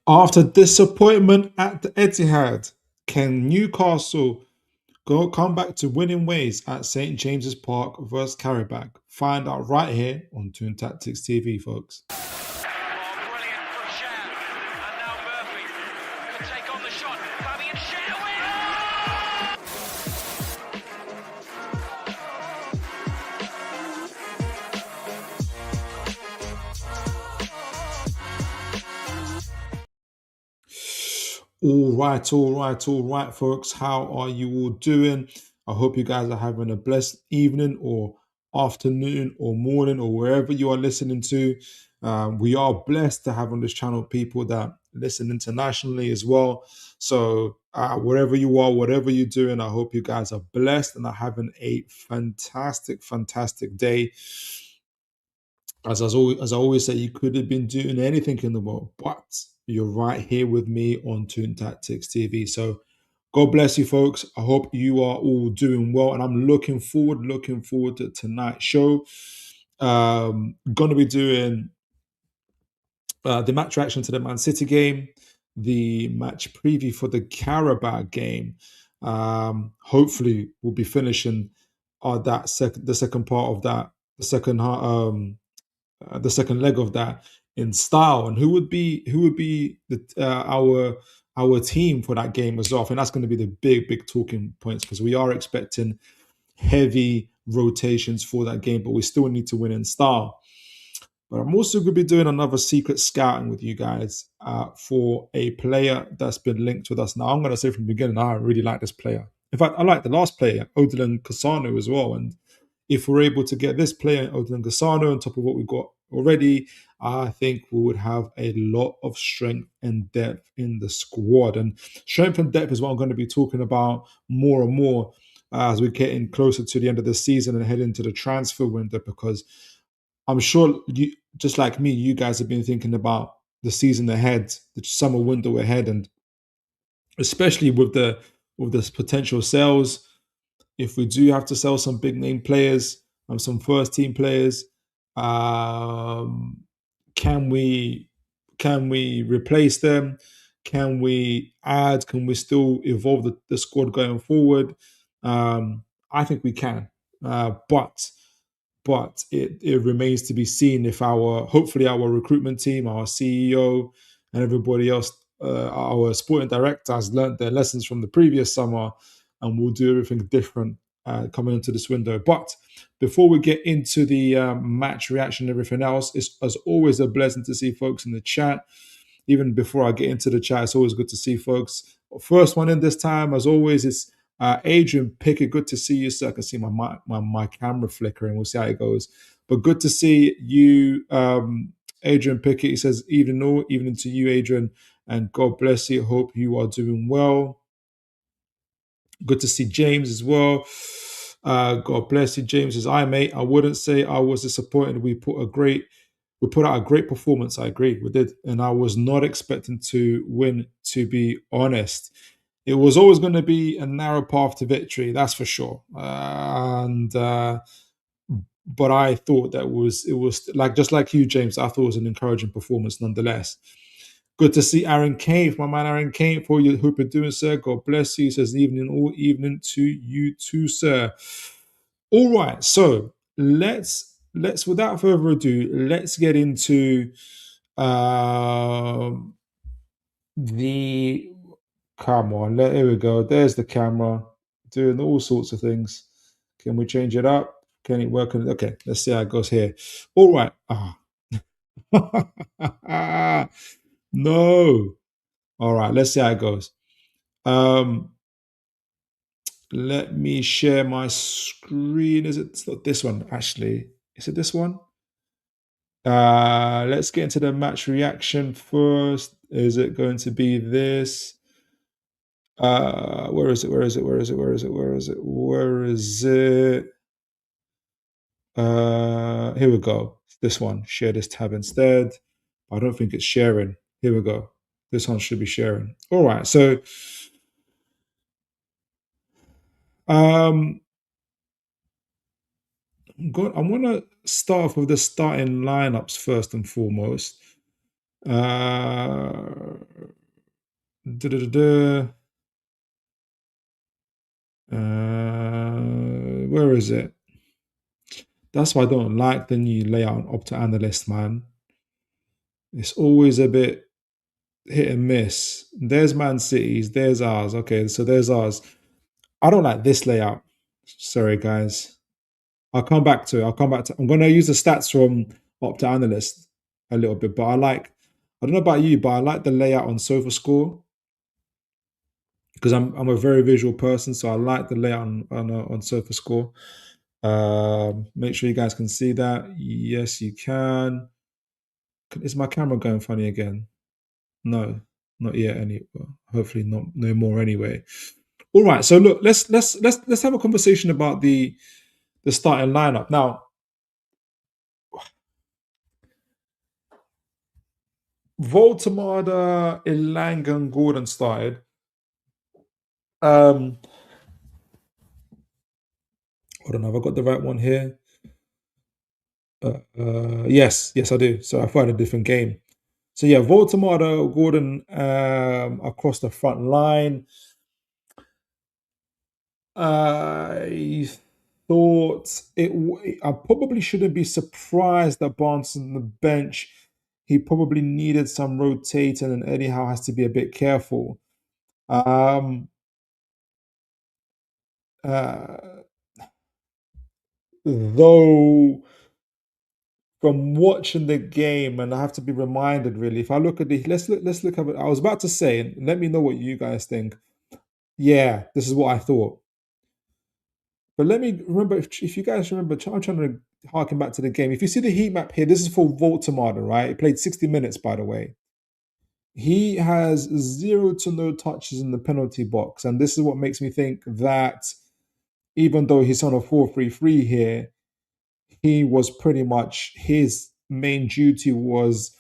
After disappointment at the Etihad, can Newcastle come back to winning ways at St James's Park versus Qarabag? Find out right here on Toon Tactics TV, folks. Oh, brilliant from Shan. And now Murphy can take on the shot. Fabian Shan All right, folks. How are you all doing? I hope you guys are having a blessed evening or afternoon or morning or wherever you are listening to. We are blessed to have on this channel people that listen internationally as well. So, wherever you are, whatever you're doing, I hope you guys are blessed and are having a fantastic day. As I always say, you could have been doing anything in the world, but you're right here with me on Toon Tactics TV. So God bless you, folks. I hope you are all doing well, and I'm looking forward to tonight's show. Going to be doing the match reaction to the Man City game, the match preview for the Qarabag game. Hopefully, we'll be finishing the second part of that, the second leg of that in style, and who would be our team for that game as well. I think that's going to be the big talking points because we are expecting heavy rotations for that game, but we still need to win in style. But I'm also going to be doing another secret scouting with you guys for a player that's been linked with us. Now, I'm going to say from the beginning, I really like this player. In fact, I like the last player, Odilon Kasano, as well. And if we're able to get this player, Odilon Kasano, on top of what we've got already, I think we would have a lot of strength and depth in the squad. And strength and depth is what I'm going to be talking about more and more as we're getting closer to the end of the season and head into the transfer window, because I'm sure you, just like me, you guys have been thinking about the season ahead, the summer window ahead, and especially with this potential sales. If we do have to sell some big name players and some first team players, um, can we replace them? Can we add? Can we still evolve the squad going forward? I think we can, but it remains to be seen if hopefully our recruitment team, our CEO, and everybody else, our sporting director has learned their lessons from the previous summer, and we'll do everything different coming into this window. But before we get into the match reaction and everything else, it's as always a blessing to see folks in the chat. Even before I get into the chat, it's always good to see folks. First one in this time, as always, is Adrian Pickett. Good to see you, sir. I can see my camera flickering. We'll see how it goes. But good to see you, Adrian Pickett. He says, evening to you, Adrian, and God bless you. Hope you are doing well. Good to see James as well. God bless you. James says, "Hi, mate. I wouldn't say I was disappointed. We put out a great performance. I agree, we did, and I was not expecting to win. To be honest, it was always going to be a narrow path to victory. That's for sure. But I thought it was like just like you, James. I thought it was an encouraging performance nonetheless." Good to see Aaron Kane, my man Aaron Kane, for you. Hope you're doing, sir. God bless you. He says all evening to you too, sir. All right, so let's without further ado, let's get into the come on. Here we go. There's the camera doing all sorts of things. Can we change it up? Can it work? Okay, let's see how it goes here. All right. No. All right, let's see how it goes. Let me share my screen. It's not this one, actually. Is it this one? Let's get into the match reaction first. Is it going to be this? Where is it? Where is it? Where is it? Where is it? Where is it? Where is it? Here we go. This one. Share this tab instead. I don't think it's sharing. Here we go. This one should be sharing. All right. So, I'm going to start off with the starting lineups first and foremost. Where is it? That's why I don't like the new layout on Opta Analyst, man. It's always a bit hit and miss. There's Man City's, there's ours. Okay, so there's ours. I don't like this layout. Sorry, guys. I'll come back to it. I'm going to use the stats from Opta Analyst a little bit, but I don't know about you, but I like the layout on SofaScore because I'm a very visual person, so I like the layout on SofaScore. Make sure you guys can see that. Yes, you can. Is my camera going funny again? No, not yet. Hopefully not. No more anyway. All right. So look, let's have a conversation about the starting lineup now. Voltemada, Elanga, and Gordon started. Hold on, have I got the right one here? Yes, I do. So I thought a different game. So yeah, Voltemada, Gordon across the front line. I thought I probably shouldn't be surprised that Barnes on the bench. He probably needed some rotating, and Eddie Howe has to be a bit careful. Um, though, from watching the game, and I have to be reminded really. If I look at the, let's look at it. I was about to say, and let me know what you guys think. Yeah, this is what I thought. But let me remember, if you guys remember, I'm trying to harken back to the game. If you see the heat map here, this is for Voltemada, right? He played 60 minutes, by the way. He has 0 to no touches in the penalty box. And this is what makes me think that even though he's on a 4-3-3 here, he was pretty much, his main duty was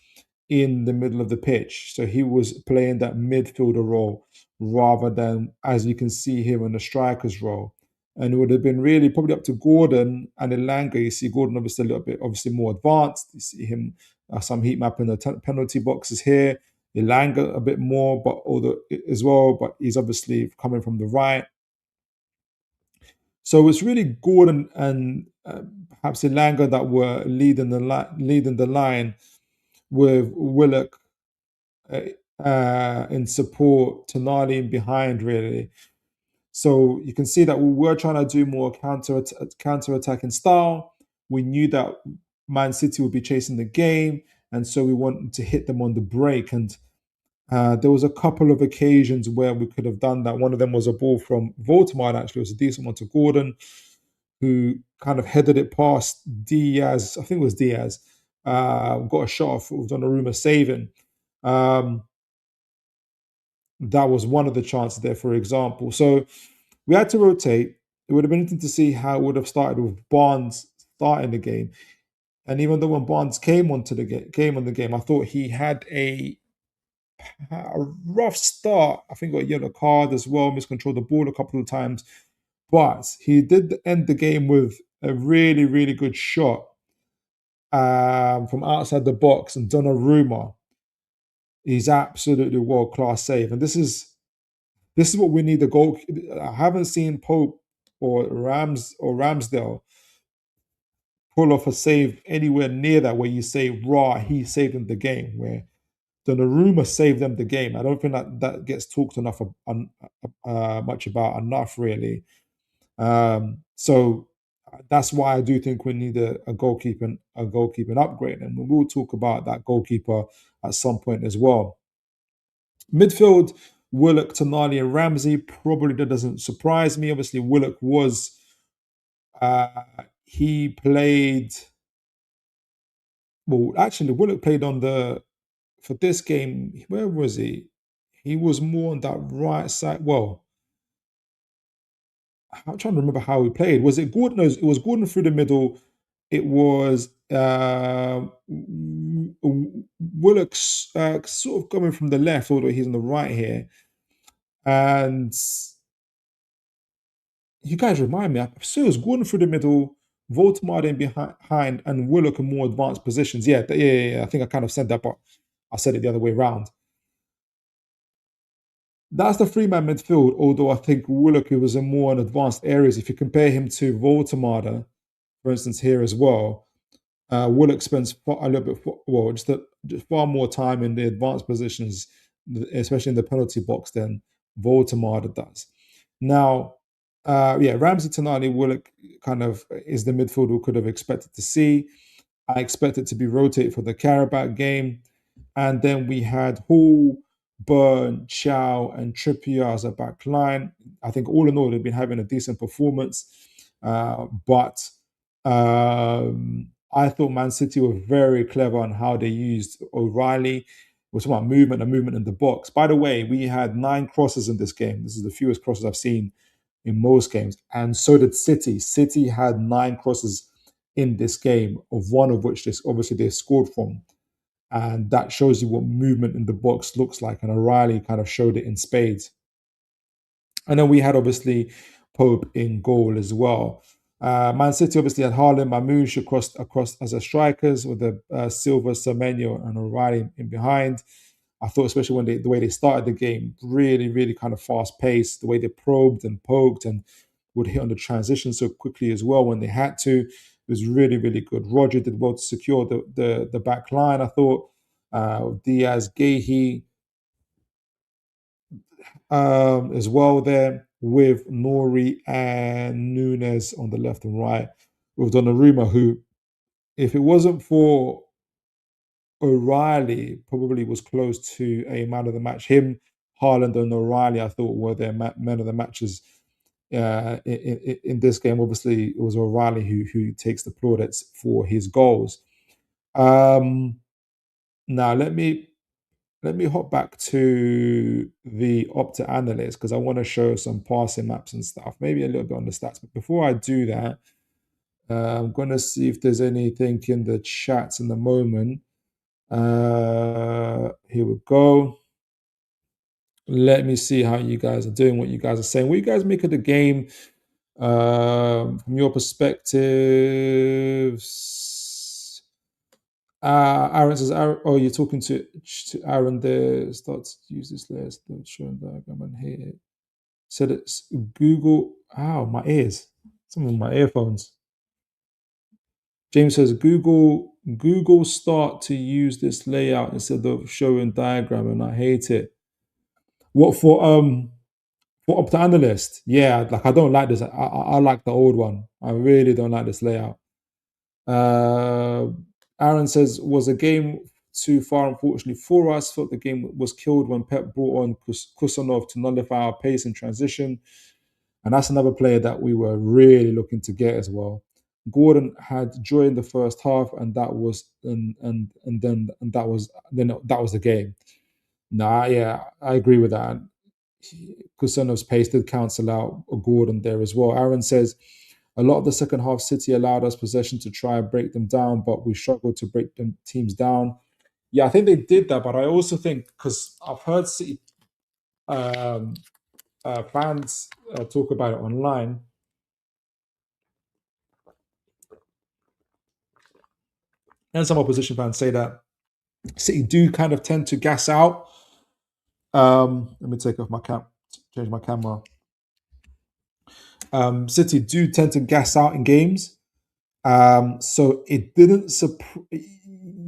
in the middle of the pitch. So he was playing that midfielder role rather than, as you can see here, in the striker's role. And it would have been really probably up to Gordon and Elanga. You see Gordon obviously a little bit, obviously more advanced. You see him some heat map in the penalty boxes here. Elanga a bit more, but although as well, but he's obviously coming from the right. So it's really Gordon and perhaps Elanga that were leading the line with Willock in support, Tonali in behind, really. So you can see that we were trying to do more counter-attacking style. We knew that Man City would be chasing the game, and so we wanted to hit them on the break. And there was a couple of occasions where we could have done that. One of them was a ball from Voltemade, actually. It was a decent one to Gordon, who kind of headed it past Diaz. I think it was Diaz. Got a shot off. It was Donnarumma saving. That was one of the chances there, for example. So we had to rotate. It would have been interesting to see how it would have started with Barnes starting the game. And even though when Barnes came on the game, I thought he had a rough start. I think got a yellow card as well, miscontrolled the ball a couple of times. But he did end the game with a really, really good shot from outside the box, and Donnarumma. He's absolutely world class save, and this is what we need. The goal. I haven't seen Pope or Ramsdale pull off a save anywhere near that where you say, "Raw, he saved them the game." Where Donnarumma saved them the game. I don't think that gets talked much about enough, really. So that's why I do think we need a goalkeeping upgrade, and we will talk about that goalkeeper at some point as well. Midfield, Willock, Tonali, and Ramsey. Probably that doesn't surprise me. Obviously, Willock was he played. Well, actually, Willock played for this game. Where was he? He was more on that right side. Well, I'm trying to remember how he played. Was it Gordon? No, it was Gordon through the middle. It was Willock sort of coming from the left, although he's on the right here. And you guys remind me, so it was Gordon through the middle, Voltemade in behind, and Willock in more advanced positions. Yeah. I think I kind of said that, but I said it the other way around. That's the three-man midfield, although I think Willock was in more in advanced areas. If you compare him to Voltemada, for instance, here as well, Willock spends a little bit, well, just far more time in the advanced positions, especially in the penalty box, than Voltemada does. Now, yeah, Ramsey Tonali Willock kind of is the midfield we could have expected to see. I expected to be rotated for the Qarabag game. And then we had Hall, Burn, Chow, and Trippier as a back line. I think all in all, they've been having a decent performance. But I thought Man City were very clever on how they used O'Reilly. We're talking about movement and movement in the box. By the way, we had 9 crosses in this game. This is the fewest crosses I've seen in most games. And so did City. City had 9 crosses in this game, of one of which obviously they scored from. And that shows you what movement in the box looks like. And O'Reilly kind of showed it in spades. And then we had obviously Pope in goal as well. Man City obviously had Haaland, Mamouche across as a strikers with the Silva, Semenyo, and O'Reilly in behind. I thought, especially when the way they started the game, really, really kind of fast paced. The way they probed and poked and would hit on the transition so quickly as well when they had to. It was really, really good. Roger did well to secure the back line. I thought Diaz, Gahey, as well there with Nori and Nunes on the left and right, with Donnarumma, who, if it wasn't for O'Reilly, probably was close to a man of the match. Him, Haaland, and O'Reilly, I thought were their men of the matches in this game. Obviously, it was O'Reilly who takes the plaudits for his goals. Now let me hop back to the Opta Analyst because I want to show some passing maps and stuff, maybe a little bit on the stats. But before I do that, I'm going to see if there's anything in the chats in the moment. Here we go. Let me see how you guys are doing, what you guys are saying. What you guys make of the game from your perspectives? Aaron says, oh, you're talking to Aaron there. Start to use this list. Don't show diagram and here. Said it's Google. Ow, my ears. Some of my earphones. James says Google start to use this layout instead of showing diagram, and I hate it. What for Opta Analyst? Yeah, like I don't like this. I like the old one. I really don't like this layout. Aaron says, was a game too far, unfortunately, for us. Thought the game was killed when Pep brought on Kusanov to nullify our pace and transition. And that's another player that we were really looking to get as well. Gordon had joy in the first half, and that was that was the game. Nah, yeah, I agree with that. Kusanov's pace did cancel out Gordon there as well. Aaron says, a lot of the second half, City allowed us possession to try and break them down, but we struggled to break them teams down. Yeah, I think they did that, but I also think, because I've heard City fans talk about it online, and some opposition fans say that City do kind of tend to gas out. Let me take off my change my camera. City do tend to gas out in games. So it didn't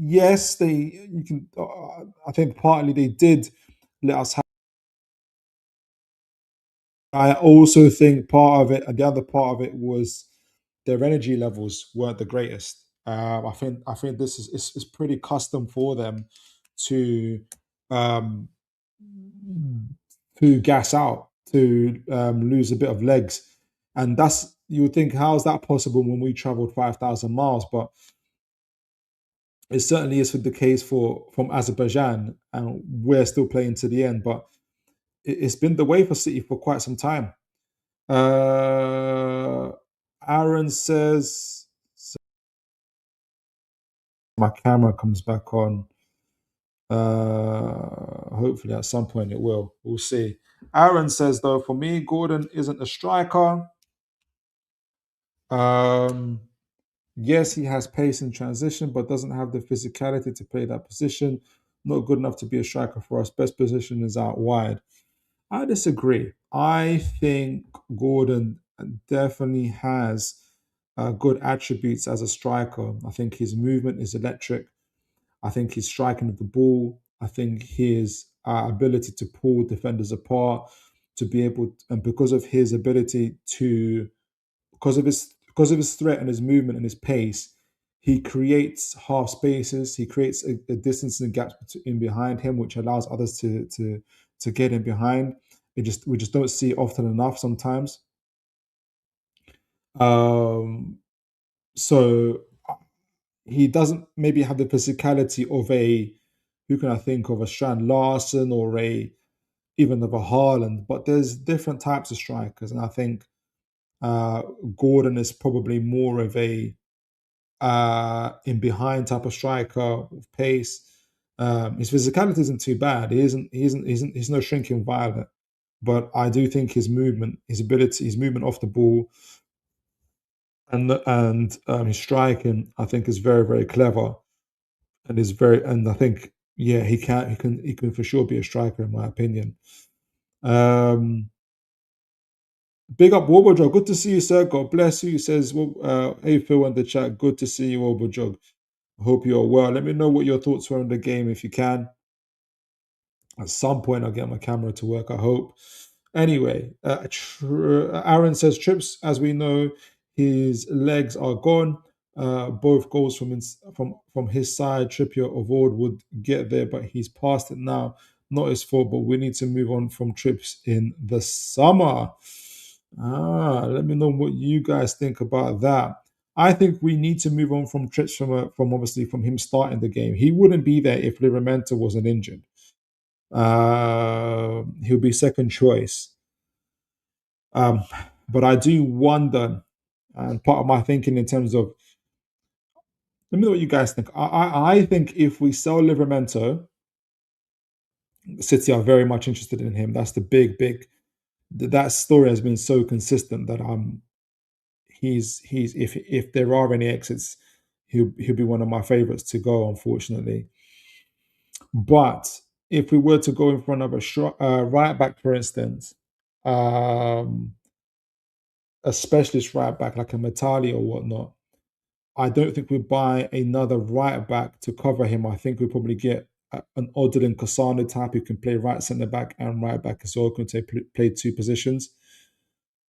yes, you can I think partly they did let us have. I also think part of it, and the other part of it was their energy levels weren't the greatest. I think this is pretty custom for them to um, gas out, to lose a bit of legs, and that's, you would think, how is that possible when we traveled 5,000 miles? But it certainly is the case from Azerbaijan, and we're still playing to the end. But it's been the way for City for quite some time. Uh, Aaron says, my camera comes back on. Hopefully at some point it will. We'll see. Aaron says, though, for me, Gordon isn't a striker. Yes, he has pace in transition, but doesn't have the physicality to play that position. Not good enough to be a striker for us. Best position is out wide. I disagree. I think Gordon definitely has good attributes as a striker. I think his movement is electric. I think his striking of the ball. I think his ability to pull defenders apart, to be able, and because of his ability to, because of his threat and his movement and his pace, he creates half spaces. He creates a distance and gaps in behind him, which allows others to get in behind. We just don't see it often enough sometimes. Um, so he doesn't maybe have the physicality of a, who can I think of, a Strand Larson or a, even of a Haaland, but there's different types of strikers, and I think uh, Gordon is probably more of a in behind type of striker with pace. His physicality isn't too bad. He's no shrinking violet, but I do think his movement, his ability, his movement off the ball, and his striking, I think, is very very clever and is very. And I think, yeah, he can for sure be a striker in my opinion. Um, Big up Wobojog. Good to see you, sir. God bless you. He says, well, hey Phil in the chat. Good to see you, Wobojog. Hope you're well. Let me know what your thoughts were on the game if you can. At some point, I'll get my camera to work, I hope. Anyway, Aaron says, Trips, as we know, his legs are gone. Both goals from his side. Trippier of old would get there, but he's past it now. Not his fault, but we need to move on from Trips in the summer. Let me know what you guys think about that. I think we need to move on from Trips from obviously from him starting the game. He wouldn't be there if Livramento wasn't injured. He'll be second choice. Um, but I do wonder, and part of my thinking in terms of, let me know what you guys think. I think if we sell Livramento, City are very much interested in him. That's the big. That story has been so consistent that he's if there are any exits, he'll be one of my favorites to go. Unfortunately, but if we were to go in front of a right back, for instance, um, a specialist right back like a Matali or whatnot, I don't think we buy another right back to cover him. I think we probably get an Odilon Kasano type who can play right centre back and right back as well, can play two positions.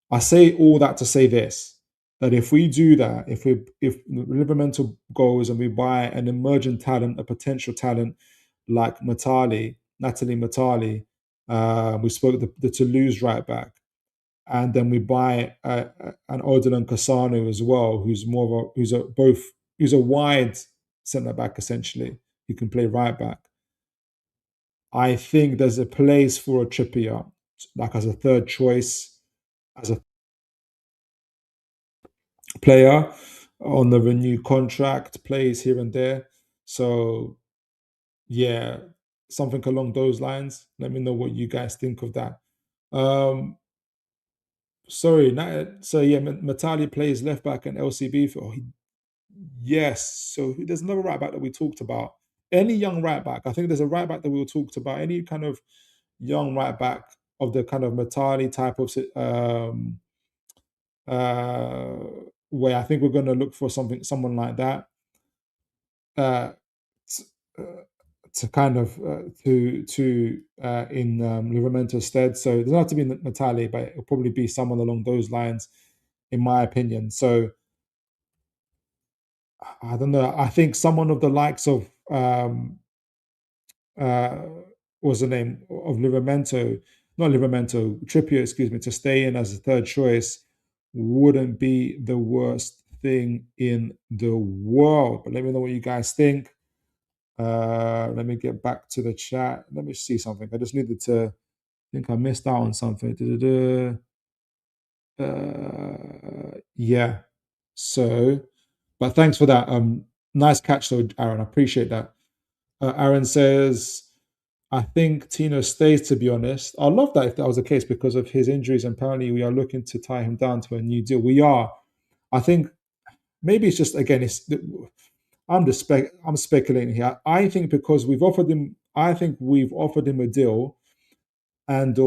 I say all that to say this: that if we do that, if Livermental goes and we buy an emerging talent, a potential talent like Natalie Matali, we spoke the Toulouse right back, and then we buy an Odilon Kasano as well, who's more of a who's a wide centre back essentially, who can play right back. I think there's a place for a Trippier, like as a third choice, as a player on the renewed contract, plays here and there. So yeah, something along those lines. Let me know what you guys think of that. Um, sorry, so yeah, Matali plays left back and LCB for. Yes. So there's another right back that we talked about. Any young right back. I think there's a right back that we talked about. Any kind of young right back of the kind of Matali type of uh, way. I think we're going to look for someone like that uh, t- uh, to kind of to in Livramento stead. So it doesn't have to be Matali, but it'll probably be someone along those lines, in my opinion. So I don't know. I think someone of the likes of uh, what's the name of Livramento, not Livramento, Trippier, excuse me, to stay in as a third choice wouldn't be the worst thing in the world. But let me know what you guys think. Let me get back to the chat. Let me see something. I just needed to. I think I missed out on something. Yeah. So, but thanks for that. Nice catch though, Aaron. I appreciate that. Aaron says, I think Tino stays, to be honest. I love that if that was the case because of his injuries. And apparently, we are looking to tie him down to a new deal. We are. I think maybe it's just, again, I'm speculating here. I think because we've offered him, I think we've offered him a deal and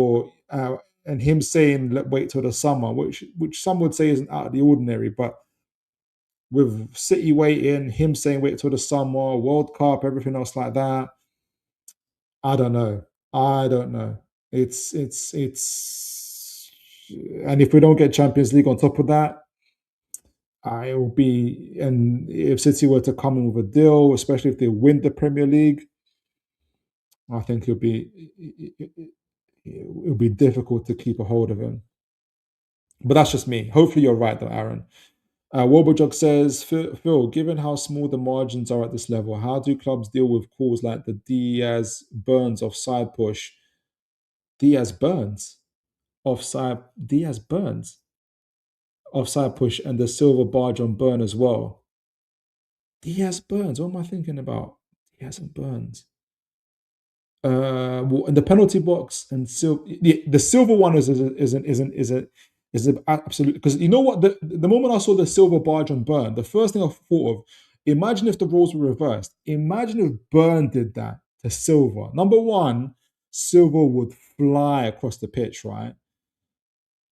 him saying let wait till the summer, which some would say isn't out of the ordinary, but with City waiting, him saying wait till the summer, World Cup, everything else like that, I don't know. I don't know. It's and if we don't get Champions League on top of that, it will be, and if City were to come in with a deal, especially if they win the Premier League, I think it'll be difficult to keep a hold of him. But that's just me. Hopefully, you're right, though, Aaron. Wobojog says, Phil, given how small the margins are at this level, how do clubs deal with calls like the Diaz Burns offside push? Diaz Burns Diaz Burns offside push, and the silver barge on Burn as well. Diaz Burns, what am I thinking about? Diaz and Burns. In the penalty box and the silver one is an absolute, because you know what, the moment I saw the silver barge on Burn, the first thing I thought of, imagine if the roles were reversed. Imagine if Burn did that to Silver. Number one, Silver would fly across the pitch, right?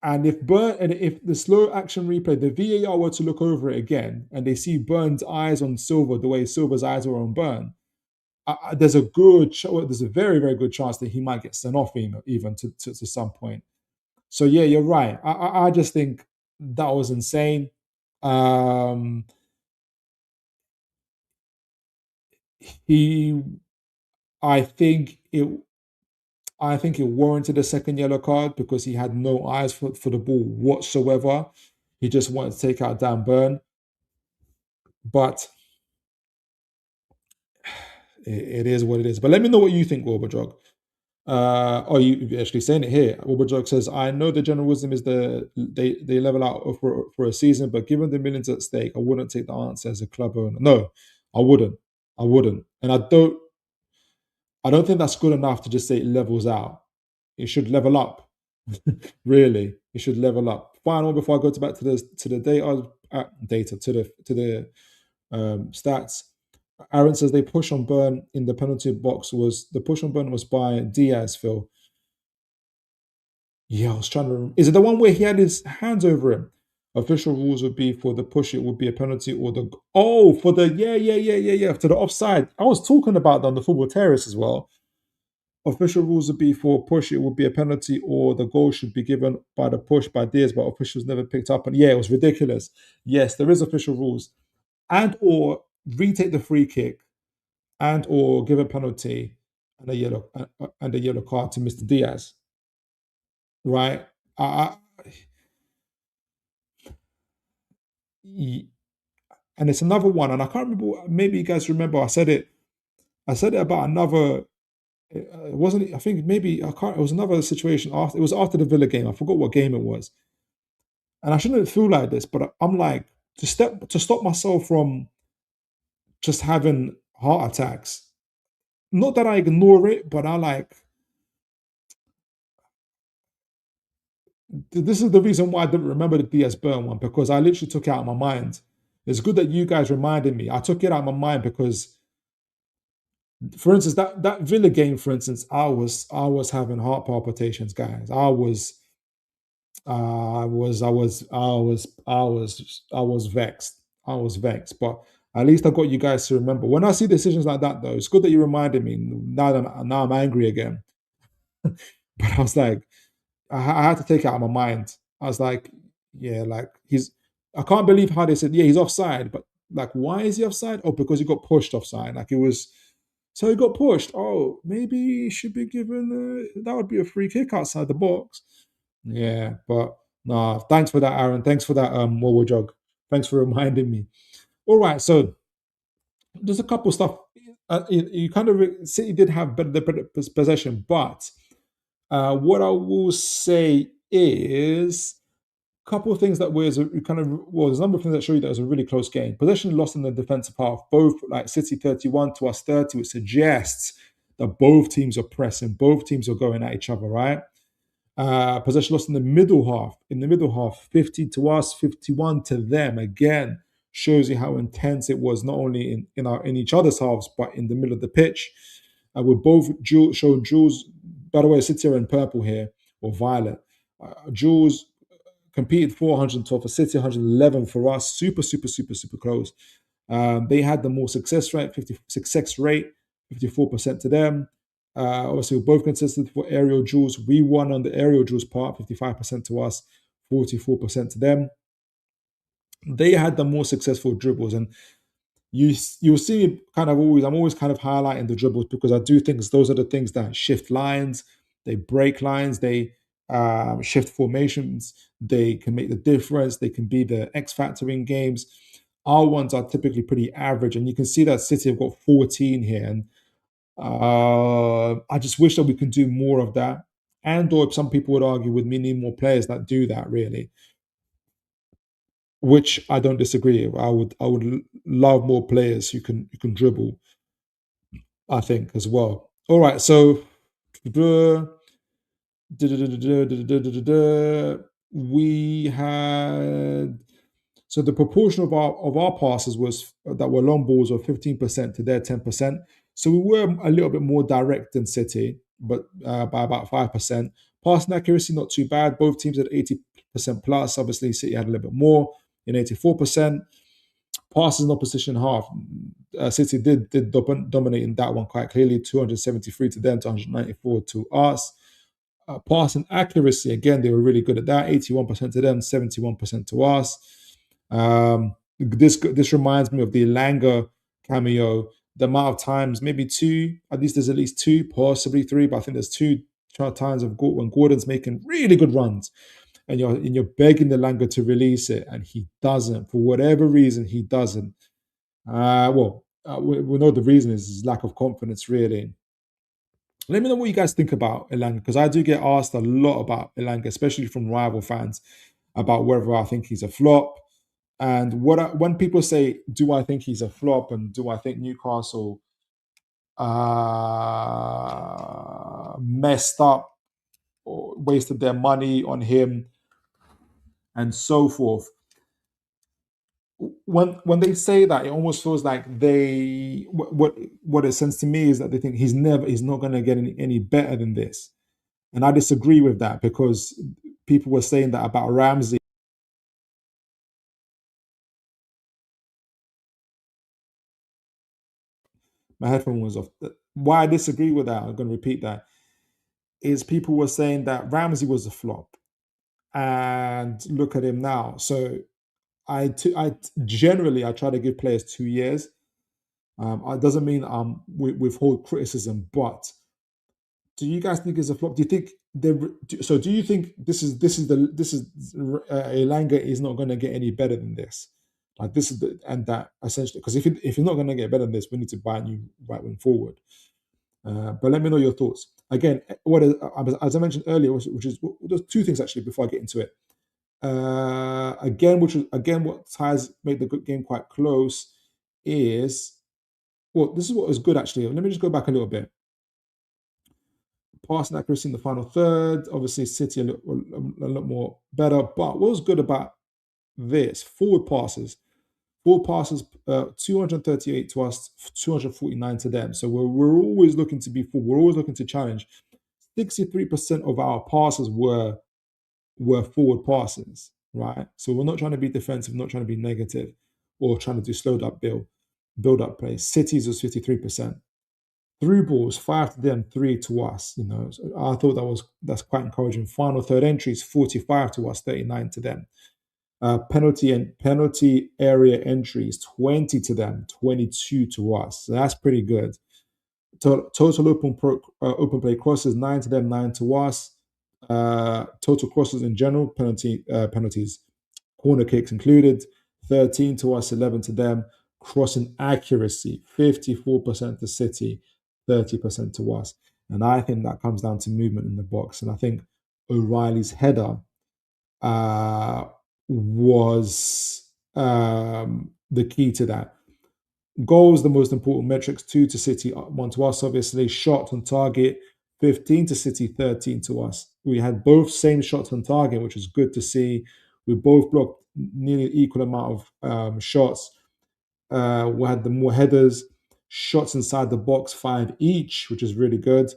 And if the slow action replay, the VAR were to look over it again, and they see Burn's eyes on Silver the way Silver's eyes were on Burn, there's a very, very good chance that he might get sent off even to some point. So yeah, you're right. I just think that was insane. He, I think it warranted a second yellow card because he had no eyes for the ball whatsoever. He just wanted to take out Dan Burn. But it is what it is. But let me know what you think, Wobajog. You're actually saying it here. Wobajog says, I know the general wisdom is they level out for a season, but given the millions at stake, I wouldn't take the answer as a club owner. No, I wouldn't. And I don't think that's good enough to just say it levels out. It should level up. Really, it should level up. Final before I go back to the data to the stats. Aaron says they push on Burn in the penalty box was by Diaz, Phil. Yeah, I was trying to remember. Is it the one where he had his hands over him? Official rules would be for the push, it would be a penalty, or for the to the offside. I was talking about that on the football terrace as well. Official rules would be for push, it would be a penalty, or the goal should be given by the push by Diaz, but officials never picked up. And yeah, it was ridiculous. Yes, there is official rules, and or retake the free kick, and or give a penalty and a yellow card to Mr. Diaz. Right? And it's another one, and I can't remember. Maybe you guys remember. I said it about another. It wasn't. I think maybe I can't. It was another situation after. It was after the Villa game. I forgot what game it was. And I shouldn't feel like this, but I'm like to stop myself from just having heart attacks. Not that I ignore it, but I like. This is the reason why I didn't remember the DS Burn one, because I literally took it out of my mind. It's good that you guys reminded me. I took it out of my mind because, for instance, that Villa game, for instance, I was having heart palpitations, guys. I was vexed. I was vexed. But at least I got you guys to remember. When I see decisions like that, though, it's good that you reminded me. Now I'm angry again. But I was like, I had to take it out of my mind. I was like, yeah, like I can't believe how they said, yeah, he's offside. But like, why is he offside? Oh, because he got pushed offside. Like it was, so he got pushed. Oh, maybe he should be given, that would be a free kick outside the box. Yeah, but no, thanks for that, Aaron. Thanks for that, Jog. Thanks for reminding me. All right, so there's a couple stuff. You kind of City did have better possession, but what I will say is a couple of things that there's a number of things that show you that it was a really close game. Possession lost in the defensive half, both like City 31 to us 30, which suggests that both teams are pressing, both teams are going at each other, right? Possession lost in the middle half. 50 to us, 51 to them. Again, shows you how intense it was, not only in each other's halves, but in the middle of the pitch. We're both showing duels by the way, City are in purple here, or violet. Jules competed 412 for City, 111 for us. Super, super, super, super close. They had the more success rate, 54% to them. Obviously, we're both consistent for aerial duels. We won on the aerial duels part, 55% to us, 44% to them. They had the more successful dribbles, and you'll see me I'm always kind of highlighting the dribbles because I do think those are the things that shift lines, they break lines, they shift formations, they can make the difference, they can be the X factor in games. Our ones are typically pretty average, and you can see that City have got 14 here, and I just wish that we could do more of that. And or some people would argue with me, need more players that do that really, which I don't disagree with. I would love more players who can dribble, I think, as well. All right, so we had, so the proportion of our passes was that were long balls were 15% to their 10%. So we were a little bit more direct than City, but by about 5%. Passing accuracy not too bad. Both teams had 80% plus. Obviously, City had a little bit more in 84%. Passes in opposition half. City did dominate in that one quite clearly. 273 to them, to 194 to us. Passing accuracy, again, they were really good at that. 81% to them, 71% to us. This reminds me of the Elanga cameo. The amount of times, maybe two, at least there's at least two, possibly three, but I think there's two times of when Gordon's making really good runs, and you're begging the Elanga to release it, and he doesn't. For whatever reason, he doesn't. We know the reason is his lack of confidence, really. Let me know what you guys think about Elanga, because I do get asked a lot about Elanga, especially from rival fans, about whether I think he's a flop. And when people say, "Do I think he's a flop?" and "Do I think Newcastle messed up or wasted their money on him?" and so forth, when they say that, it almost feels like what it sends to me is that they think he's not going to get any better than this. And I disagree with that, because people were saying that about Ramsey. My headphone was off. Why I disagree with that, I'm going to repeat that, is people were saying that Ramsey was a flop, and look at him now. So I generally I try to give players 2 years. It doesn't mean withhold criticism, but do you guys think it's a flop? Do you think do you think this is Elanga is not going to get any better than this? Like this is and that essentially, because if you're not going to get better than this, we need to buy a new right wing forward. But let me know your thoughts. Again, as I mentioned earlier, which is there's two things actually before I get into it. What ties made the good game quite close is, this is what was good actually. Let me just go back a little bit. Passing accuracy in the final third, obviously City a lot more better. But what was good about this? Forward passes, 238 to us, 249 to them. So we're always looking to be full. We're always looking to challenge. 63% of our passes were forward passes, right? So we're not trying to be defensive, not trying to be negative, or trying to do slowed up build up play. Cities was 53%. Through balls, 5 to them, 3 to us. So I thought that's quite encouraging. Final third entries, 45 to us, 39 to them. Penalty area entries, 20 to them, 22 to us. So that's pretty good. Total open play crosses, 9 to them, 9 to us. Total crosses in general, penalties, corner kicks included, 13 to us, 11 to them. Crossing accuracy, 54% to City, 30% to us. And I think that comes down to movement in the box. And I think O'Reilly's header was the key to that. Goals, the most important metrics, 2 to City, 1 to us, obviously. Shots on target, 15 to City, 13 to us. We had both same shots on target, which was good to see. We both blocked nearly equal amount of shots. We had the more headers, shots inside the box, 5 each, which is really good.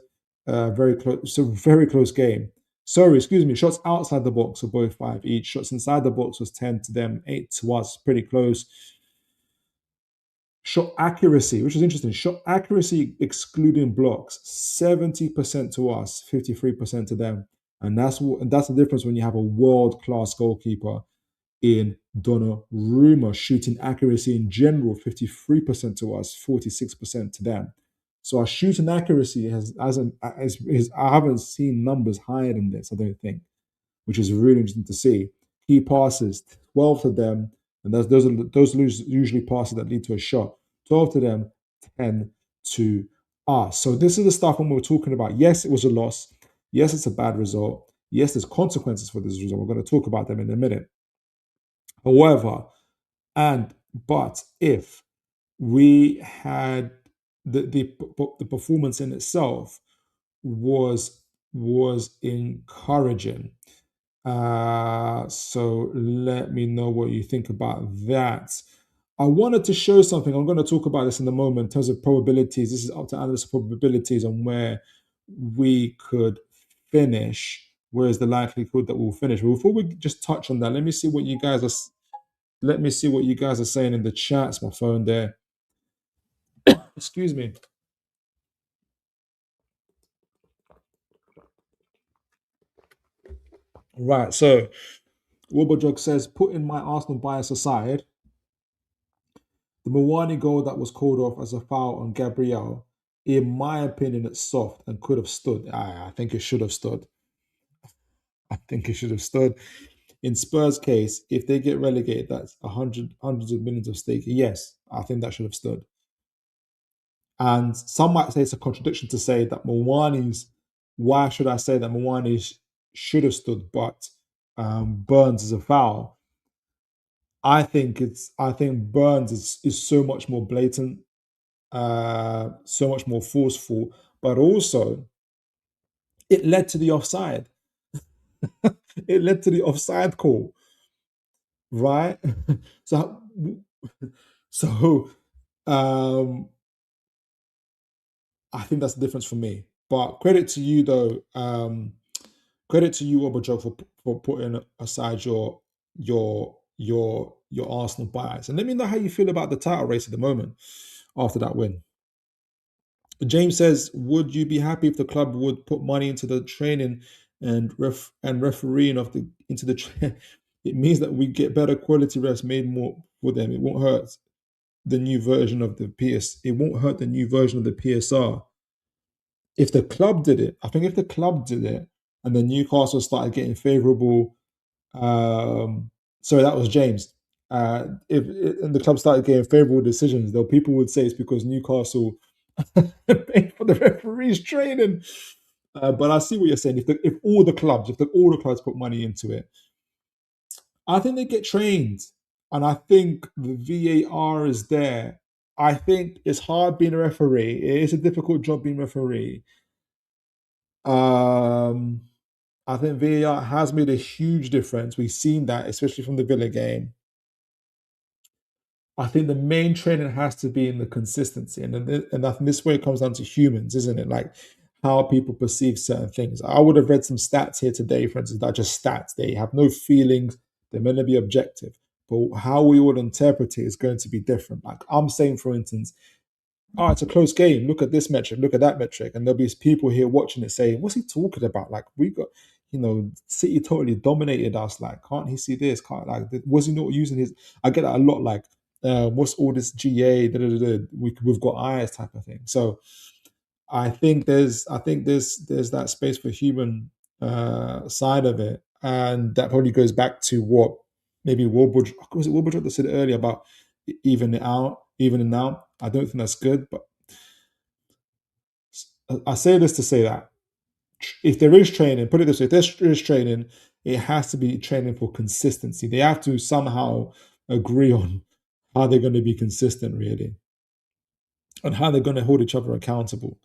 Very close. It's a very close game. Sorry, excuse me. Shots outside the box were both 5 each. Shots inside the box was 10 to them, 8 to us. Pretty close. Shot accuracy, which is interesting. Shot accuracy excluding blocks, 70% to us, 53% to them. And that's the difference when you have a world-class goalkeeper in Donnarumma. Shooting accuracy in general, 53% to us, 46% to them. So our shooting accuracy I haven't seen numbers higher than this, I don't think, which is really interesting to see. Key passes, 12 to them, and those usually passes that lead to a shot. 12 to them, 10 to us. So this is the stuff when we're talking about. Yes, it was a loss. Yes, it's a bad result. Yes, there's consequences for this result. We're going to talk about them in a minute. However, but if we had the performance in itself was encouraging. So let me know what you think about that. I wanted to show something. I'm going to talk about this in a moment in terms of probabilities. This is up to analyst probabilities on where we could finish. Where is the likelihood that we'll finish? But before we just touch on that, let me see what you guys are saying in the chats. My phone there. Excuse me. Right. So Wobajog says, putting my Arsenal bias aside, the Mawani goal that was called off as a foul on Gabriel, in my opinion, it's soft and could have stood. I think it should have stood. I think it should have stood. In Spurs' case, if they get relegated, that's hundreds of millions of stake. Yes, I think that should have stood. And some might say it's a contradiction to say that Mwani's. Why should I say that Mwani should have stood, but Burns is a foul? I think Burns is so much more blatant, so much more forceful, but also it led to the offside. It led to the offside call, right? so, so I think that's the difference for me. But credit to you though. Credit to you, Obajo, for putting aside your Arsenal bias. And let me know how you feel about the title race at the moment after that win. James says, would you be happy if the club would put money into the training and refereeing of the into the it means that we get better quality refs made more for them. It won't hurt the new version of the PS. It won't hurt the new version of the PSR. If the club did it, I think if the club did it and then Newcastle started getting favourable, sorry, that was James. If and the club started getting favourable decisions, though people would say it's because Newcastle paid for the referees training. But I see what you're saying. If all the clubs put money into it, I think they get trained, and I think the VAR is there. I think it's hard being a referee. It is a difficult job being a referee. I think VAR has made a huge difference. We've seen that, especially from the Villa game. I think the main training has to be in the consistency, and I think this way it comes down to humans, isn't it? Like how people perceive certain things. I would have read some stats here today, for instance, that are just stats. They have no feelings. They're meant to be objective, but how we would interpret it is going to be different. Like I'm saying, for instance, oh, it's a close game. Look at this metric. Look at that metric. And there'll be people here watching it saying, what's he talking about? Like, we got, City totally dominated us. Like, can't he see this? Can't, like, was he not using his? I get that a lot. Like, what's all this GA? We've got eyes type of thing. So I think there's that space for human side of it. And that probably goes back to what maybe was it Wilbur that said earlier about even out. I don't think that's good, but I say this to say that if there is training, put it this way, if there is training, it has to be training for consistency. They have to somehow agree on how they're going to be consistent, really, and how they're going to hold each other accountable.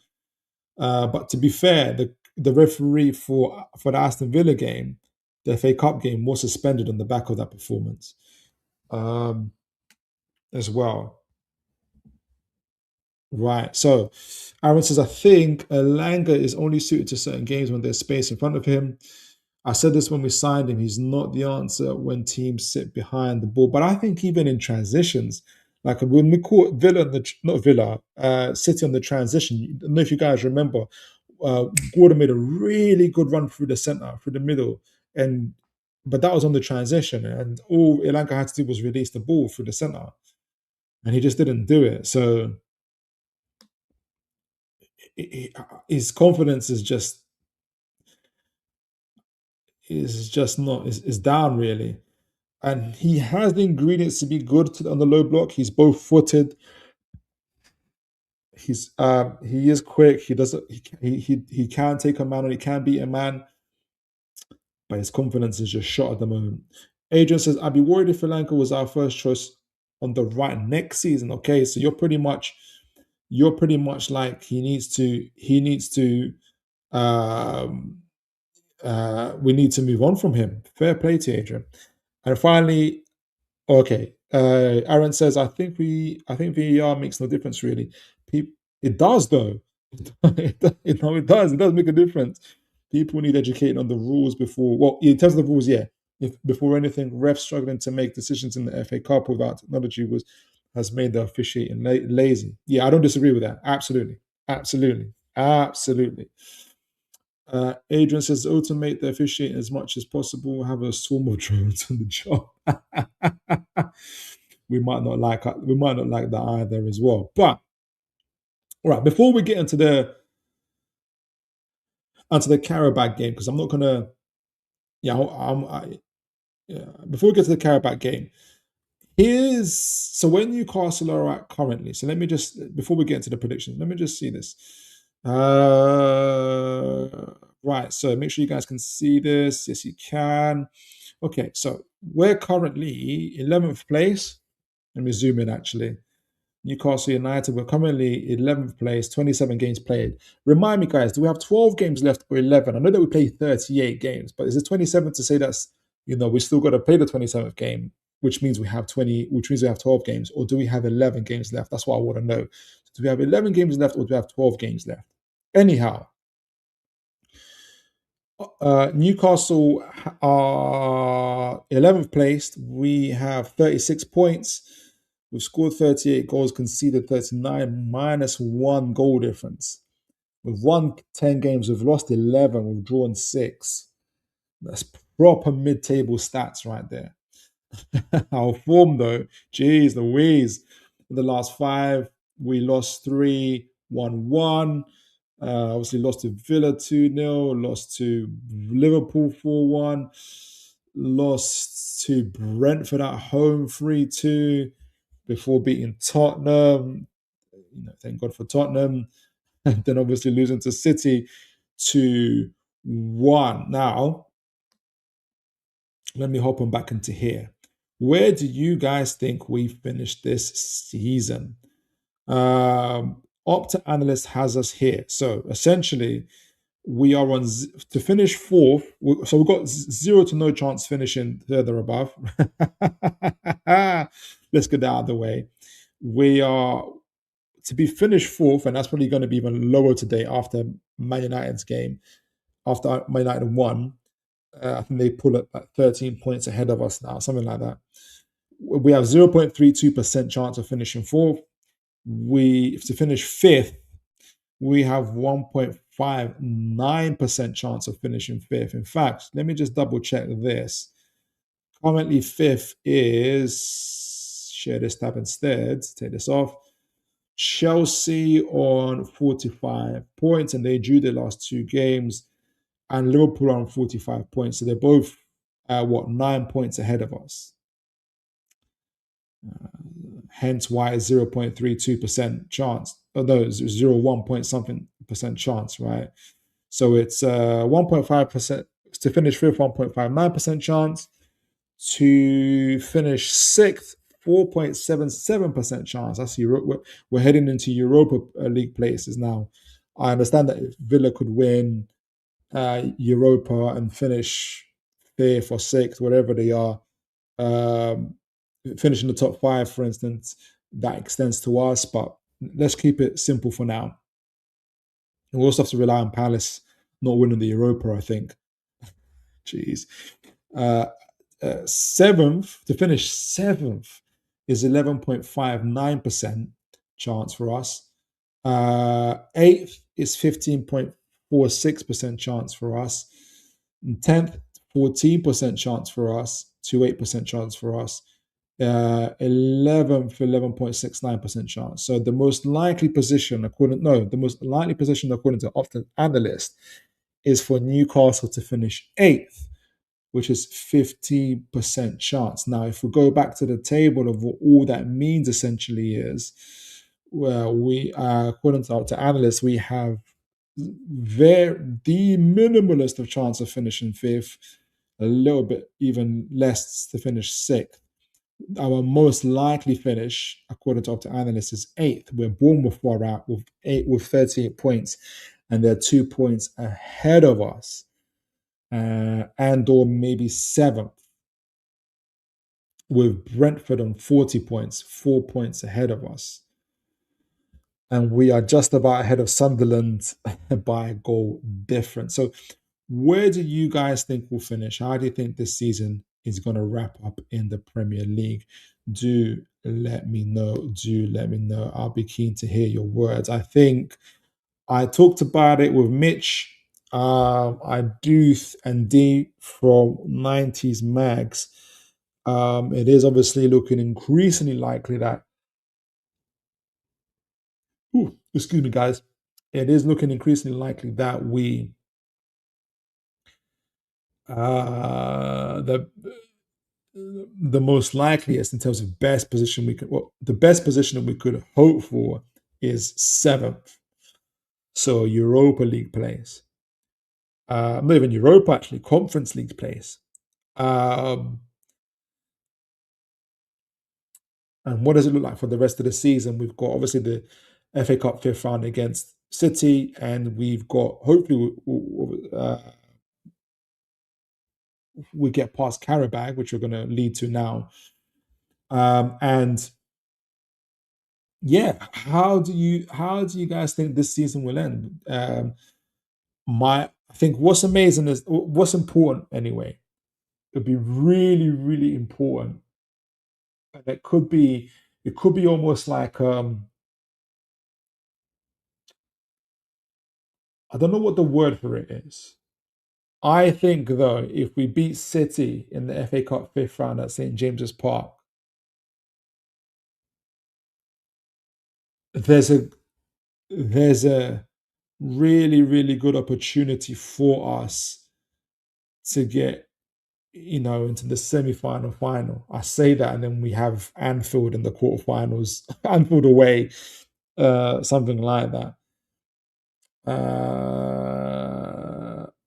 But to be fair, the referee for the Aston Villa game, the FA Cup game, was suspended on the back of that performance as well. Right. So Aaron says, I think Elanga is only suited to certain games when there's space in front of him. I said this when we signed him. He's not the answer when teams sit behind the ball. But I think even in transitions, like when we caught Villa, not Villa, City on the transition. I don't know if you guys remember, Gordon made a really good run through the center, through the middle, and but that was on the transition, and all Elanga had to do was release the ball through the center, and he just didn't do it. So his confidence is just not is down really, and he has the ingredients to be good on the low block. He's both footed. He is quick. He doesn't he can take a man and he can beat a man, but his confidence is just shot at the moment. Adrian says, I'd be worried if Solanke was our first choice on the right next season. Okay, so you're pretty much like he needs to um we need to move on from him. Fair play to Adrian. And finally, okay, Aaron says, I think VAR makes no difference really. It does though. It does make a difference. People need educating on the rules before. Well, in terms of the rules, yeah. If before anything, refs struggling to make decisions in the FA Cup without technology has made the officiating lazy. Yeah, I don't disagree with that. Absolutely, absolutely, absolutely. Adrian says automate the officiating as much as possible. Have a swarm of drones on the job. We might not like that either as well. But all right, before we get into the Qarabag game, because I'm not gonna, yeah, yeah, before we get to the Qarabag game, here's so where Newcastle are at currently. So let me just before we get into the predictions, let me just see this. Right, so make sure you guys can see this. Yes, you can. Okay, so we're currently 11th place. Let me zoom in actually. Newcastle United, we're currently 11th place, 27 games played. Remind me, guys, do we have 12 games left or 11? I know that we play 38 games, but is it 27 to say we still got to play the 27th game, which means we have 20, which means we have 12 games, or do we have 11 games left? That's what I want to know. Do we have 11 games left or do we have 12 games left? Anyhow, Newcastle are 11th placed. We have 36 points. We've scored 38 goals, conceded 39, minus one goal difference. We've won 10 games, we've lost 11, we've drawn 6. That's proper mid table stats right there. Our form, though, geez Louise. In the last 5, we lost 3, won 1. Obviously, lost to Villa 2-0, lost to Liverpool 4-1, lost to Brentford at home 3-2 before beating Tottenham. Thank God for Tottenham. And then obviously losing to City 2-1. Now, let me hop on back into here. Where do you guys think we finished this season? Opta Analyst has us here. So essentially, we are on to finish 4th. So we've got 0 to no chance finishing third or above. Let's get that out of the way. We are to be finished 4th, and that's probably going to be even lower today after Man United's game. After Man United won, I think they pull it at 13 points ahead of us now, something like that. We have 0.32% chance of finishing 4th. If to finish 5th, we have 1.59% chance of finishing 5th. In fact, let me just double check this. Currently, 5th is, share this tab instead, take this off. Chelsea on 45 points, and they drew their last 2 games, and Liverpool on 45 points. So they're both, 9 points ahead of us. Hence why it's 0.32% chance. Although it's 0.1 point something percent chance, right? So it's 1.5% to finish 5th, 1.59% chance. To finish 6th, 4.77% chance. That's we're heading into Europa League places now. I understand that if Villa could win Europa and finish 5th or 6th, whatever they are, finish in the top 5, for instance, that extends to us. But let's keep it simple for now. And we also have to rely on Palace not winning the Europa, I think. Jeez. Uh, Seventh, to finish seventh, is 11.59% chance for us. Eighth is 15.46% chance for us. And 10th, 14% chance for us to 8% chance for us. 11th, 11.69% chance. So the most likely position, according to often analysts, is for Newcastle to finish eighth, which is 50% chance. Now, if we go back to the table of what all that means essentially is, well, we according to analysts, we have the minimalist of chance of finishing fifth, a little bit even less to finish sixth. Our most likely finish, according to analysts, is eighth. We're Bournemouth far out with 38 points, and they're 2 points ahead of us, and or maybe seventh, with Brentford on 40 points, 4 points ahead of us. And we are just about ahead of Sunderland by a goal difference. So where do you guys think we'll finish? How do you think this season is going to wrap up in the Premier League? Do let me know. Do let me know. I'll be keen to hear your words. I think I talked about it with Mitch, I do, and D from 90s Mags. It is obviously looking increasingly likely that, excuse me, guys. It is looking increasingly likely that we, the most likeliest in terms of best position the best position that we could hope for is seventh. So Europa League place. Not even Europa, actually, Conference League place. And what does it look like for the rest of the season? We've got obviously the FA Cup fifth round against City, and we've got hopefully we get past Qarabag, which we're going to lead to now. And yeah, how do you guys think this season will end? I think what's amazing is what's important anyway. It'd be really, really important, and it could be almost like I don't know what the word for it is. I think though, if we beat City in the FA Cup fifth round at St James's Park, there's a really, really good opportunity for us to get, into the semi-final final. I say that, and then we have Anfield in the quarterfinals, Anfield away, something like that.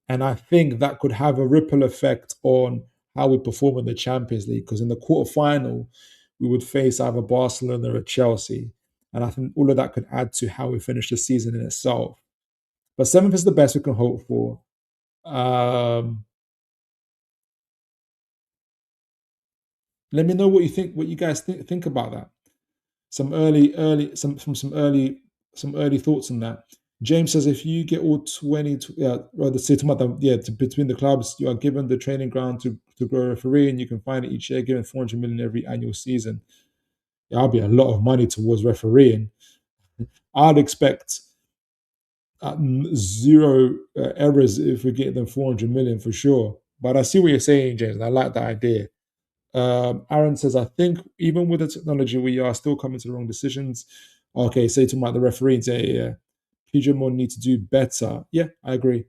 And I think that could have a ripple effect on how we perform in the Champions League, because in the quarterfinal, we would face either Barcelona or Chelsea. And I think all of that could add to how we finish the season in itself. But seventh is the best we can hope for. Let me know what you think, what you guys think about that. Some early thoughts on that. James says, if you get all 20, rather say between the clubs, you are given the training ground to grow a referee, and you can find it each year, given 400 million every annual season. That'll be a lot of money towards refereeing. I'd expect zero errors if we get them 400 million for sure. But I see what you're saying, James, and I like that idea. Aaron says, I think even with the technology, we are still coming to the wrong decisions. Okay, say to the referee and say, yeah, PJ Moore need to do better. Yeah, I agree.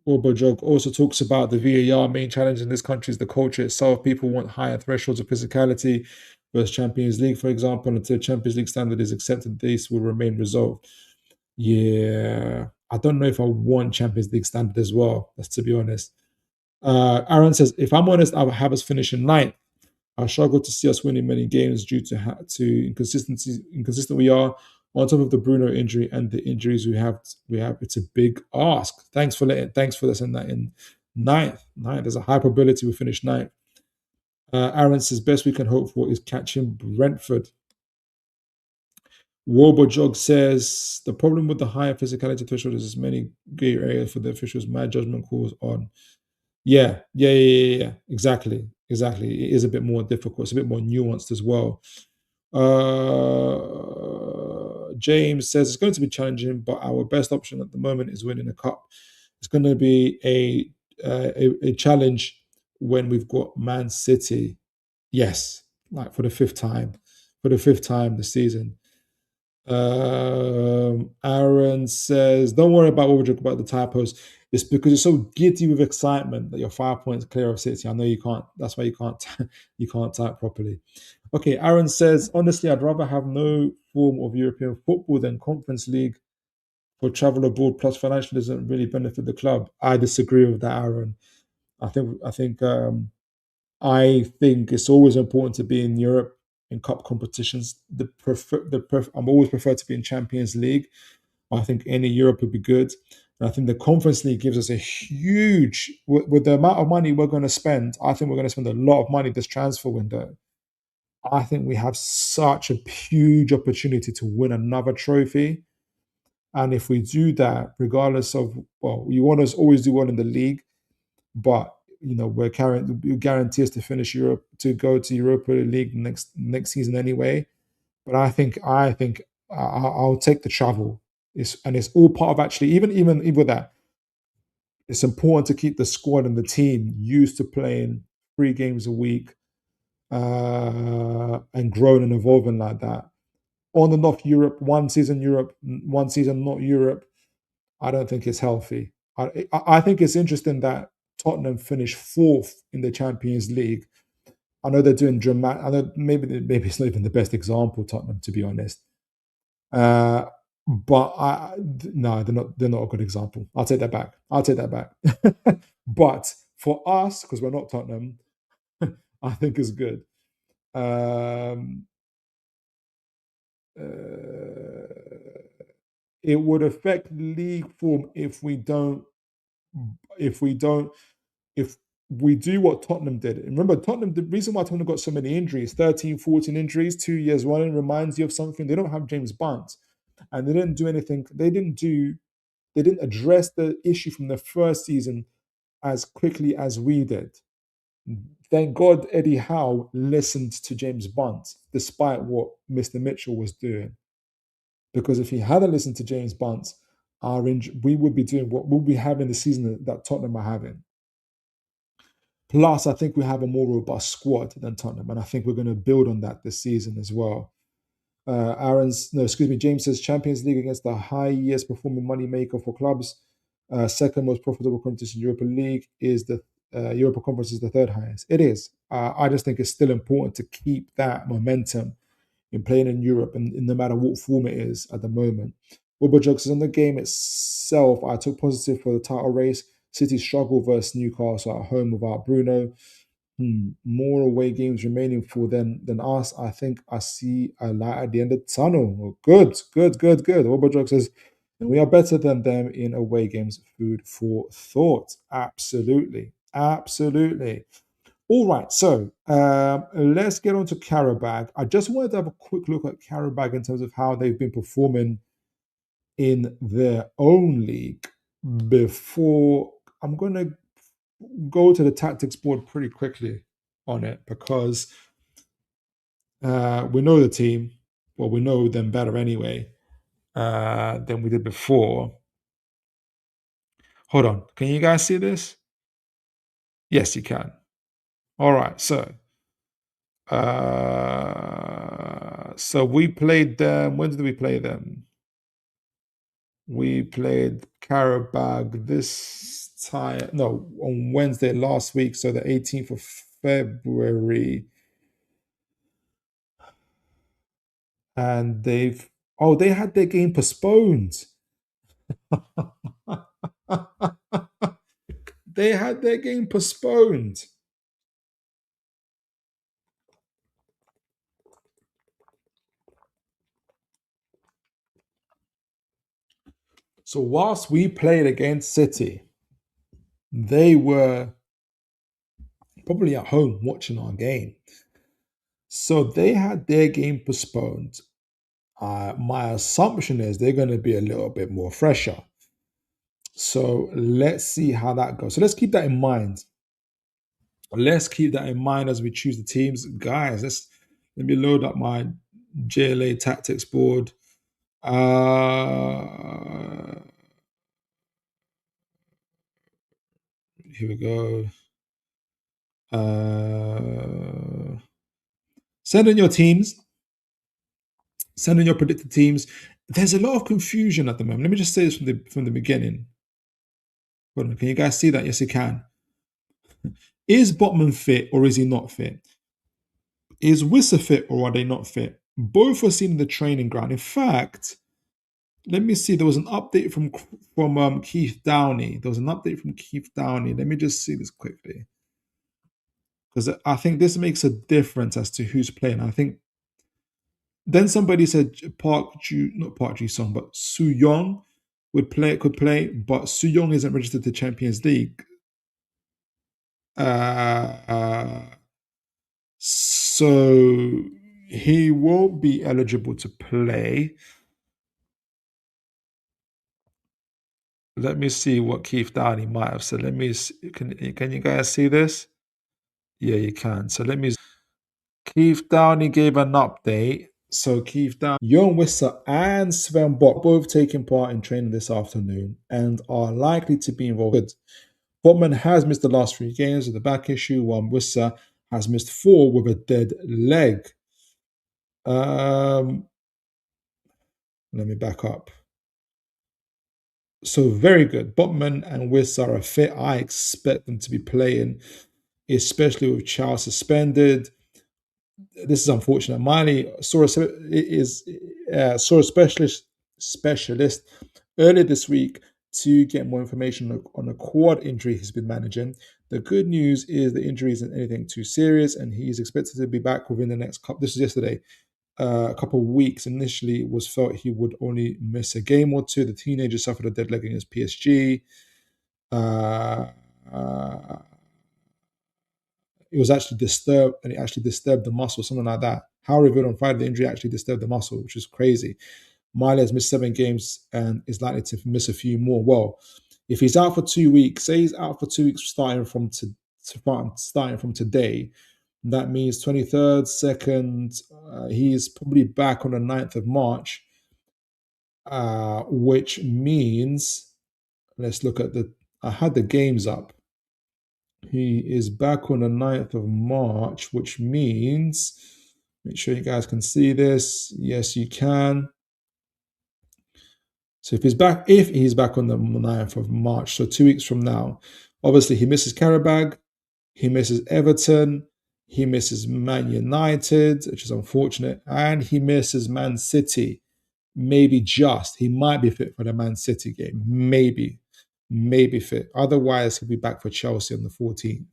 Orbojog also talks about the VAR main challenge in this country is the culture itself. People want higher thresholds of physicality versus Champions League, for example. Until Champions League standard is accepted, this will remain resolved. Yeah, I don't know if I want Champions League standard as well. That's to be honest. Aaron says, if I'm honest, I would have us finishing ninth. I struggle to see us winning many games due to inconsistent we are. On top of the Bruno injury and the injuries we have. It's a big ask. Thanks for listening that in ninth. There's a high probability we finish ninth. Aaron says best we can hope for is catching Brentford. Wobojog says the problem with the higher physicality threshold is as many gray areas for the officials. My judgment calls on. Yeah. Exactly. It is a bit more difficult. It's a bit more nuanced as well. James says it's going to be challenging, but our best option at the moment is winning a cup. It's going to be a challenge when we've got Man City. Yes, like for the fifth time this season. Aaron says, "Don't worry about what we joke about the typos. It's because you're so giddy with excitement that you're 5 points clear of City. I know you can't. That's why you can't. You can't type properly." Okay, Aaron says, "Honestly, I'd rather have no form of European football than Conference League for travel abroad. Plus, financially doesn't really benefit the club." I disagree with that, Aaron. I think it's always important to be in Europe in cup competitions. I'm always prefer to be in Champions League. I think any Europe would be good. And I think the Conference League gives us a huge, with the amount of money we're going to spend, I think we're going to spend a lot of money this transfer window. I think we have such a huge opportunity to win another trophy. And if we do that, regardless of, well, you want us always do well in the league, but we're carrying you guarantee us to finish Europe to go to Europa League next season anyway. But I think I'll take the travel. It's all part of actually even with that. It's important to keep the squad and the team used to playing 3 games a week and growing and evolving like that. On and off Europe, one season not Europe. I don't think it's healthy. I think it's interesting that Tottenham finished fourth in the Champions League. I know they're doing dramatic. I know maybe it's not even the best example, Tottenham, to be honest. Uh, but no, they're not a good example. I'll take that back. But for us, because we're not Tottenham, I think it's good. Um, uh, it would affect league form if we don't if we do what Tottenham did. And remember, the reason why Tottenham got so many injuries, 13, 14 injuries, 2 years running, reminds you of something. They don't have James Bunt. And they didn't do anything. They didn't address the issue from the first season as quickly as we did. Thank God Eddie Howe listened to James Bunt, despite what Mr. Mitchell was doing. Because if he hadn't listened to James Bunt, we would be doing what we'll be having the season that Tottenham are having. Plus, I think we have a more robust squad than Tottenham, and I think we're going to build on that this season as well. James says Champions League against the highest performing money maker for clubs. Second most profitable competition, Europa League is the Europa Conference is the third highest. It is. I just think it's still important to keep that momentum in playing in Europe, and no matter what form it is at the moment. Jokes says on the game itself, I took positive for the title race. City struggle versus Newcastle at home without Bruno. More away games remaining for them than us. I think I see a light at the end of the tunnel. Oh, good. Jokes says, and we are better than them in away games. Food for thought. Absolutely. All right, so let's get on to Qarabag. I just wanted to have a quick look at Qarabag in terms of how they've been performing in their own league before I'm going to go to the tactics board pretty quickly on it because we know the team. Well, we know them better anyway than we did before. Hold on. Can you guys see this? Yes, you can. All right, so we played them. When did we play them? We played Qarabag this time. No, on Wednesday last week, so the 18th of February. And they had their game postponed. They had their game postponed. So whilst we played against City, they were probably at home watching our game. So they had their game postponed. My assumption is they're going to be a little bit more fresher. So let's see how that goes. So let's keep that in mind. Let's keep that in mind as we choose the teams. Guys, let me load up my JLA tactics board. Here we go. Send in your teams. Send in your predicted teams. There's a lot of confusion at the moment. Let me just say this from the beginning. Hold on, can you guys see that? Yes, you can. Is Botman fit or is he not fit? Is Wissa fit or are they not fit? Both are seen in the training ground. In fact, let me see. There was an update from Keith Downey. There was an update from Keith Downey. Let me just see this quickly, because I think this makes a difference as to who's playing. I think then somebody said not Park Ji Sung, but Su Young could play, but Su Young isn't registered to Champions League. So he won't be eligible to play. Let me see what Keith Downey might have said. Let me see. Can you guys see this? Yeah, you can. So let me. Keith Downey gave an update. So Keith Downey, Jon Wissa and Sven Bot both taking part in training this afternoon and are likely to be involved. Botman has missed the last 3 games with a back issue, while Wissa has missed 4 with a dead leg. Let me back up. So very good. Botman and Wissa are fit. I expect them to be playing, especially with Chow suspended. This is unfortunate. Miley saw a specialist earlier this week to get more information on a quad injury he's been managing. The good news is the injury isn't anything too serious, and he's expected to be back within the next couple. This was yesterday. A couple of weeks. Initially, it was felt he would only miss a game or 2. The teenager suffered a dead leg against PSG. It was actually disturbed, and it actually disturbed the muscle, something like that. Howe revealed on Friday the injury actually disturbed the muscle, which is crazy. Miley has missed 7 games and is likely to miss a few more. Well, if he's out for 2 weeks, say he's out for 2 weeks starting from today, that means 23rd, 2nd, he's probably back on the 9th of March, which means, let's look at I had the games up. He is back on the 9th of March, which means, make sure you guys can see this. Yes, you can. So if he's back on the 9th of March, so 2 weeks from now, obviously he misses Qarabag, he misses Everton, he misses Man United, which is unfortunate, and he misses Man City. Maybe he might be fit for the Man City game. Maybe fit. Otherwise, he'll be back for Chelsea on the 14th.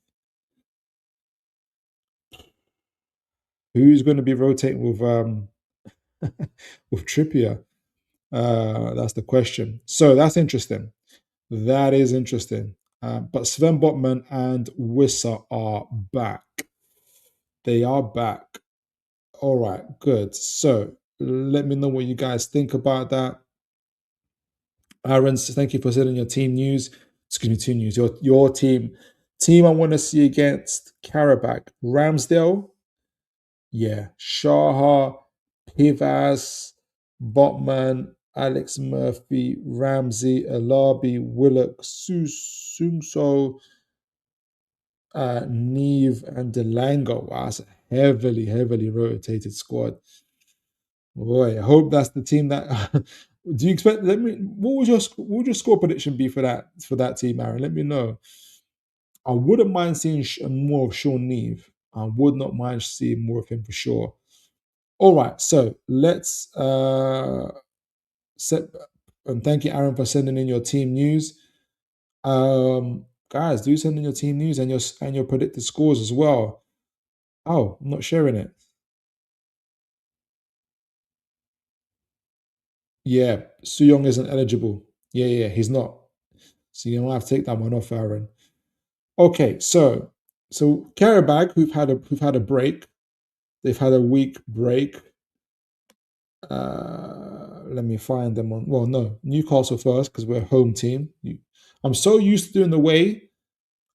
Who's going to be rotating with with Trippier? That's the question. So that's interesting. That is interesting. But Sven Botman and Wissa are back. They are back. All right, good. So let me know what you guys think about that. Aaron, thank you for sending your team news. Excuse me, team news. Your team. Team I want to see against Qarabag. Ramsdale. Yeah. Shaha, Pivas, Botman, Alex Murphy, Ramsey, Alabi, Willock, Sungso, Neve, and Delango. Wow, that's a heavily rotated squad. Boy, I hope that's the team that. Do you expect? What would your score prediction be for that team, Aaron? Let me know. I wouldn't mind seeing more of Sean Neve. I would not mind seeing more of him for sure. All right, so let's set. And thank you, Aaron, for sending in your team news. Guys, do send in your team news and your predicted scores as well. Oh, I'm not sharing it. Yeah, Su Young isn't eligible. Yeah, he's not. So you might have to take that one off, Aaron. Okay, so So Qarabag, who've had a break. They've had a week break. Let me find them on. Well, no, Newcastle first because we're a home team. I'm so used to doing the away.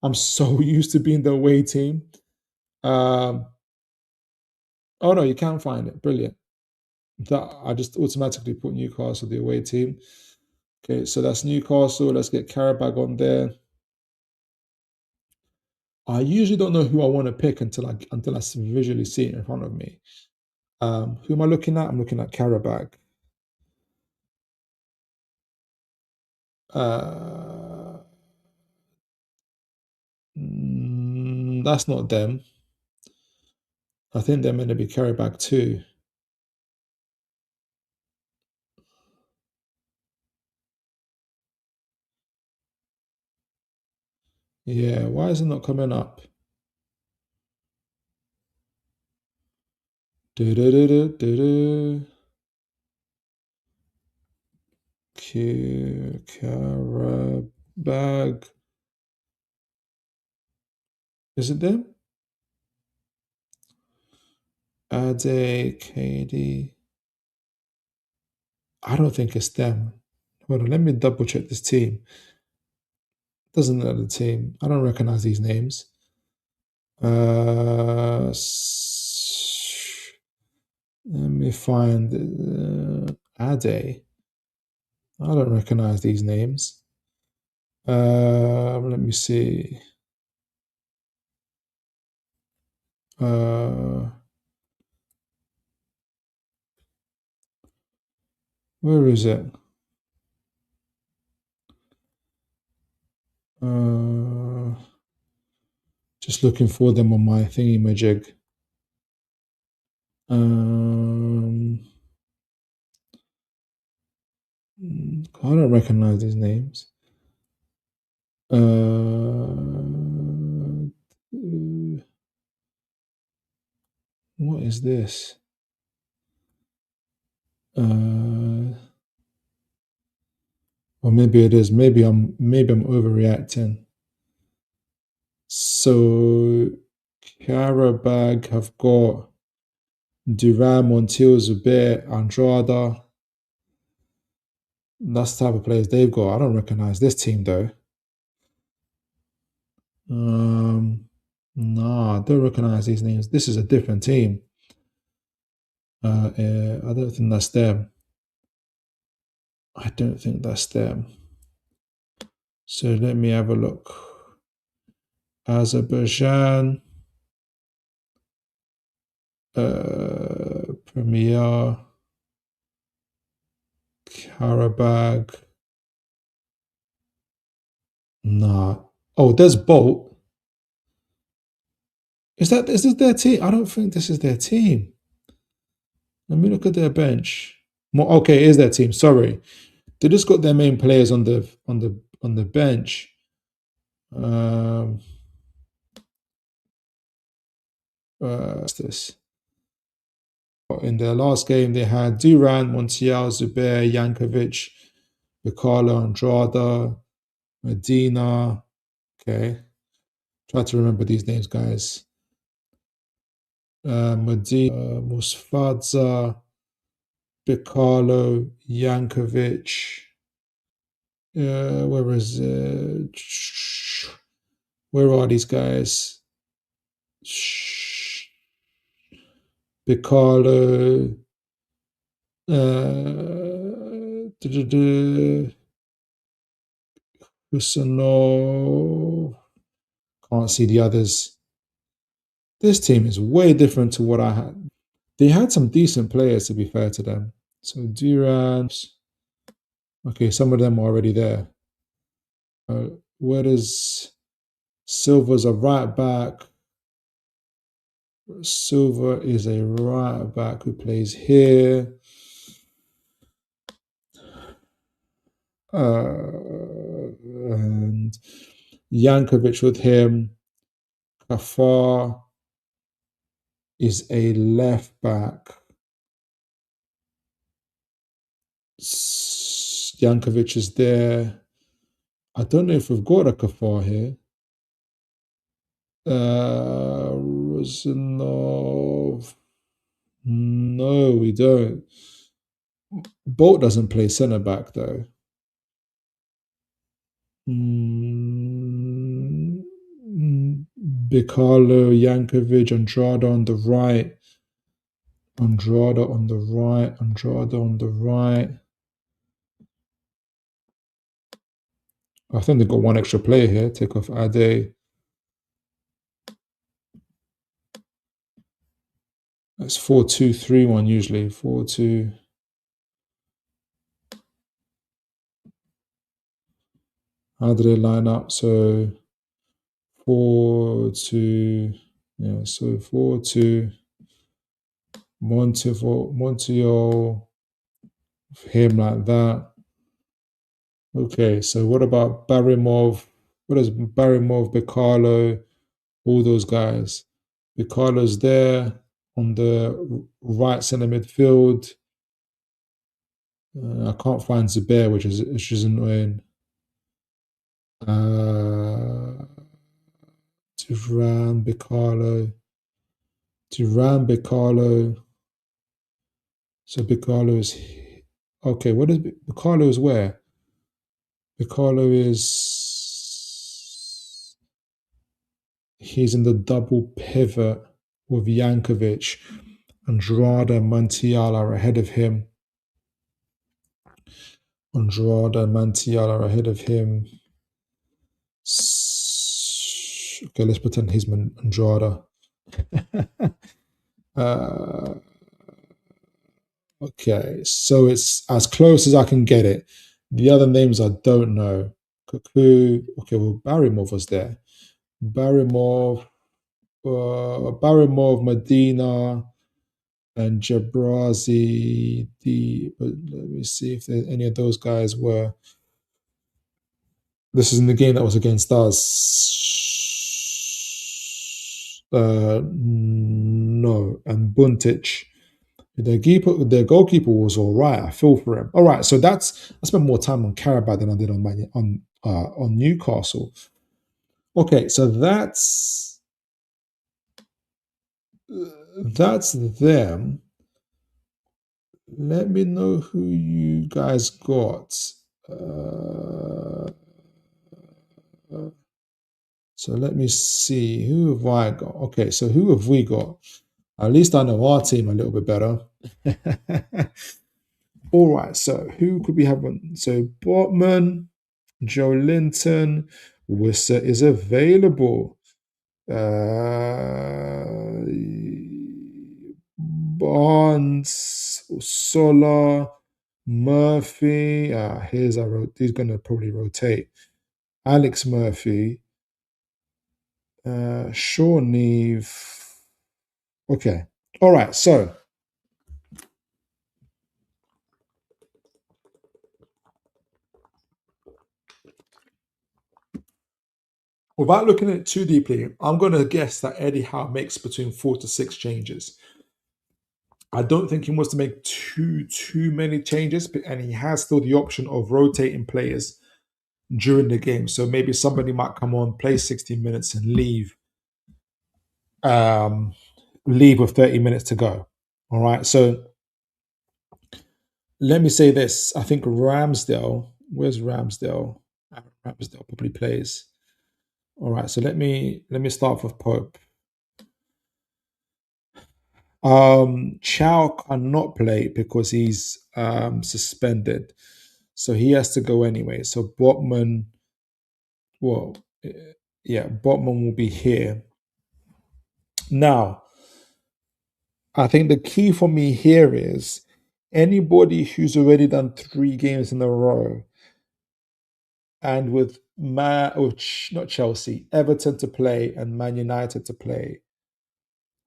I'm so used to being the away team. Um, oh no, you can't find it. Brilliant. That I just automatically put Newcastle the away team. Okay, so that's Newcastle. Let's get Qarabag on there. I usually don't know who I want to pick until I visually see it in front of me. Who am I looking at? I'm looking at Qarabag. Uh, that's not them. I think they're meant to be Qarabag too. Yeah, why is it not coming up? Do-do-do-do-do-do. Qarabag. Is it them? Ade, KD. I don't think it's them. Hold on, let me double check this team. Doesn't know the team. I don't recognize these names. Let me find Ade. I don't recognize these names. Let me see. Where is it? Just looking for them on my thingy majig. I don't recognize these names. What is this? Or maybe it is. Maybe I'm overreacting. So Qarabag have got Duran, Montiel, Zubair, Andrada. That's the type of players they've got. I don't recognize this team though. Nah, I don't recognize these names. This is a different team. I don't think that's them. I don't think that's them. So let me have a look. Azerbaijan, Premier, Qarabag. Nah. Oh, there's Bolt. Is this their team? I don't think this is their team. Let me look at their bench. Okay, it is their team. Sorry, they just got their main players on the bench. What's this? In their last game, they had Duran, Montiel, Zubair, Yankovic, Bicala, Andrada, Medina. Okay, try to remember these names, guys. Medina, Musfadza, Bicalo, Yankovic. Where is it? Where are these guys? Bicalo. Husano. Can't see the others. This team is way different to what I had. They had some decent players, to be fair to them. So Duran. Okay, some of them are already there. Where does Silva's a right back? Silva is a right back who plays here. And Yankovic with him. Kafar is a left back. Yankovic is there. I don't know if we've got a Kafar here. Rosanov. No, we don't. Bolt doesn't play centre back though. Bicalo, Yankovic, Andrada on the right. Andrada on the right. Andrada on the right. I think they've got one extra player here. Take off Ade. That's 4-2-3-1 usually. 4-2. How do they line up? So 4-2. Yeah, so 4-2. Montiel. Him like that. Okay, so what about Barimov? What is Barimov, Bicalo, all those guys? Bicalo's there on the right centre midfield. I can't find Zubair, which is annoying. Duran, Bicalo. So Bicalo is okay. What is Bicalo is where? Bicalo is he's in the double pivot with Yankovic. Andrada, Montiel are ahead of him. Okay, let's pretend he's Andrada. Okay, so it's as close as I can get it. The other names I don't know. Cuckoo. Okay, well, Barrymore was there. Barrymore, Medina, and Jabrazi. But let me see if any of those guys were. This is in the game that was against us. No, and Buntic. Their goalkeeper was all right. I feel for him. All right, so I spent more time on Qarabag than I did on Newcastle. Okay, so that's them. Let me know who you guys got. So let me see. Who have I got? Okay, so who have we got? At least I know our team a little bit better. All right, so who could we have? So Botman, Joe Linton, Wisser is available. Barnes, Sola, Murphy. He's going to probably rotate. Alex Murphy, Sean Neve. Okay. All right. So without looking at it too deeply, I'm going to guess that Eddie Howe makes between 4 to 6 changes. I don't think he wants to make too many changes, and he has still the option of rotating players during the game. So maybe somebody might come on, play 60 minutes, and leave with 30 minutes to go. All right. So let me say this. I think Ramsdale, where's Ramsdale? Ramsdale probably plays. All right. So let me start with Pope. Chow cannot play because he's suspended. So he has to go anyway. So Botman, Botman will be here. Now, I think the key for me here is anybody who's already done 3 games in a row and with not Chelsea, Everton to play and Man United to play.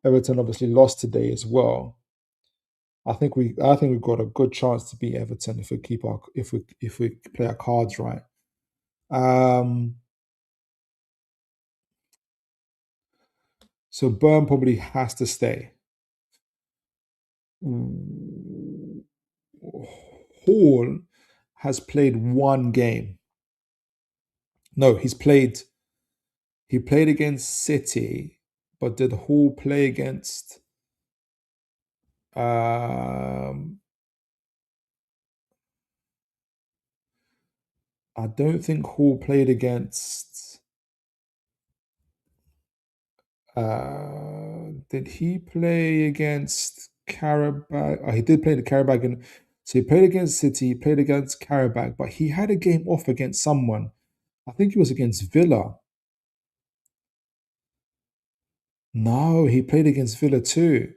Everton obviously lost today as well. I think we've got a good chance to beat Everton if we play our cards right. So Burn probably has to stay. Hall has played 1 game. No, he's played He played against City, but did Hall play against? I don't think Hall played against. Did he play against Qarabag? Oh, he did play the Qarabag, and so he played against City, he played against Qarabag, but he had a game off against someone. I think it was against Villa. No, he played against Villa too.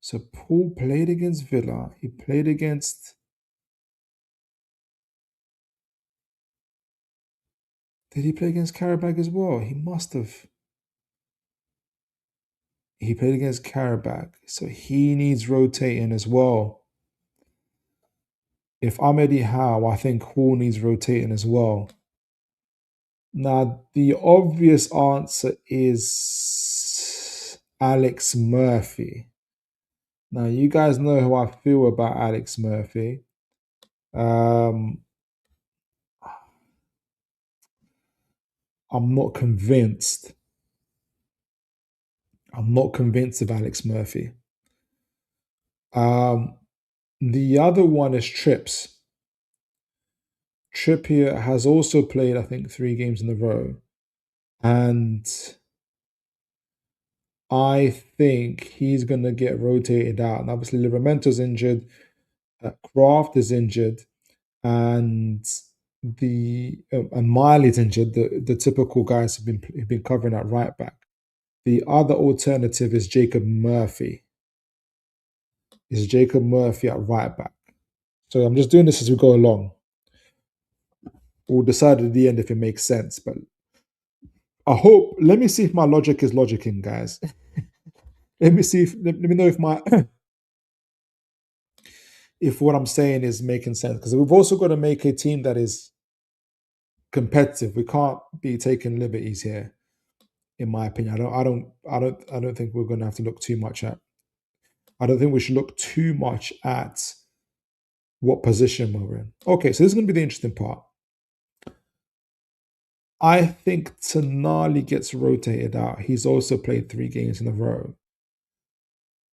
So Paul played against Villa. He played against. Did he play against Qarabag as well? He must have. He played against Qarabag, so he needs rotating as well. If I'm Eddie Howe, I think Hall needs rotating as well. Now, the obvious answer is Alex Murphy. Now, you guys know how I feel about Alex Murphy. I'm not convinced. I'm not convinced of Alex Murphy. The other one is Trips. Trippier has also played, I think, 3 games in a row. And I think he's going to get rotated out. And obviously, Livramento's injured, Kraft is injured, and and Miley's injured. The typical guys have been covering at right back. The other alternative is Jacob Murphy. Is Jacob Murphy at right back? So I'm just doing this as we go along. We'll decide at the end if it makes sense. But I hope. Let me see if my logic is logicking, guys. Let me see. Let me know if my if what I'm saying is making sense, because we've also got to make a team that is competitive. We can't be taking liberties here, in my opinion. I don't think we're going to have to look too much at. I don't think we should look too much at what position we're in. Okay, so this is going to be the interesting part. I think Tonali gets rotated out. He's also played 3 games in a row.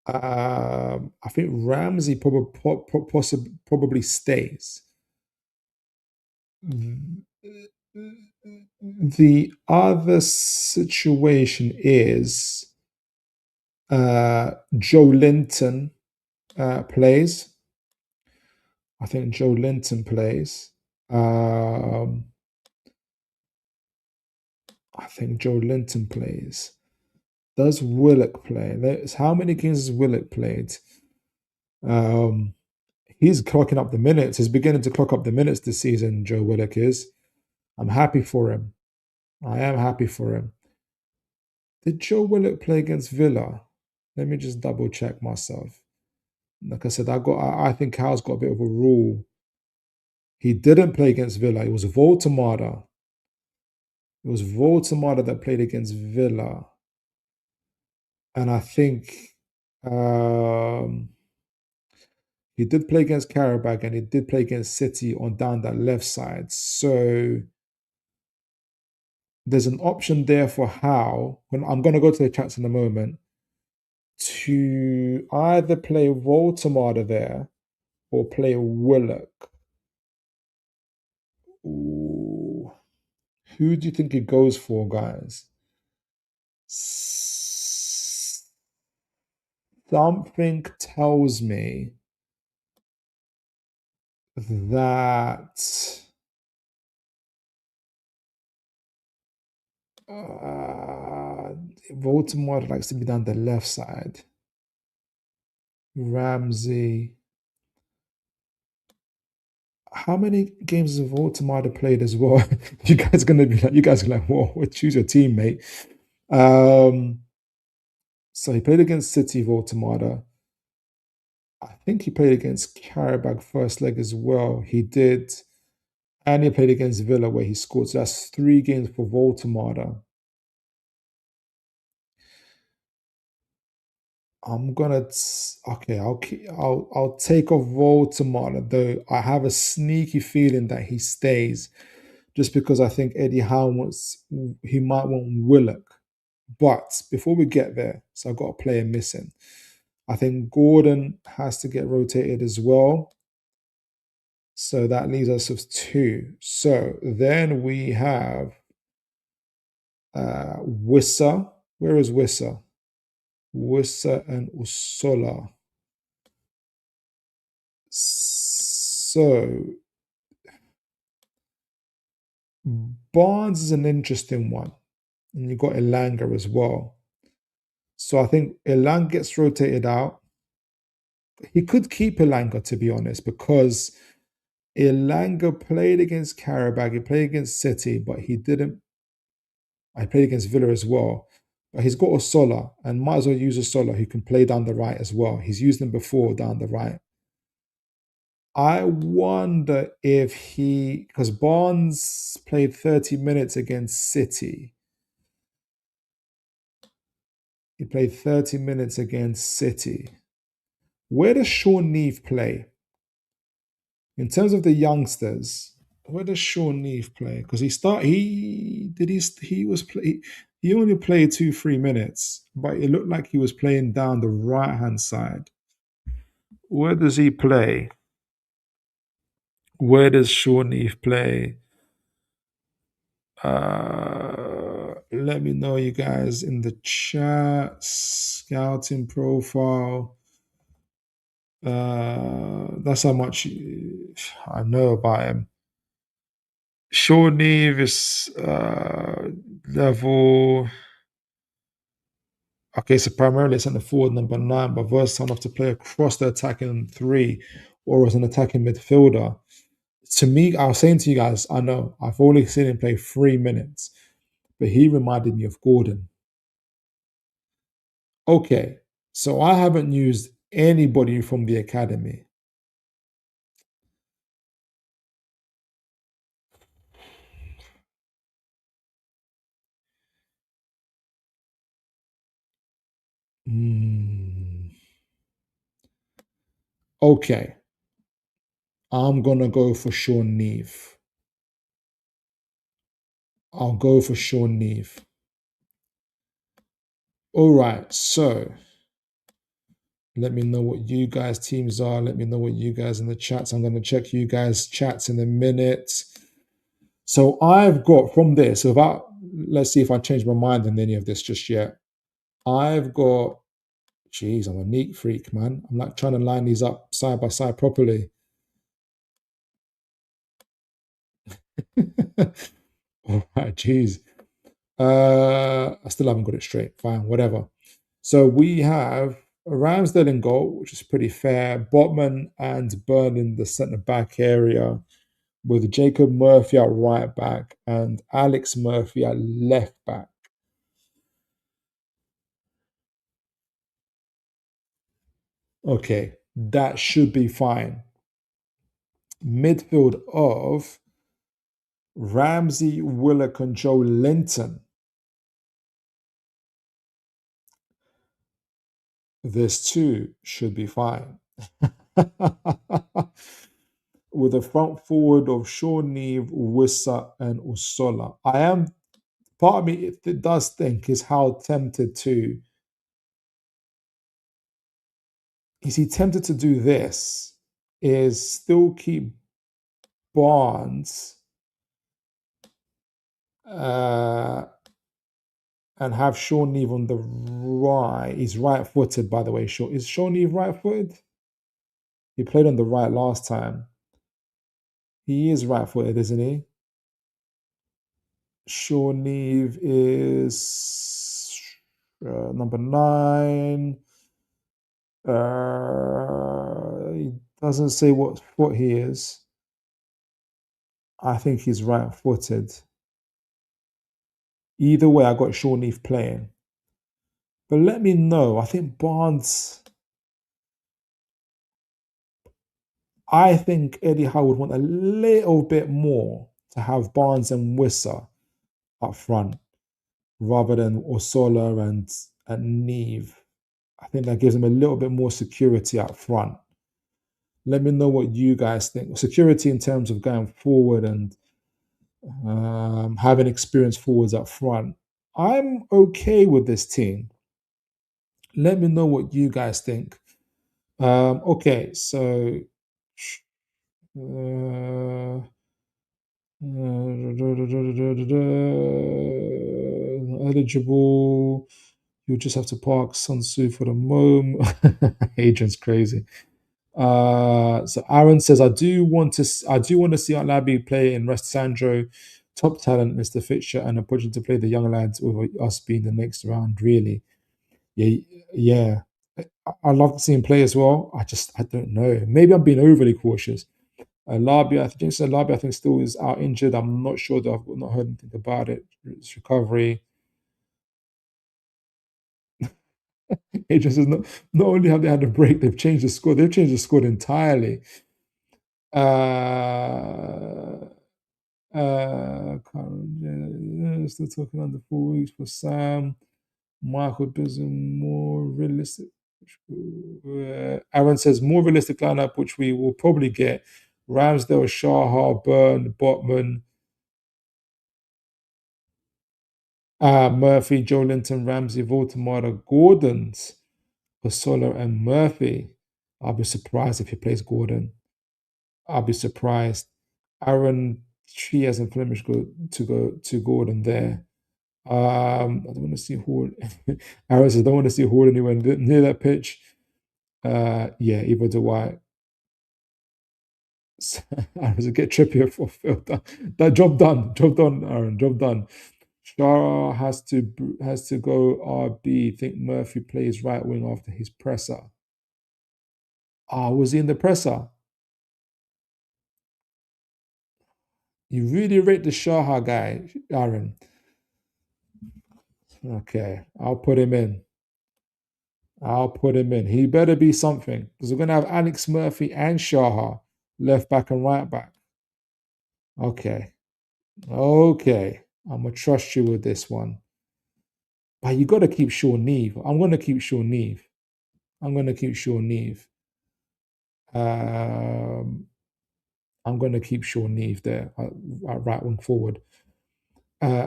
I think Ramsey probably stays. The other situation is Joe Linton plays. I think Joe Linton plays. I think Joe Linton plays. Does Willock play? How many games has Willock played? He's clocking up the minutes. He's beginning to clock up the minutes this season, Joe Willock is. I'm happy for him. I am happy for him. Did Joe Willock play against Villa? Let me just double check myself. Like I said, I think Cal's got a bit of a rule. He didn't play against Villa. It was Voltemada. It was Voltemada that played against Villa. And I think he did play against Qarabag, and he did play against City on down that left side. So there's an option there for Howe. I'm going to go to the chats in a moment, to either play Voltemada there or play Willock. Ooh. Who do you think he goes for, guys? Something tells me that Baltimore likes to be down the left side. Ramsey. How many games has Baltimore played as well? You guys are like, whoa, choose your team, mate. So he played against City, Baltimore. I think he played against Qarabag first leg as well. He did. And he played against Villa where he scored. So that's 3 games for Voltemada. I'm gonna I'll take off Voltemada, though I have a sneaky feeling that he stays, just because I think Eddie Howe he might want Willock. But before we get there, so I've got a player missing. I think Gordon has to get rotated as well. So that leaves us with two. So then we have Wissa. Where is Wissa? Wissa and Usola. So Barnes is an interesting one. And you've got Elanga as well. So I think Elanga gets rotated out. He could keep Elanga, to be honest, because Elanga played against Qarabag, he played against City, but he didn't. I played against Villa as well. But he's got Osola, and might as well use Osola, who can play down the right as well. He's used him before down the right. I wonder if because Barnes played 30 minutes against City. He played 30 minutes against City. Where does Sean Neve play? In terms of the youngsters, where does Sean Neve play? Because he only played 2-3 minutes, but it looked like he was playing down the right hand side. Where does he play? Where does Sean Neve play? Let me know, you guys, in the chat. Scouting profile. That's how much I know about him. Sean Neve is level. Okay, so primarily it's centre forward number 9, but versatile enough to play across the attacking 3 or as an attacking midfielder. To me, I was saying to you guys, I know I've only seen him play 3 minutes, but he reminded me of Gordon. Okay, so I haven't used anybody from the academy. Okay, I'm going to go for Sean Neve. I'll go for Sean Neve. All right, so let me know what you guys' teams are. Let me know what you guys in the chats. I'm going to check you guys' chats in a minute. So I've got from this, let's see if I change my mind on any of this just yet. I've got, geez, I'm a neat freak, man. I'm like trying to line these up side by side properly. All right, geez. I still haven't got it straight. Fine, whatever. So we have Ramsdale in goal, which is pretty fair. Botman and Byrne in the centre back area, with Jacob Murphy at right back and Alex Murphy at left back. Okay, that should be fine. Midfield of Ramsey, Willock, and Joe Linton. This too should be fine. With a front forward of Sean Neve, Wissa, and Usola. Part of me, it does think, is how tempted to. Is he tempted to do this? Is still keep Barnes and have Sean Neve on the right. He's right-footed, by the way. Is Sean Neve right-footed? He played on the right last time. He is right-footed, isn't he? Sean Neve is number 9. He doesn't say what foot he is. I think he's right-footed. Either way, I got Sean Neve playing. But let me know. I think Barnes. I think Eddie Howe would want a little bit more to have Barnes and Wissa up front rather than Osola and Neve. I think that gives him a little bit more security up front. Let me know what you guys think. Security in terms of going forward and having experienced forwards up front. I'm okay with this team. Let me know what you guys think. Okay, so uh, eligible. You just have to park Sun Tzu for the moment. Adrian's crazy. So Aaron says, I do want to see Alabi play in West Sandro. Top talent, Mr. Fitcher, and a project to play the young lads with us being the next round. Really, yeah, yeah. I love to see him play as well. I don't know. Maybe I'm being overly cautious. Labia, I think James said Labia, I think still is out injured. I'm not sure that I've not heard anything about it. It's recovery. Adrian says not only have they had a break, they've changed the squad. They've changed the squad entirely. Uh, still talking under 4 weeks for Sam. Michael Bism, more realistic. Aaron says more realistic lineup, which we will probably get. Ramsdale, Shaha, Byrne, Botman, Murphy, Joe Linton, Ramsey, Voltamada, Gordon's, Pasola, and Murphy. I'll be surprised if he plays Gordon. I'll be surprised. Aaron Trias and Flemish go to Gordon there. I don't want to see Hall. Aaron says, I don't want to see Hall anywhere near that pitch. Yeah, either do I. Aaron says, get Trippier for Phil. That job done, Aaron. Job done. Shara has to go RB. Think Murphy plays right wing after his presser. Was he in the presser? You really rate the Shaha guy, Aaron. Okay, I'll put him in. I'll put him in. He better be something because we're going to have Alex Murphy and Shaha left back and right back. Okay. Okay. I'm going to trust you with this one. But you got to keep Sean Neve. I'm going to keep Sean Neve. I'm going to keep Sean Neve. I'm going to keep Sean Neve there at right wing forward.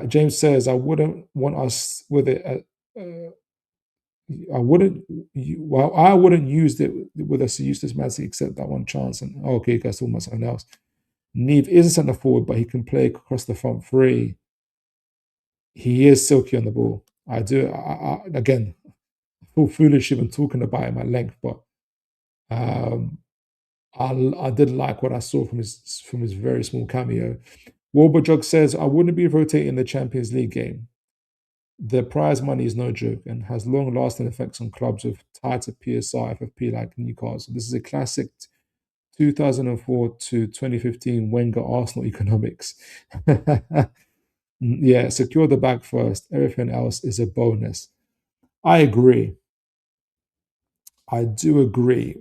James says, I wouldn't want us with it. I wouldn't. Well, I wouldn't use it with us to use this match except that one chance. And okay, you guys talking about something else. Neve is a centre forward, but he can play across the front three. He is silky on the ball. I do. Again, I feel foolish even talking about him at length, but um, I did like what I saw from his very small cameo. Wolberjog says, I wouldn't be rotating the Champions League game. The prize money is no joke and has long lasting effects on clubs with tighter PSR, FFP like Newcastle. This is a classic 2004 to 2015 Wenger Arsenal economics. Yeah, secure the bag first. Everything else is a bonus. I agree. I do agree.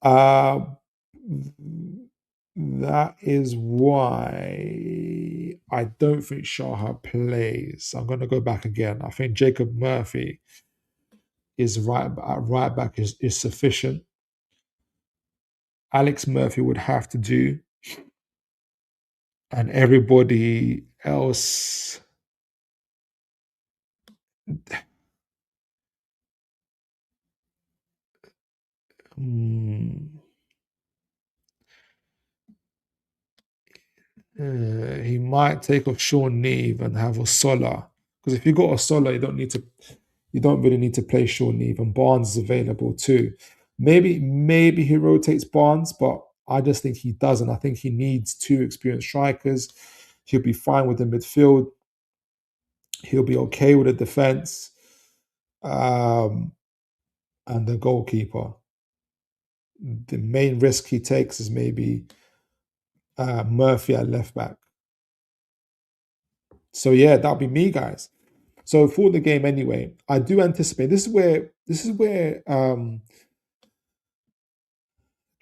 Uh, that is why I don't think Shaha plays. I'm going to go back again. I think Jacob Murphy is right back is sufficient. Alex Murphy would have to do, and everybody else. Hmm, he might take off Sean Neve and have Osola. Because if you got Osola, you don't really need to play Sean Neve, and Barnes is available too. Maybe he rotates Barnes, but I just think he doesn't. I think he needs two experienced strikers. He'll be fine with the midfield. He'll be okay with the defense, and the goalkeeper. The main risk he takes is maybe Murphy at left back. So yeah, that'll be me, guys. So for the game anyway, I do anticipate this is where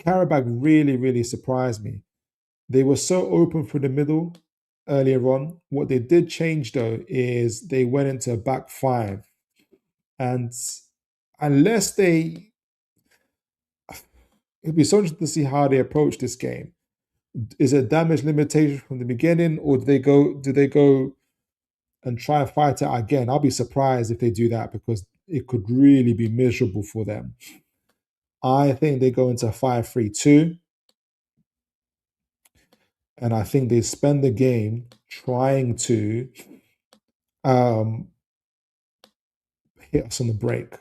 Qarabag really surprised me. They were so open for the middle earlier on. What they did change though is they went into a back five, and unless they, it'd be so interesting to see how they approach this game. is it damage limitation from the beginning, or do they go and try and fight it again? I'll be surprised if they do that because it could really be miserable for them. I think they go into 5-3-2, and I think they spend the game trying to um, hit us on the break.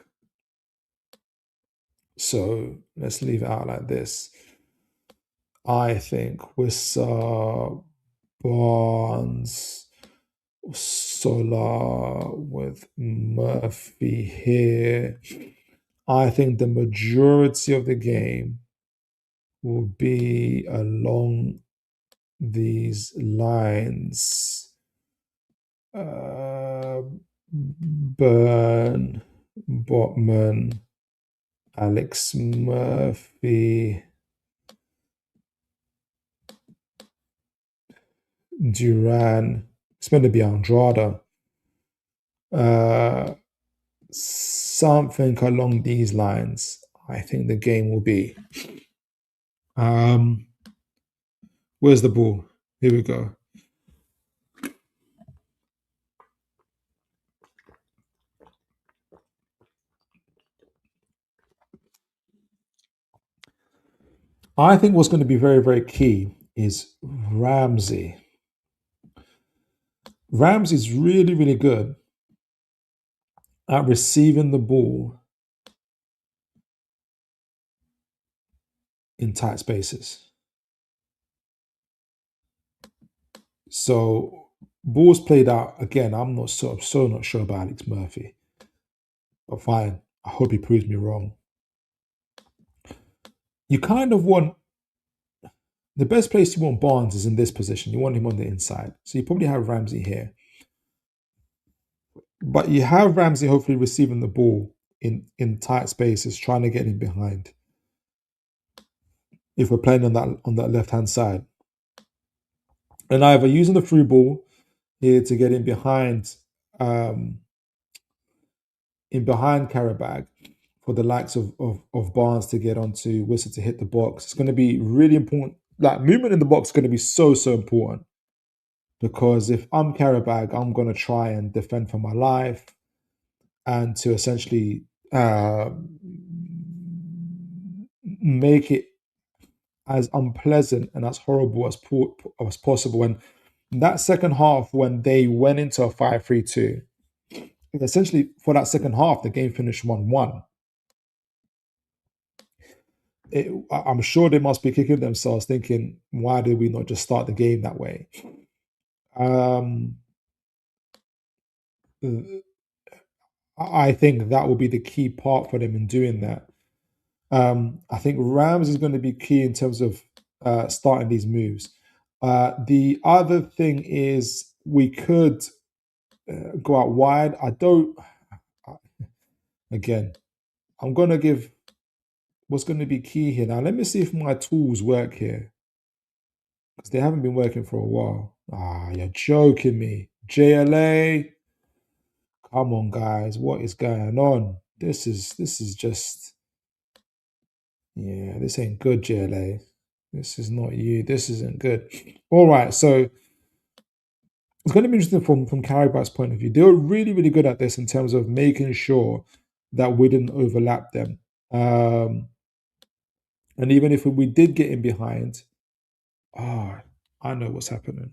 So let's leave it out like this. I think with Barnes, Solar, with Murphy here, I think the majority of the game will be along these lines. Burn, Botman, Alex Murphy, Duran. It's meant to be Andrada. Something along these lines, I think the game will be. Where's the ball? Here we go. I think what's going to be very, very key is Ramsey. Ramsey's really, really good at receiving the ball in tight spaces. So balls played out again. I'm not so not sure about Alex Murphy, but fine. I hope he proves me wrong. You kind of want the best place you want Barnes is in this position. You want him on the inside, so you probably have Ramsey here, but you have Ramsey hopefully receiving the ball in tight spaces, trying to get him behind. If we're playing on that left hand side, and either using the through ball here to get in behind Qarabag for the likes of Barnes to get onto Whistle to hit the box. It's going to be really important. Like movement in the box is going to be so important, because if I'm Qarabag, I'm going to try and defend for my life and to essentially make it as unpleasant and as horrible as possible. And that second half, when they went into a 5-3-2, essentially for that second half, the game finished 1-1. I'm sure they must be kicking themselves, thinking, "Why did we not just start the game that way?" I think that will be the key part for them in doing that. I think Rams is going to be key in terms of starting these moves. The other thing is we could go out wide. Again, I'm going to give what's going to be key here. Now, let me see if my tools work here, because they haven't been working for a while. You're joking me. JLA. Come on, guys. What is going on? This is just, yeah, this ain't good, JLA. This is not you. This isn't good. All right, so it's going to be interesting from Qarabag's point of view. They were really, really good at this in terms of making sure that we didn't overlap them. And even if we did get in behind, I know what's happening.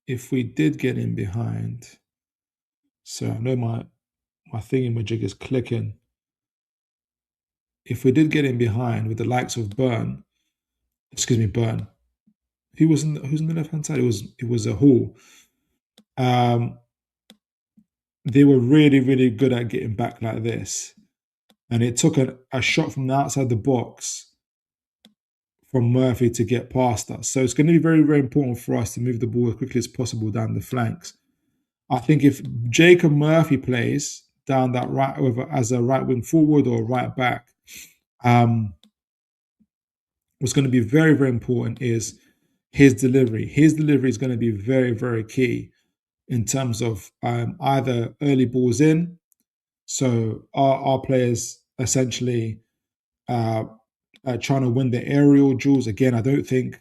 If we did get in behind, so I know my thingamajig is clicking. If we did get in behind with the likes of Burn, who's on the left hand side? It was a Hall. They were really, really good at getting back like this, and it took a shot from the outside the box from Murphy to get past us. So it's going to be very, very important for us to move the ball as quickly as possible down the flanks. I think if Jacob Murphy plays down that right, whether as a right wing forward or right back, what's going to be very, very important is his delivery. His delivery is going to be very, very key in terms of either early balls in, so our players essentially uh, trying to win the aerial duels. Again, I don't think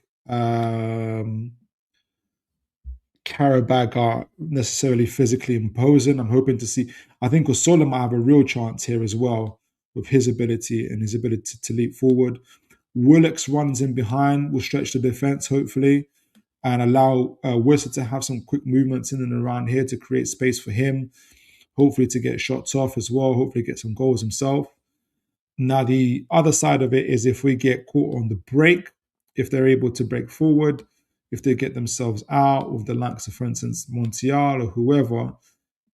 Qarabag are necessarily physically imposing. I'm hoping to see. I think Osola might have a real chance here as well with his ability and his ability to leap forward. Willox runs in behind, will stretch the defense hopefully, and allow Worcester to have some quick movements in and around here to create space for him. Hopefully to get shots off as well. Hopefully get some goals himself. Now the other side of it is if we get caught on the break, if they're able to break forward, if they get themselves out with the likes of, for instance, Montiel or whoever,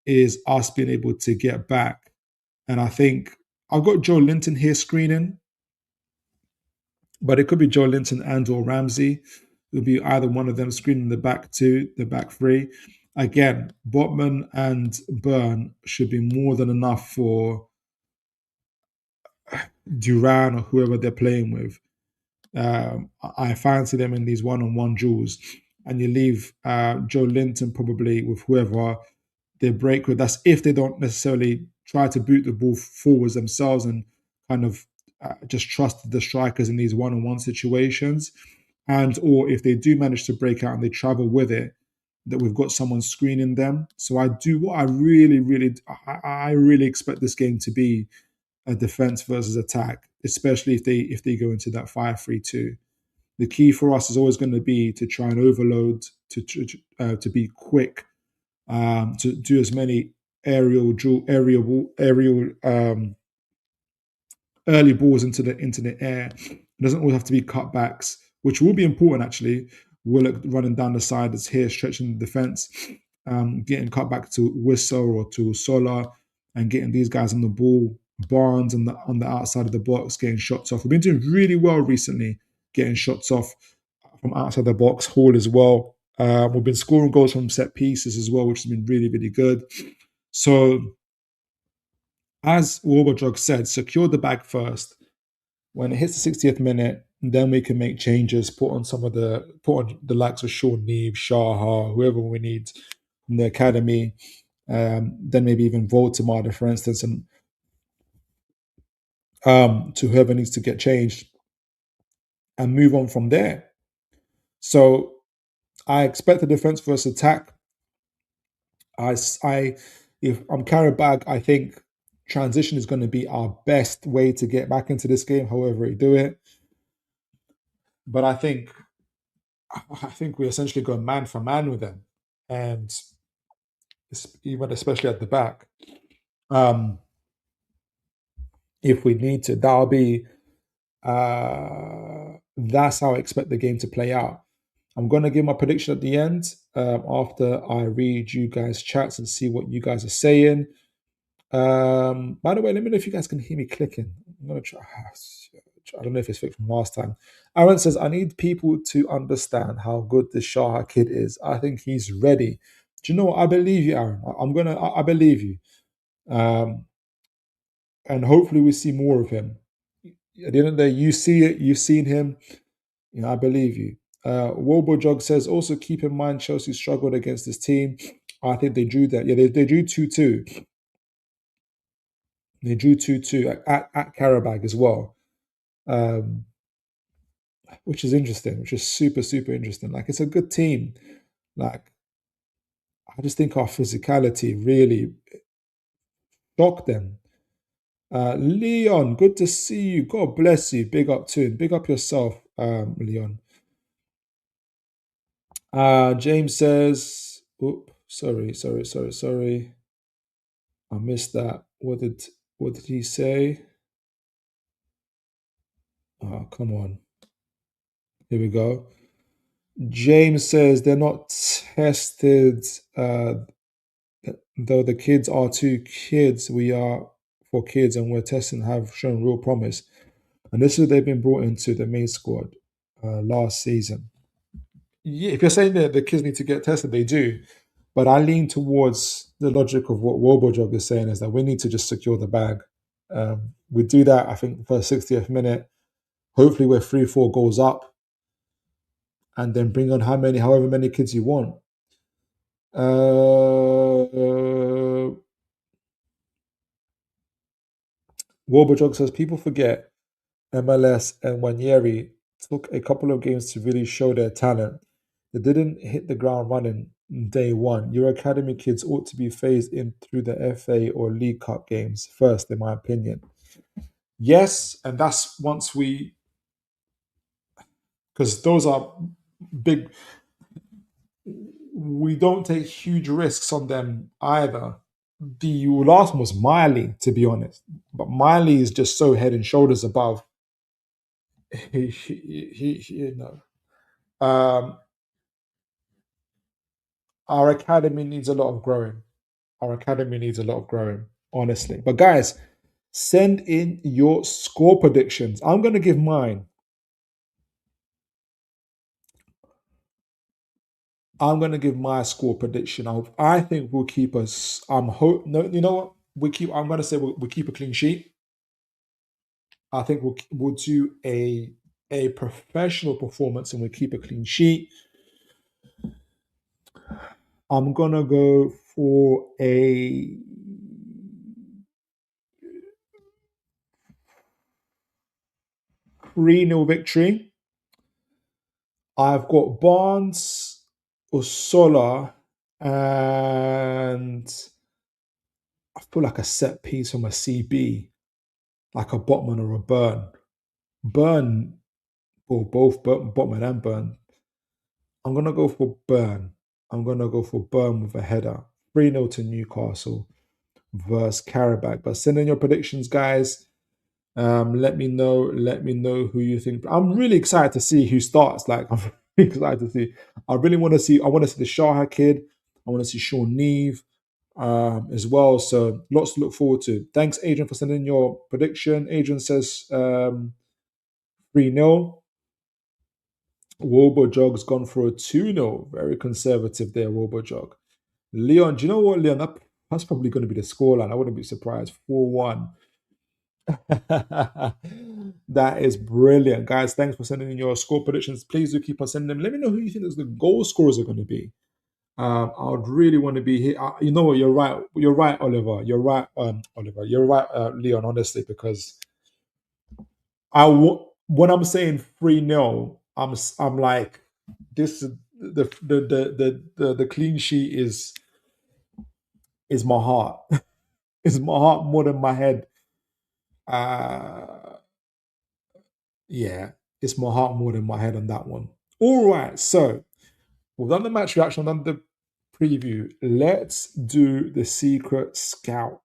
is us being able to get back. And I think I've got Joe Linton here screening, but it could be Joe Linton and or Ramsey. It'll be either one of them screening the back two, the back three. Again, Botman and Byrne should be more than enough for Duran or whoever they're playing with. I fancy them in these one-on-one duels, and you leave Joe Linton probably with whoever they break with. That's if they don't necessarily try to boot the ball forwards themselves and kind of just trust the strikers in these one-on-one situations, and or if they do manage to break out and they travel with it, that we've got someone screening them. So I do what I I really expect this game to be a defense versus attack, especially if they go into that 5-3-2. The key for us is always going to be to try and overload, to be quick, to do as many aerial early balls into the air. It doesn't always have to be cutbacks, which will be important actually. Willock running down the side that's here, stretching the defense, getting cut back to Whistle or to Solar, and getting these guys on the ball. Barnes on the outside of the box, getting shots off. We've been doing really well recently, getting shots off from outside the box. Hall as well. We've been scoring goals from set pieces as well, which has been really, really good. So, as Warbodrog said, secure the bag first. When it hits the 60th minute, then we can make changes, put on the likes of Sean Neve, Shaha, whoever we need from the academy, then maybe even Voltamada, for instance, and to whoever needs to get changed and move on from there. So I expect the defense versus attack. If I'm Qarabag, I think transition is going to be our best way to get back into this game, however we do it. But I think we essentially go man for man with them, and even especially at the back. Um, if we need to, that's how I expect the game to play out. I'm going to give my prediction at the end after I read you guys' chats and see what you guys are saying. By the way, let me know if you guys can hear me clicking. I'm going to try. I don't know if it's fixed from last time. Aaron says, I need people to understand how good this Shaha kid is. I think he's ready. Do you know what? I believe you, Aaron. I believe you. And hopefully we see more of him. At the end of the day, you see it, you've seen him. I believe you. Jog says, also keep in mind Chelsea struggled against this team. I think they drew that. Yeah, they drew 2-2. They drew 2-2 at Qarabag as well. Which is interesting, which is super, super interesting. Like, it's a good team. Like, I just think our physicality really shocked them. Leon, good to see you. God bless you. Big up Toon. Big up yourself, Leon. James says, sorry. I missed that. What did he say? Oh, come on. Here we go. James says they're not tested, though the kids are two kids. We are for kids, and we're testing have shown real promise. And this is they've been brought into the main squad last season. Yeah, if you're saying that the kids need to get tested, they do. But I lean towards the logic of what Wobojog is saying is that we need to just secure the bag. We do that, I think, for 60th minute. Hopefully we're 3-4 goals up. And then bring on however many kids you want. Wobojog says, people forget MLS and Wanyeri took a couple of games to really show their talent. They didn't hit the ground running day one. Your academy kids ought to be phased in through the FA or League Cup games first, in my opinion. Yes, and that's once we, because those are big, we don't take huge risks on them either. The last one was Miley, to be honest, but Miley is just so head and shoulders above. You know, um, our academy needs a lot of growing. Our academy needs a lot of growing, honestly. But guys, send in your score predictions. I'm going to give mine. I'm going to give my score prediction. I think we'll keep us. No, you know what? We keep. I'm going to say we'll keep a clean sheet. I think we'll do a professional performance and we'll keep a clean sheet. I'm gonna go for a 3-0 victory. I've got Barnes, Usola, and I feel like a set piece from a CB, like a Botman or a Burn. Burn, or both Botman and Burn. I'm going to go for Burn. I'm going to go for Burn with a header. 3-0 to Newcastle versus Qarabag. But send in your predictions, guys. Let me know. Let me know who you think. I'm really excited to see who starts. Like, I'm really excited to see. I really want to see. I want to see the Shaha kid. I want to see Sean Neve as well. So lots to look forward to. Thanks, Adrian, for sending your prediction. Adrian says 3-0. Jog's gone for a 2-0. Very conservative there, Jog. Leon, do you know what, Leon? That's probably going to be the scoreline. I wouldn't be surprised. 4-1. That is brilliant, guys. Thanks for sending in your score predictions. Please do keep on sending them. Let me know who you think the goal scorers are going to be. I would really want to be here. You know what? You're right. You're right, Oliver. You're right, Oliver. You're right, Leon. Honestly, because when I'm saying 3-0, I'm like this. The clean sheet is my heart. Is my heart more than my head. Uh, yeah, it's my heart more than my head on that one. All right, so we've done the match reaction, we've done the preview. Let's do the secret scout.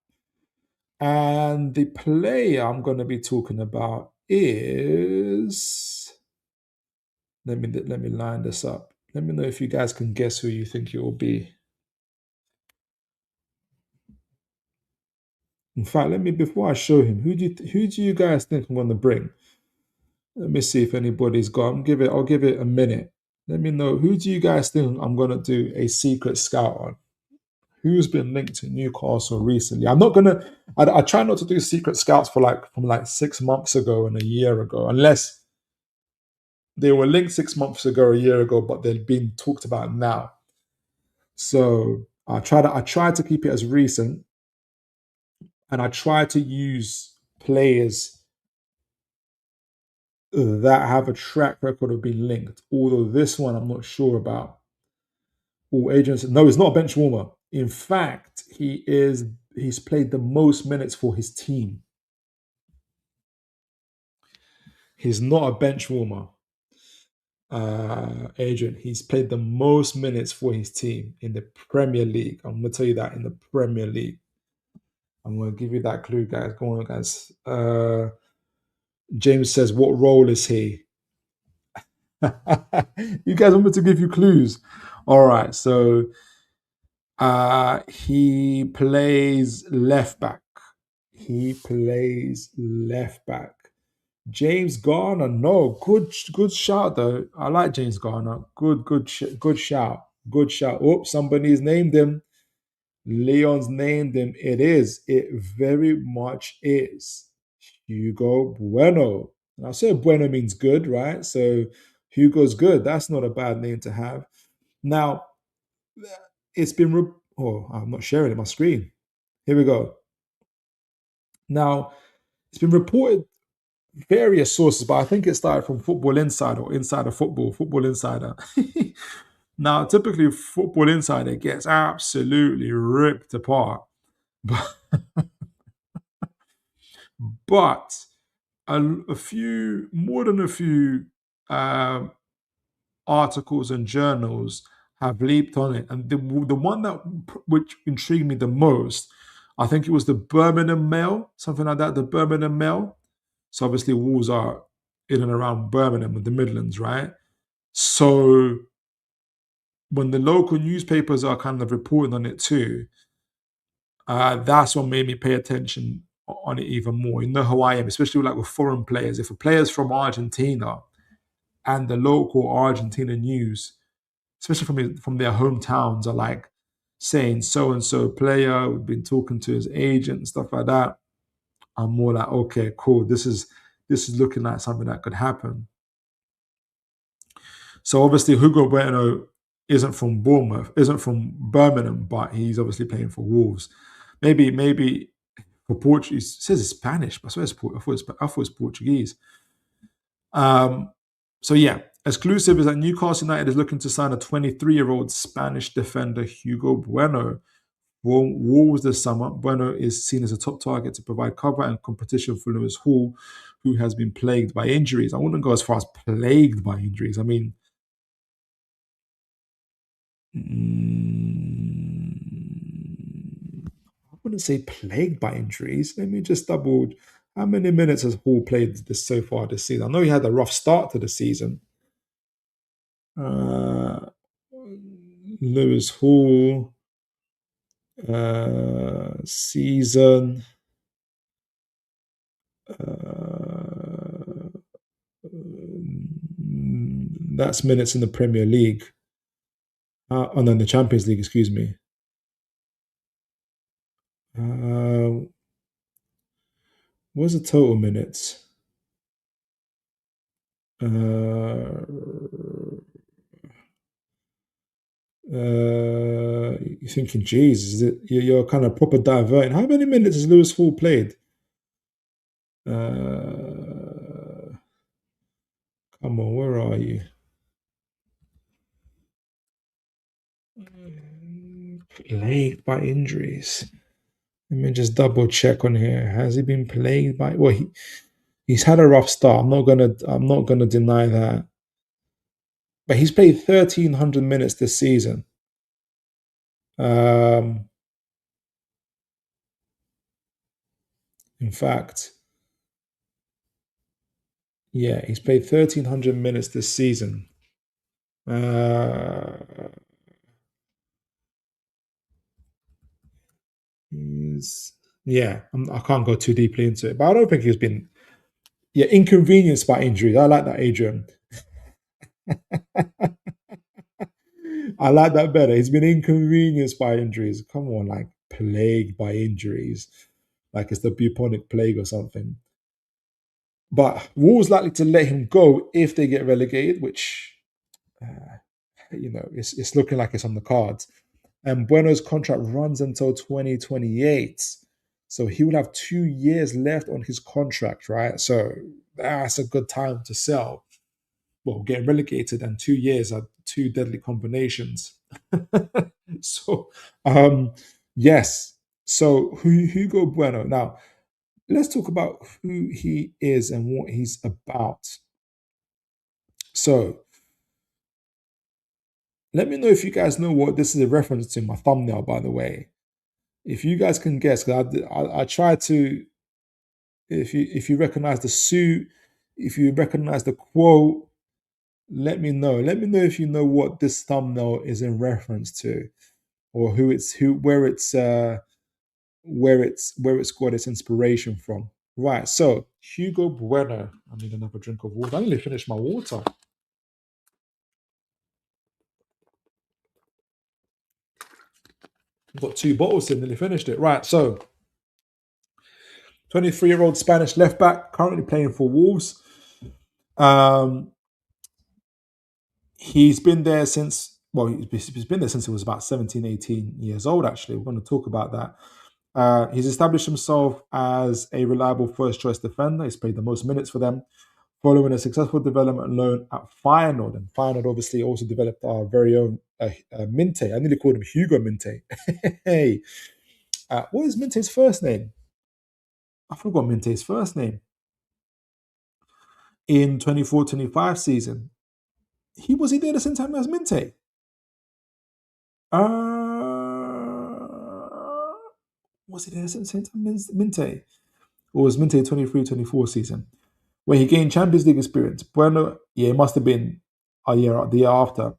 And the player I'm going to be talking about is. Let me line this up. Let me know if you guys can guess who you think it will be. In fact, before I show him, who do you guys think I'm going to bring? Let me see if anybody's got. I'll give it a minute. Let me know, who do you guys think I'm going to do a secret scout on? Who's been linked to Newcastle recently? I'm not gonna. I try not to do secret scouts from like 6 months ago and a year ago, unless they were linked 6 months ago, a year ago, but they're being talked about now. So I try to keep it as recent, and I try to use players that have a track record of being linked. Although this one I'm not sure about. Oh, agents. No, he's not a bench warmer. In fact, he's played the most minutes for his team. He's not a bench warmer. Adrian, he's played the most minutes for his team in the Premier League. I'm gonna tell you that, in the Premier League. I'm gonna give you that clue, guys. Go on, guys. James says, what role is he? You guys want me to give you clues? All right, so he plays left back. He plays left back. James Garner, no, good shout though. I like James Garner. Good shout. Good shout. Oh, somebody's named him. Leon's named him. It very much is. Hugo Bueno. And I say Bueno means good, right? So Hugo's good. That's not a bad name to have. Now, it's been. Oh, I'm not sharing it. My screen. Here we go. Now, it's been reported various sources, but I think it started from Football Insider or Insider Football, Football Insider. Now, typically, Football Insider gets absolutely ripped apart, but, but a few, more than a few um, articles and journals have leaped on it, and the one that which intrigued me the most, I think it was the Birmingham Mail, something like that. The Birmingham Mail. So obviously, Wolves are in and around Birmingham and the Midlands, right? So when the local newspapers are kind of reporting on it too, that's what made me pay attention on it even more. You know how I am, especially like with foreign players. If a player's from Argentina and the local Argentina news, especially from their hometowns, are like saying so and so player, we've been talking to his agent and stuff like that, I'm more like, okay, cool. This is looking like something that could happen. So obviously Hugo Bueno isn't from Bournemouth, isn't from Birmingham, but he's obviously playing for Wolves. Maybe for Portuguese, it says it's Spanish, but I thought it's Portuguese. Um, so yeah, exclusive is that Newcastle United is looking to sign a 23-year-old Spanish defender, Hugo Bueno. Wolves this summer. Bueno is seen as a top target to provide cover and competition for Lewis Hall, who has been plagued by injuries. I wouldn't go as far as plagued by injuries. I mean, I wouldn't say plagued by injuries. Let me just double. How many minutes has Hall played this so far this season? I know he had a rough start to the season. Uh, Lewis Hall season. That's minutes in the Premier League. Oh no, the Champions League. Excuse me. What's the total minutes? You're thinking, geez, you're kind of proper diverting. How many minutes has Lewis Hall played? Come on, where are you? Plagued by injuries. Let me just double check on here. Has he been plagued by? Well, he's had a rough start. I'm not gonna deny that. But he's played 1,300 minutes this season. In fact, yeah, he's played 1,300 minutes this season. Yeah, I can't go too deeply into it, but I don't think he's been inconvenienced by injuries. I like that, Adrian. I like that better. He's been inconvenienced by injuries. Come on, like plagued by injuries, like it's the bubonic plague or something. But Wolves likely to let him go if they get relegated, which it's looking like it's on the cards. And Bueno's contract runs until 2028. So he will have 2 years left on his contract, right? So that's a good time to sell. Well, getting relegated and 2 years are two deadly combinations. So, yes. So Hugo Bueno. Now, let's talk about who he is and what he's about. So, let me know if you guys know what this is a reference to. My thumbnail, by the way. If you guys can guess, because I try to. If you recognize the suit, if you recognize the quote, let me know. Let me know if you know what this thumbnail is in reference to, or where it's got its inspiration from. Right. So Hugo Bueno. I need another drink of water. I nearly finished my water. I've got 2 bottles in, nearly finished it. Right. So 23-year-old Spanish left back, currently playing for Wolves. He's been there since, well, he's been there since he was about 17, 18 years old, actually. We're going to talk about that. He's established himself as a reliable first choice defender. He's played the most minutes for them, following a successful development loan at Feyenoord. And Feyenoord obviously also developed our very own Minte. I nearly called him Hugo Minte. Hey, what is Minte's first name? I forgot Minte's first name. In 24-25 season, was he there the same time as Minte? Was he there the same time as Minte? Or was Minte 23-24 season? Where he gained Champions League experience. Bueno, yeah, it must have been the year after.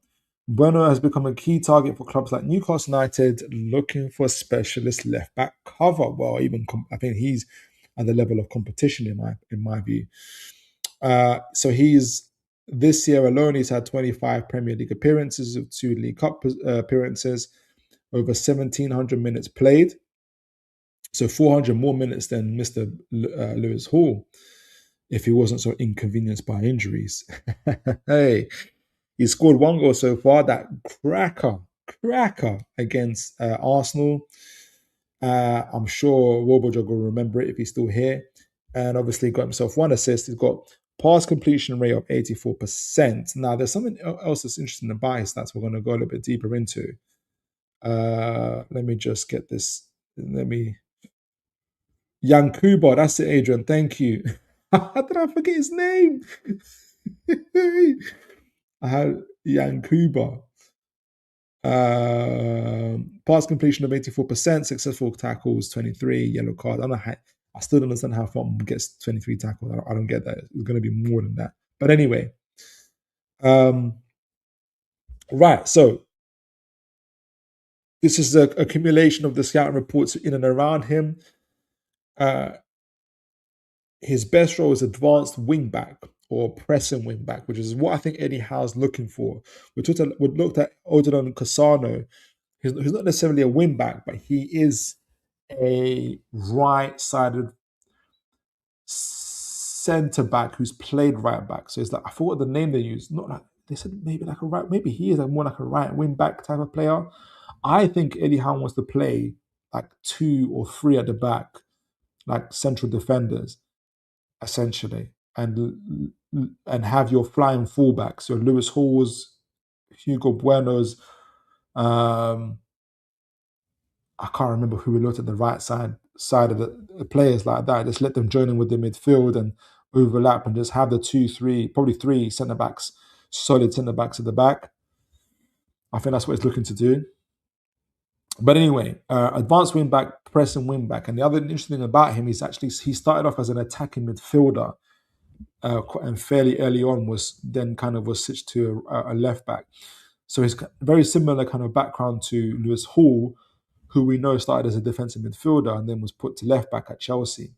Bueno has become a key target for clubs like Newcastle United, looking for specialist left back cover. Well, I think he's at the level of competition in my view. So he's this year alone, he's had 25 Premier League appearances, 2 League Cup appearances, over 1,700 minutes played. So 400 more minutes than Mr. Lewis Hall, if he wasn't so inconvenienced by injuries. Hey, he scored 1 goal so far, that cracker against Arsenal. I'm sure Wobojog will remember it if he's still here. And obviously got himself 1 assist. He's got pass completion rate of 84%. Now, there's something else that's interesting about his stats we're going to go a little bit deeper into. Let me just get this. Yankuba, that's it, Adrian. Thank you. How did I forget his name? I had Yankuba. Pass completion of 84%, successful tackles 23, yellow card. I still don't understand how Fulham gets 23 tackles. I don't get that. It's going to be more than that. But anyway, right. So this is the accumulation of the scouting reports in and around him. His best role is advanced wing back or pressing wing back, which is what I think Eddie Howe's looking for. We looked at Odilon Cassano. He's not necessarily a wing back, but he is a right-sided centre back who's played right back. So it's like, I forgot the name they used. Not like they said maybe like a right. Maybe he is more like a right wing back type of player. I think Eddie Howe wants to play like 2 or 3 at the back, like central defenders, essentially, and have your flying fullbacks. So Lewis Hall's, Hugo Bueno's. I can't remember who we looked at the right side of the players like that. Just let them join in with the midfield and overlap, and just have the 2, 3, probably 3 centre backs, solid centre backs at the back. I think that's what he's looking to do. But anyway, advanced wing back, pressing wing back, and the other interesting thing about him is actually he started off as an attacking midfielder, and fairly early on was switched to a left back. So he's very similar kind of background to Lewis Hall, who we know started as a defensive midfielder and then was put to left back at Chelsea.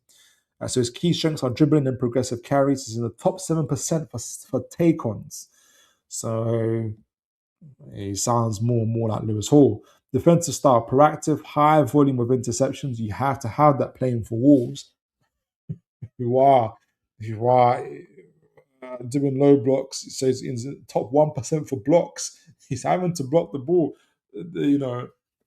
So his key strengths are dribbling and progressive carries. He's in the top 7% for take-ons. So he sounds more and more like Lewis Hall. Defensive style, proactive, high volume of interceptions. You have to have that playing for Wolves. You are doing low blocks. So he's in the top 1% for blocks. He's having to block the ball,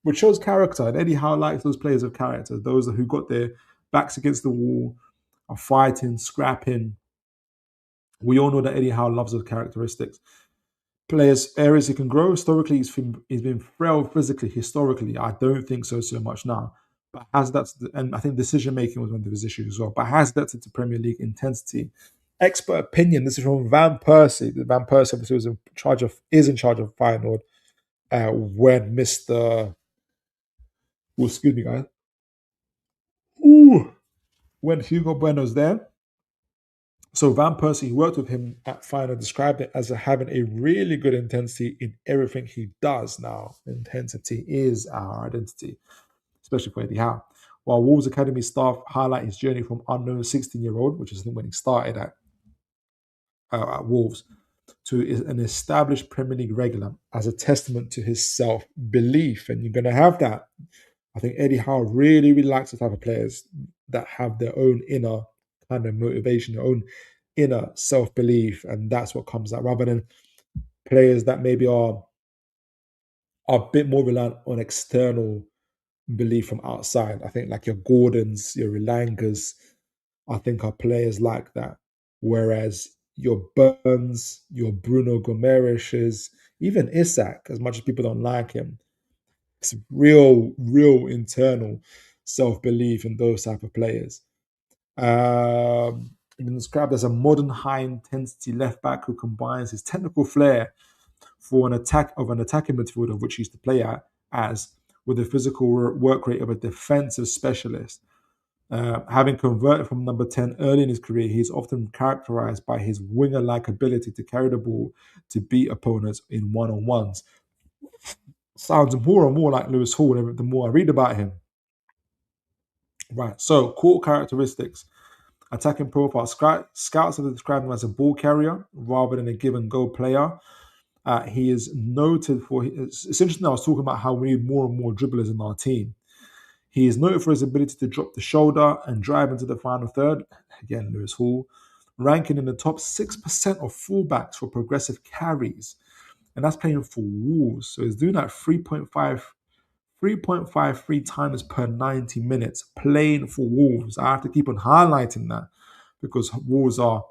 which shows character. And Eddie Howe likes those players of character, those who got their backs against the wall, are fighting, scrapping. We all know that Eddie Howe loves those characteristics. Players, areas he can grow. Historically, he's been frail physically. Historically, I don't think so much now. But and I think decision making was one of his issues as well. But has adapted to Premier League intensity. Expert opinion. This is from Van Persie. Van Persie obviously is in charge of Feyenoord when Mr. Oh, excuse me, guys. When Hugo Bueno's there. So Van Persie, who worked with him at Feyenoord, described it as having a really good intensity in everything he does now. Intensity is our identity, especially for Eddie Howe. While Wolves Academy staff highlight his journey from unknown 16-year-old, which is when he started at Wolves, to an established Premier League regular as a testament to his self-belief. And you're going to have that. I think Eddie Howe really, really likes the type of players that have their own inner kind of motivation, their own inner self-belief, and that's what comes out, rather than players that maybe are a bit more reliant on external belief from outside. I think like your Gordons, your Relangas, I think are players like that. Whereas your Burns, your Bruno Gomeres's, even Isak, as much as people don't like him, it's real internal self-belief in those type of players. Been described as a modern high-intensity left back who combines his technical flair for an attacking midfielder, which he used to play as, with the physical work rate of a defensive specialist. Having converted from number 10 early in his career, he's often characterized by his winger-like ability to carry the ball to beat opponents in one-on-ones. Sounds more and more like Lewis Hall the more I read about him. Right, so core characteristics. Attacking profile. Scouts have described him as a ball carrier rather than a give and go player. He is noted for, it's interesting, I was talking about how we need more and more dribblers in our team. He is noted for his ability to drop the shoulder and drive into the final third. Again, Lewis Hall. Ranking in the top 6% of fullbacks for progressive carries. And that's playing for Wolves. So he's doing that 3.53 times per 90 minutes playing for Wolves. I have to keep on highlighting that because Wolves are,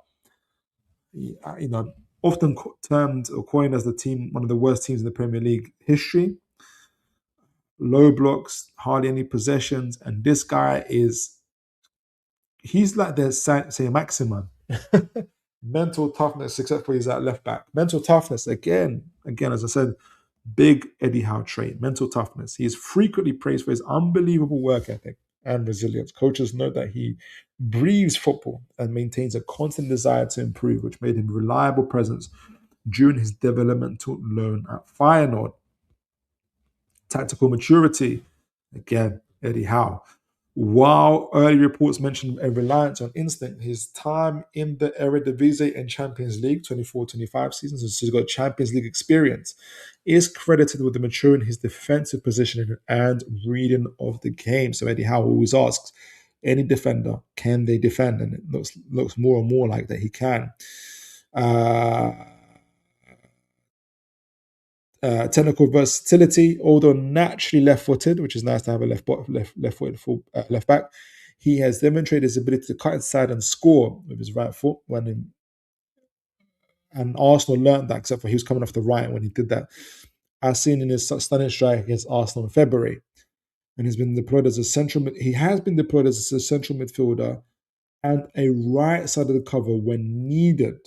often termed or coined as one of the worst teams in the Premier League history. Low blocks, hardly any possessions, and this guy he's like their say maximum. Mental toughness, except for he's at left back. Mental toughness, again, as I said, big Eddie Howe trait, mental toughness. He is frequently praised for his unbelievable work ethic and resilience. Coaches note that he breathes football and maintains a constant desire to improve, which made him a reliable presence during his developmental loan at Feyenoord. Tactical maturity, again, Eddie Howe. While early reports mentioned a reliance on instinct, his time in the Eredivisie and Champions League 24-25 seasons, so he's got Champions League experience, is credited with the maturing his defensive positioning and reading of the game. So Eddie Howe always asks, any defender, can they defend? And it looks more and more like that he can. Technical versatility, although naturally left-footed, which is nice to have a left-footed left back, he has demonstrated his ability to cut inside and score with his right foot. And Arsenal learned that, except for he was coming off the right when he did that, as seen in his stunning strike against Arsenal in February. And he's been deployed as a central. He has been deployed as a central midfielder and a right side of the cover when needed.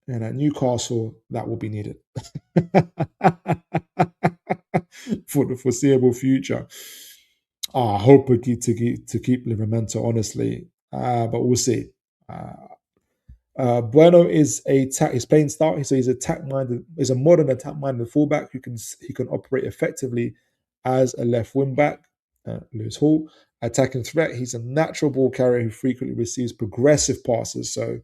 And at Newcastle, that will be needed for the foreseeable future. I hope we keep to keep Livramento, honestly, but we'll see. Bueno is his playing style. So he's attack-minded. He's a modern attack-minded fullback who can operate effectively as a left wing back. Lewis Hall, attacking threat. He's a natural ball carrier who frequently receives progressive passes. So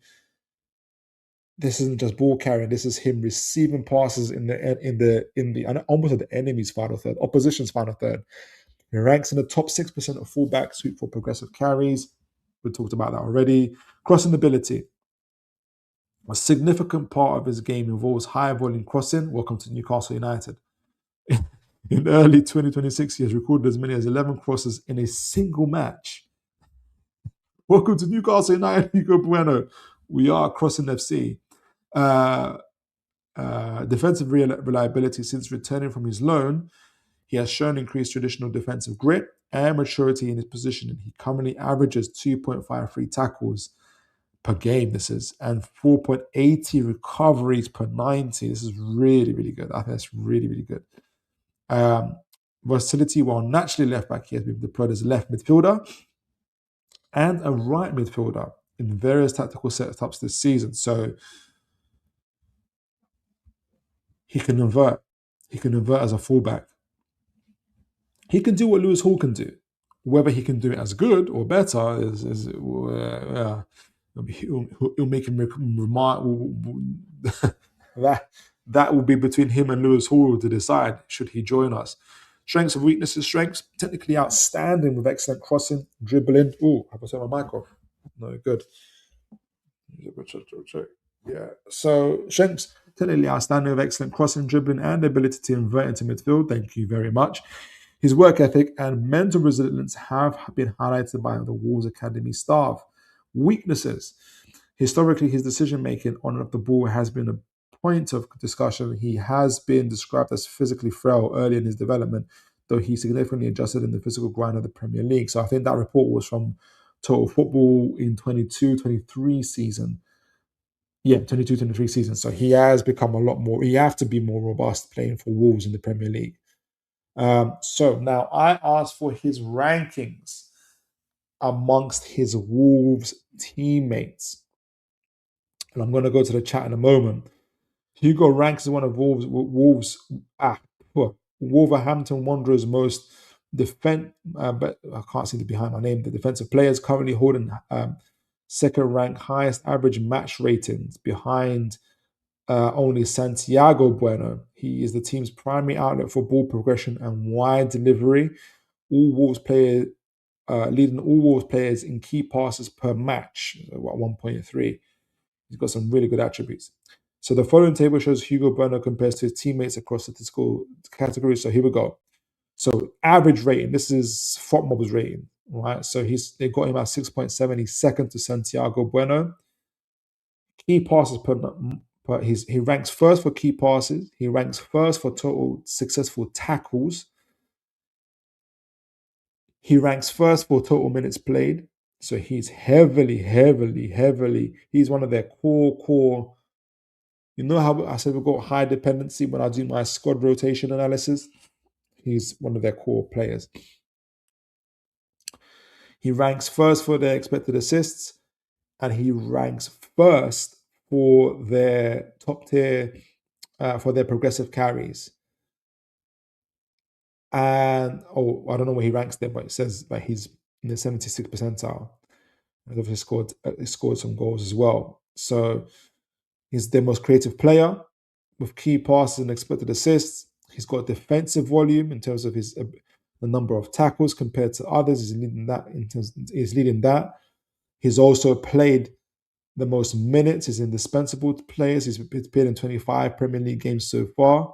this isn't just ball carrying. This is him receiving passes in the almost at the enemy's final third, opposition's final third. He ranks in the top 6% of fullbacks for progressive carries. We talked about that already. Crossing ability. A significant part of his game involves high volume crossing. Welcome to Newcastle United. In early 2026, he has recorded as many as 11 crosses in a single match. Welcome to Newcastle United, Hugo Bueno. We are Crossing FC. Defensive reliability. Since returning from his loan, he has shown increased traditional defensive grit and maturity in his positioning. He currently averages 2.53 tackles per game, and 4.80 recoveries per 90. This is really, really good. I think that's really, really good. Versatility, while naturally left back, he has been deployed as a left midfielder and a right midfielder in various tactical setups this season. So he can invert. He can invert as a fullback. He can do what Lewis Hall can do. Whether he can do it as good or better it'll make him remarkable. That will be between him and Lewis Hall to decide should he join us. Strengths and weaknesses. Strengths, technically outstanding with excellent crossing, dribbling. Oh, I put my mic off. No, good. Yeah. So strengths, technically outstanding with excellent crossing, dribbling, and ability to invert into midfield. Thank you very much. His work ethic and mental resilience have been highlighted by the Wolves Academy staff. Weaknesses. Historically, his decision making on and off the ball has been a point of discussion. He has been described as physically frail early in his development, though he significantly adjusted in the physical grind of the Premier League. So I think that report was from Total Football in 22-23 season. Yeah, 22-23 season. So he has become a lot more, he have to be more robust playing for Wolves in the Premier League. So now I asked for his rankings amongst his Wolves teammates. And I'm going to go to the chat in a moment. Hugo ranks as one of Wolverhampton Wanderers' most but I can't see the behind my name. The defensive players currently holding second rank highest average match ratings behind only Santiago Bueno. He is the team's primary outlet for ball progression and wide delivery. Leading all Wolves players in key passes per match, 1.3. He's got some really good attributes. So the following table shows Hugo Bueno compares to his teammates across statistical categories. So here we go. So average rating, this is FotMob's rating, right? So they got him at 6.7. He's second to Santiago Bueno. Key passes he ranks first for key passes. He ranks first for total successful tackles. He ranks first for total minutes played. So he's heavily. He's one of their core. You know how I said we've got high dependency when I do my squad rotation analysis? He's one of their core players. He ranks first for their expected assists, and he ranks first for their top tier, for their progressive carries. And I don't know where he ranks there, but it says that he's in the 76th percentile. He's obviously scored some goals as well. So he's their most creative player with key passes and expected assists. He's got defensive volume in terms of the number of tackles compared to others. He's leading that. He's also played the most minutes. He's indispensable to players. He's played in 25 Premier League games so far.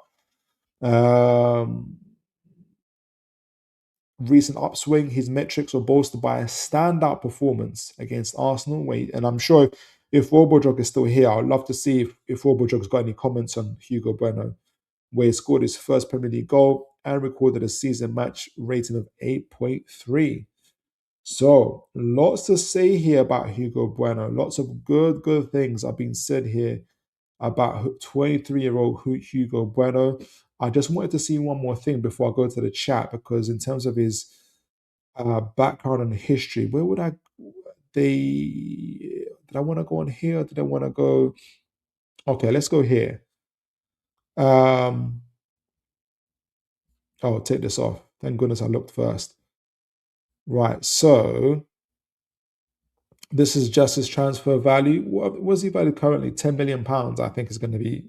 Recent upswing, his metrics were bolstered by a standout performance against Arsenal. And I'm sure if Robojog is still here, I'd love to see if Robojog's got any comments on Hugo Bueno, where he scored his first Premier League goal and recorded a season match rating of 8.3. So, lots to say here about Hugo Bueno. Lots of good things are being said here about 23-year-old Hugo Bueno. I just wanted to see one more thing before I go to the chat, because in terms of his background and history, where would did I want to go on here? Or did I want to go? Okay, let's go here. Oh, take this off. Thank goodness I looked first. Right, so this is just his transfer value. What was he valued currently? £10 million, I think, is going to be.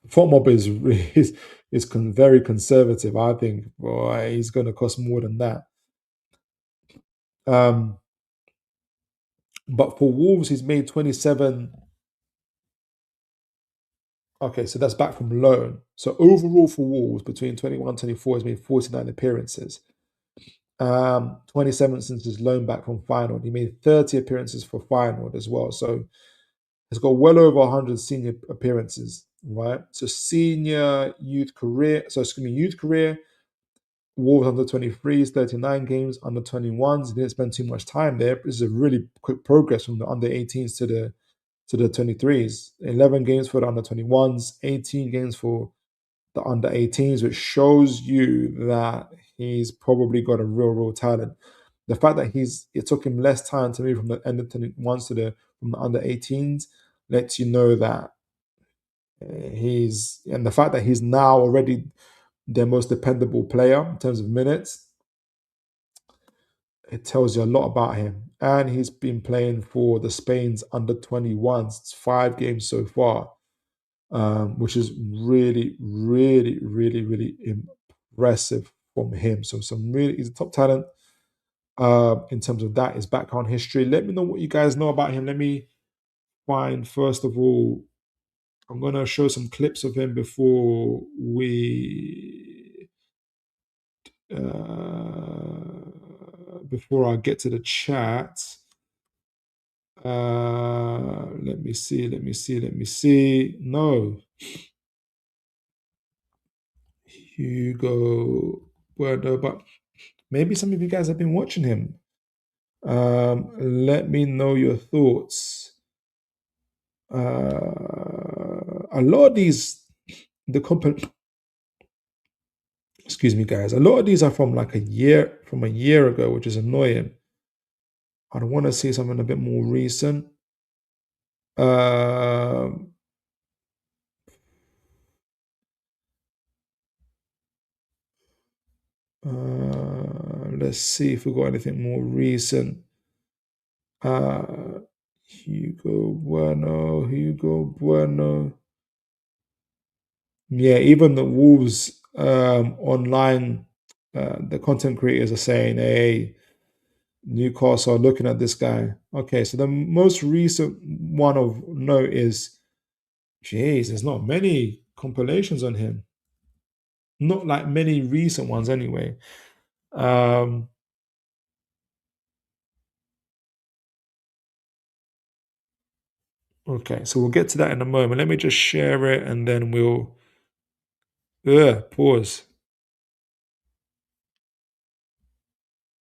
FotMob is very conservative. I think he's going to cost more than that. But for Wolves, he's made 27. Okay, so that's back from loan. So overall for Wolves, between 21 and 24, he's made 49 appearances. 27 since his loan back from Feyenoord. He made 30 appearances for Feyenoord as well. So he's got well over 100 senior appearances, right? So youth career, Wolves under 23s, 39 games, under 21s. He didn't spend too much time there. This is a really quick progress from the under 18s to the 23s. 11 games for the under 21s, 18 games for the under 18s, which shows you that he's probably got a real talent. The fact that it took him less time to move from the under 21s from the under 18s lets you know that and the fact that he's now already their most dependable player in terms of minutes, it tells you a lot about him. And he's been playing for the Spain's under 21s. It's 5 games so far, which is really impressive from him. So he's a top talent in terms of that, his background history. Let me know what you guys know about him. Let me find, first of all, I'm going to show some clips of him before we before I get to the chat, let me see, let me see, let me see. No, Hugo Bueno, but maybe some of you guys have been watching him. Let me know your thoughts. A lot of these, the company, excuse me, guys. A lot of these are from like a year ago, which is annoying. I'd want to see something a bit more recent. Um, let's see if we got anything more recent. Hugo Bueno, Hugo Bueno. Yeah, even the Wolves online, the content creators are saying, hey, Newcastle are looking at this guy. Okay, so the most recent one of note is, geez, there's not many compilations on him. Not like many recent ones anyway. Um, okay, so we'll get to that in a moment. Let me just share it and then we'll pause.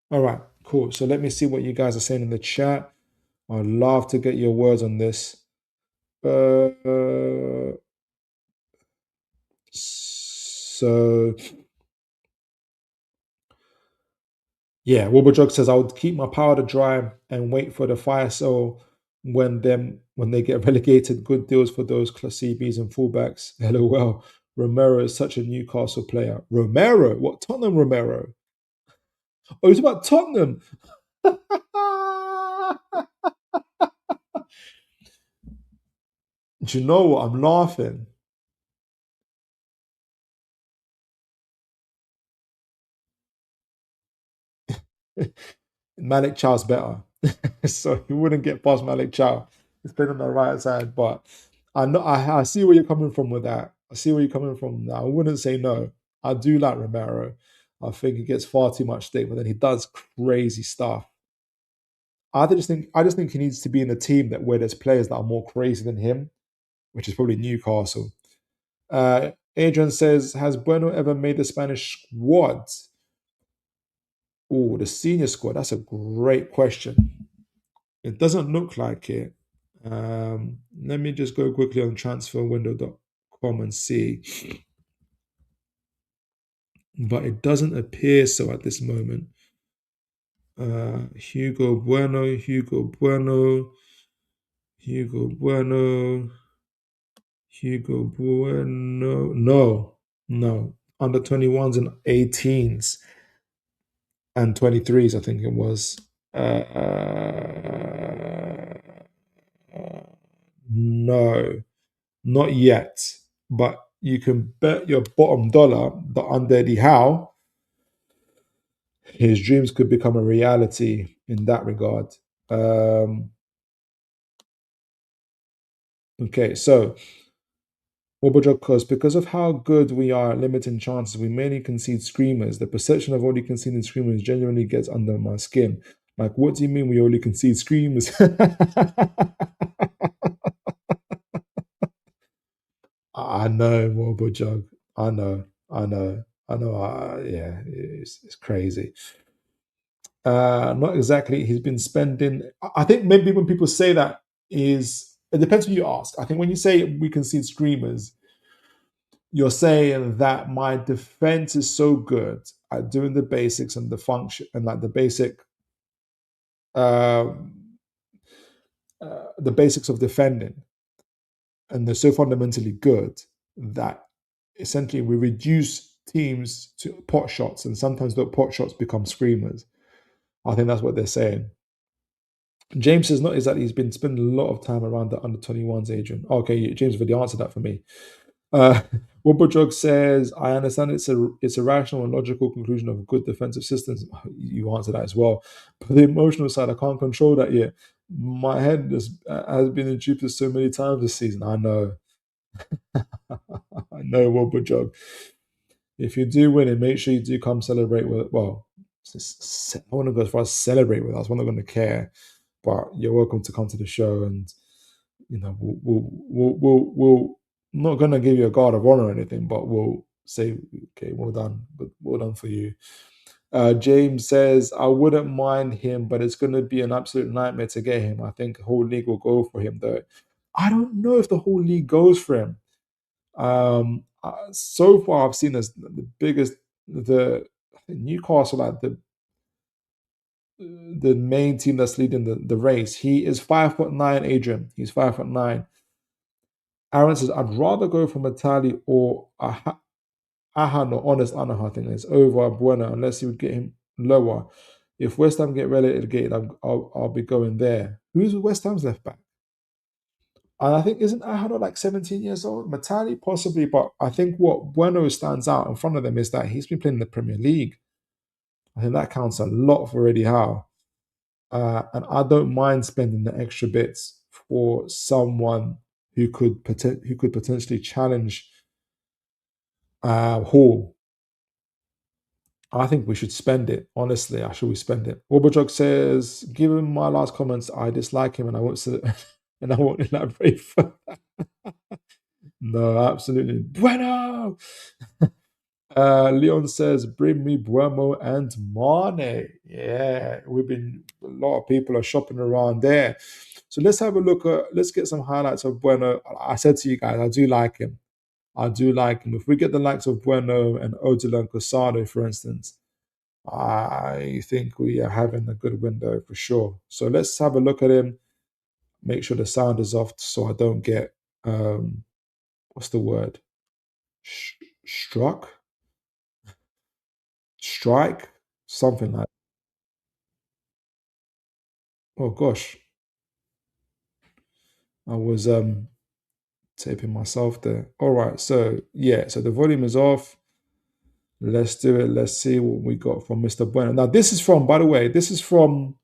All right, cool. So let me see what you guys are saying in the chat. I'd love to get your words on this. So yeah, Wilbur says I would keep my powder dry and wait for the fire sale when they get relegated. Good deals for those CBs and fullbacks. LOL. Romero is such a Newcastle player. Romero? What Tottenham Romero? Oh, it's about Tottenham. Do you know what? I'm laughing. Malik Chow's better. So he wouldn't get past Malik Chow. He's playing on the right side, but I know I see where you're coming from with that. I see where you're coming from now. I wouldn't say no. I do like Romero. I think he gets far too much stick, but then he does crazy stuff. I just think he needs to be in a team that where there's players that are more crazy than him, which is probably Newcastle. Adrian says, has Bueno ever made the Spanish squad? Oh, the senior squad. That's a great question. It doesn't look like it. Let me just go quickly on transferwindow.com and see. But it doesn't appear so at this moment. Hugo Bueno, Hugo Bueno, Hugo Bueno, Hugo Bueno. No, no. Under 21s and 18s and 23s, I think it was. No, not yet. But you can bet your bottom dollar that under Eddie Howe, his dreams could become a reality in that regard. Okay, so because of how good we are at limiting chances, we mainly concede screamers. The perception of only conceding screamers genuinely gets under my skin. Like, what do you mean we only concede screamers? I know, Wobojog. I know. Yeah, it's crazy. Not exactly. He's been spending. I think maybe when people say that is it depends who you ask. I think when you say we concede screamers, you're saying that my defense is so good at doing the basics and the function and like um, the basics of defending, and they're so fundamentally good that essentially we reduce teams to pot shots, and sometimes those pot shots become screamers. I think that's what they're saying. James says not exactly. He's been spending a lot of time around the under 21s, Adrian. Okay, James already answered that for me. Wobojog says, I understand it's a rational and logical conclusion of good defensive systems. You answer that as well. But the emotional side, I can't control that yet. My head has been in Jupiter so many times this season. I know. I know, Wobojog. If you do win it, make sure you do come celebrate with. Well, I want to go as far as celebrate with us. We're not going to care, but you're welcome to come to the show, and we'll not going to give you a guard of honor or anything, but we'll say, okay, well done, but well done for you. James says, I wouldn't mind him, but it's going to be an absolute nightmare to get him. I think the whole league will go for him, though. I don't know if the whole league goes for him. So far, I've seen as the biggest, I think Newcastle, like the main team that's leading the race. He is 5'9", Adrian. He's 5'9". Aaron says, I'd rather go for Matali or Ahan or Honest Anaha, I think it's over Bueno, unless he would get him lower. If West Ham get relegated, I'll be going there. Who's West Ham's left back? And I think, isn't Ahan like 17 years old? Matali possibly, but I think what Bueno stands out in front of them is that he's been playing in the Premier League. I think that counts a lot for Eddie Howe. And I don't mind spending the extra bits for someone who could potentially challenge Hall. I think we should spend it. Honestly, should we spend it? Oberjog says, given my last comments, I dislike him and I won't and I won't elaborate further. No, absolutely. Bueno! Leon says, bring me Buemo and Mane. Yeah, a lot of people are shopping around there. So let's have a look let's get some highlights of Bueno. I said to you guys, I do like him. If we get the likes of Bueno and Odila and Casado, for instance, I think we are having a good window for sure. So let's have a look at him. Make sure the sound is off so I don't get, what's the word? Strike? Something like that. Oh gosh. I was taping myself there. All right, so yeah, so the volume is off. Let's do it. Let's see what we got from Mr. Bueno. Now, this is from, by the way, this is from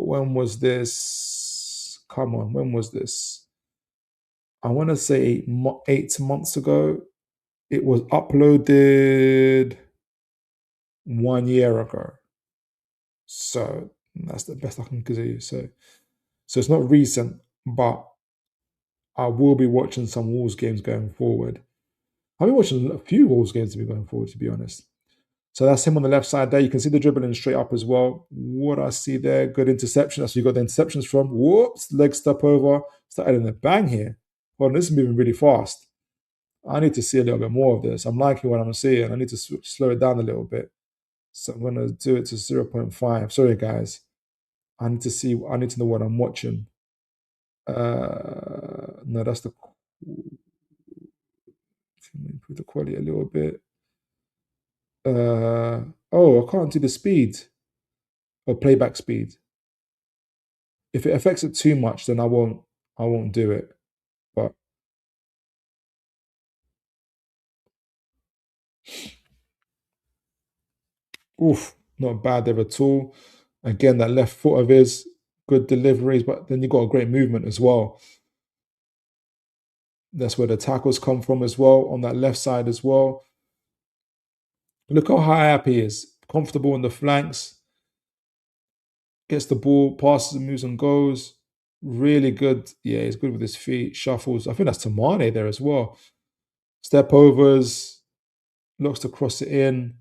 when was this? Come on, when was this? I want to say 8 months ago. It was uploaded 1 year ago. So that's the best I can give you. So it's not recent, but I will be watching some Wolves games going forward. I've been watching a few Wolves games to be going forward, to be honest. So that's him on the left side there. You can see the dribbling straight up as well. What I see there, good interception. That's where you got the interceptions from. Whoops, leg step over. Started in a bang here. Hold on, this is moving really fast. I need to see a little bit more of this. I'm liking what I'm seeing. I need to slow it down a little bit. So I'm going to do it to 0.5. Sorry, guys. I need to know what I'm watching. No, that's the... Improve the quality a little bit. I can't do the speed or playback speed. If it affects it too much, then I won't do it. But not bad there at all. Again, that left foot of his, good deliveries, but then you got a great movement as well. That's where the tackles come from as well, on that left side as well. Look how high up he is. Comfortable in the flanks. Gets the ball, passes and moves and goes. Really good. Yeah, he's good with his feet. Shuffles. I think that's Tamane there as well. Step overs. Looks to cross it in.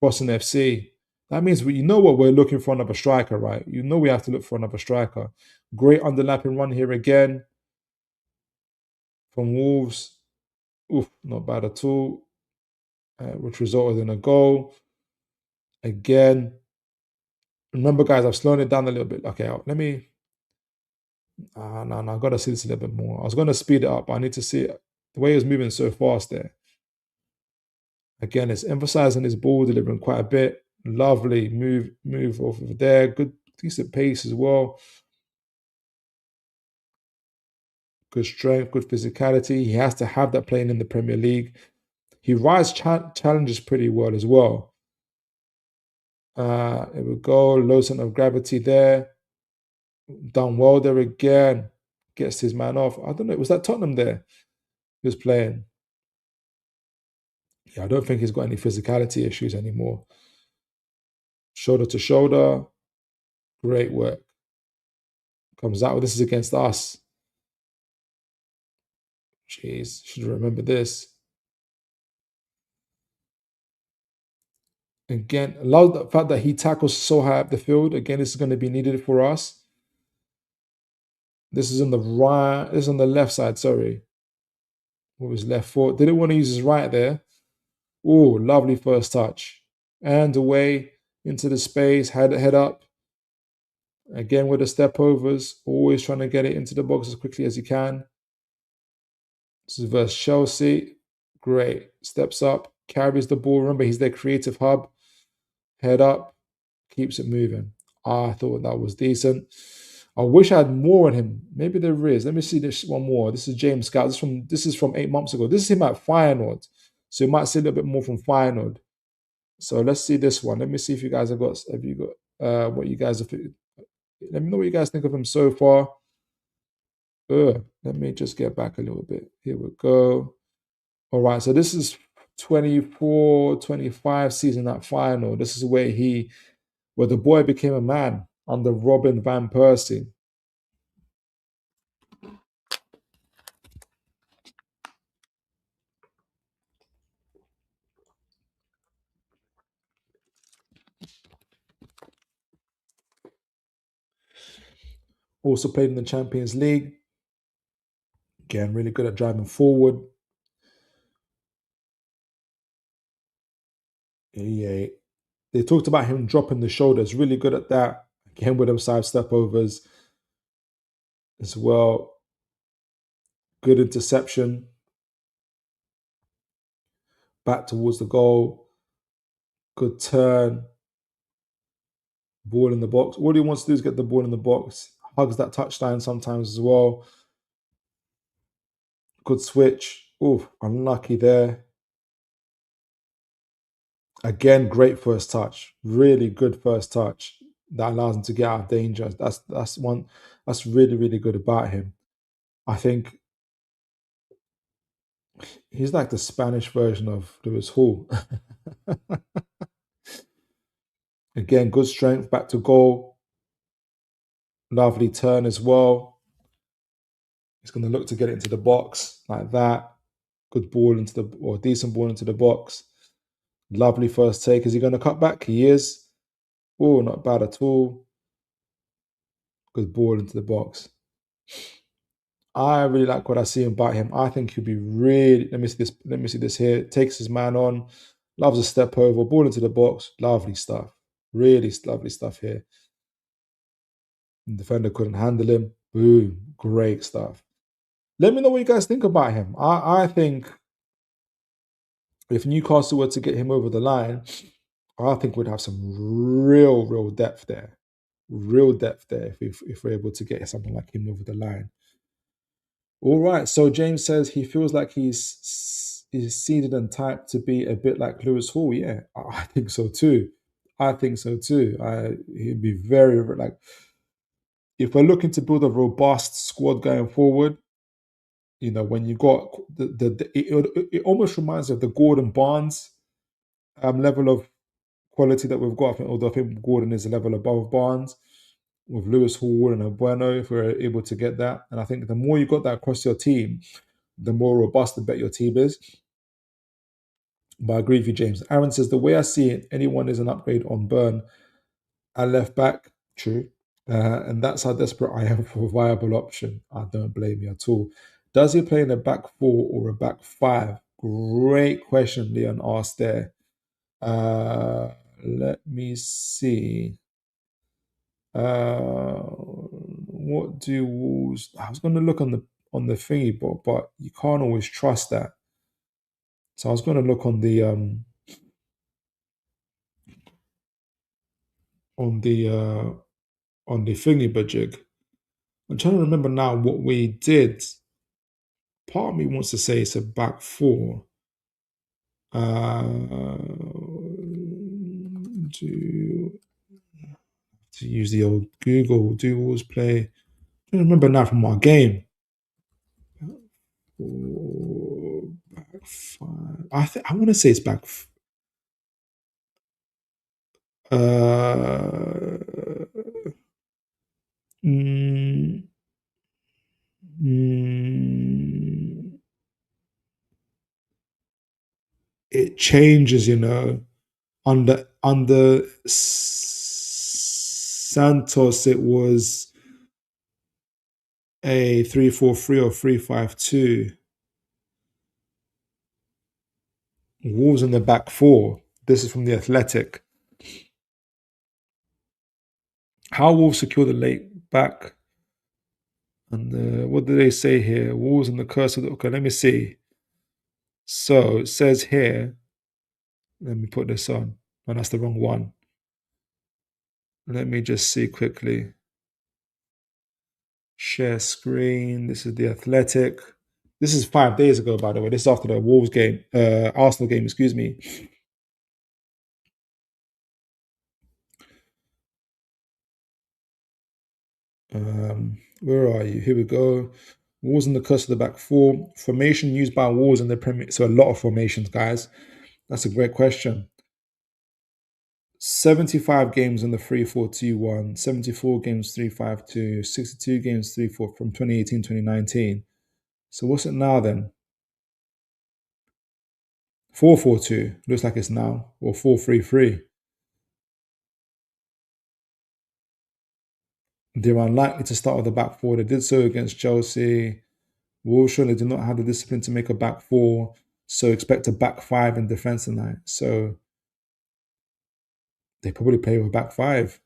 Crossing FC. That means you know what we're looking for another striker, right? You know we have to look for another striker. Great underlapping run here again from Wolves. Not bad at all. Which resulted in a goal. Again. Remember, guys, I've slowed it down a little bit. Okay, let me... no, I've got to see this a little bit more. I was going to speed it up, but I need to see it. The way he was moving so fast there. Again, it's emphasizing his ball, delivering quite a bit. Lovely move off of there. Good, decent pace as well. Good strength, good physicality. He has to have that playing in the Premier League. He rides challenges pretty well as well. Here we go. Low center of gravity there. Done well there again. Gets his man off. I don't know. Was that Tottenham there? Who's playing? Yeah, I don't think he's got any physicality issues anymore. Shoulder to shoulder. Great work. Comes out. This is against us. Jeez, should remember this. Again, I love the fact that he tackles so high up the field. Again, this is going to be needed for us. This is on the right. This is on the left side, sorry. With his left foot. Didn't want to use his right there. Oh, lovely first touch. And away into the space, head up. Again with the step overs, always trying to get it into the box as quickly as you can. This is versus Chelsea. Great. Steps up, carries the ball. Remember, he's their creative hub. Head up, keeps it moving. I thought that was decent. I wish I had more on him. Maybe there is. Let me see this one more. This is James Scout. This is from 8 months ago. This is him at Feyenoord. So you might see a little bit more from Feyenoord. So let's see this one. Let me see if you guys have you got what you guys have. Let me know what you guys think of him so far. Let me just get back a little bit. Here we go. All right, so this is 24-25 season at Feyenoord. This is where the boy became a man under Robin van Persie. Also played in the Champions League. Again, really good at driving forward. Yeah, they talked about him dropping the shoulders. Really good at that. Again, with them side step overs as well. Good interception. Back towards the goal. Good turn. Ball in the box. All he wants to do is get the ball in the box. Hugs that touchline sometimes as well. Good switch. Ooh, unlucky there. Again, great first touch. Really good first touch that allows him to get out of danger. That's one that's really, really good about him. I think he's like the Spanish version of Lewis Hall. Again, good strength, back to goal. Lovely turn as well. He's going to look to get it into the box like that. Good ball decent ball into the box. Lovely first take. Is he going to cut back? He is. Oh, not bad at all. Good ball into the box. I really like what I see about him. I think he'll be really. Let me see this here. Takes his man on. Loves a step over. Ball into the box. Lovely stuff. Really lovely stuff here. The defender couldn't handle him. Boom. Great stuff. Let me know what you guys think about him. I think if Newcastle were to get him over the line, I think we'd have some real depth there. Real depth there if we're able to get something like him over the line. All right. So James says he feels like he's seeded and typed to be a bit like Lewis Hall. Yeah, I think so too. He'd be very like. If we're looking to build a robust squad going forward, when you got it almost reminds of the Gordon Barnes level of quality that we've got. Although I think Gordon is a level above Barnes with Lewis Hall and Bueno, if we're able to get that. And I think the more you got that across your team, the more robust the bet your team is. But I agree with you, James. Aaron says, the way I see it, anyone is an upgrade on Burn at left back. True. And that's how desperate I am for a viable option. I don't blame you at all. Does he play in a back four or a back five? Great question Leon asked there. Let me see. What do Wolves? I was going to look on the thingy, but you can't always trust that. So I was going to look on the thingy budget. I'm trying to remember now what we did. Part of me wants to say it's a back four. To use the old Google, do Wolves play? I don't remember now from our game. back five. I want to say it's back. Uh, mm, mm, it changes, Under Santos, it was a 3-4-3 or 3-5-2. Wolves in the back four. This is from the Athletic. How Wolves secure the late back? And what do they say here? Wolves in the curse of the. Okay, let me see. So it says here. Let me put this on. Oh, that's the wrong one. Let me just see quickly. Share screen. This is the Athletic. This is 5 days ago, by the way. This is after the Wolves game, Arsenal game, excuse me. Where are you? Here we go. Wolves in the curse of the back four. Formation used by Wolves in the Premier. So a lot of formations, guys. That's a great question. 75 games in the 3-4-2-1, 74 games 3-5-2, 62 games 3-4 from 2018-2019. So what's it now then? 4-4-2 looks like it's now, or 4-3-3. They're unlikely to start with the back four. They did so against Chelsea. Wolves surely do not have the discipline to make a back four, so expect a back five in defense tonight. So they probably play with a back five.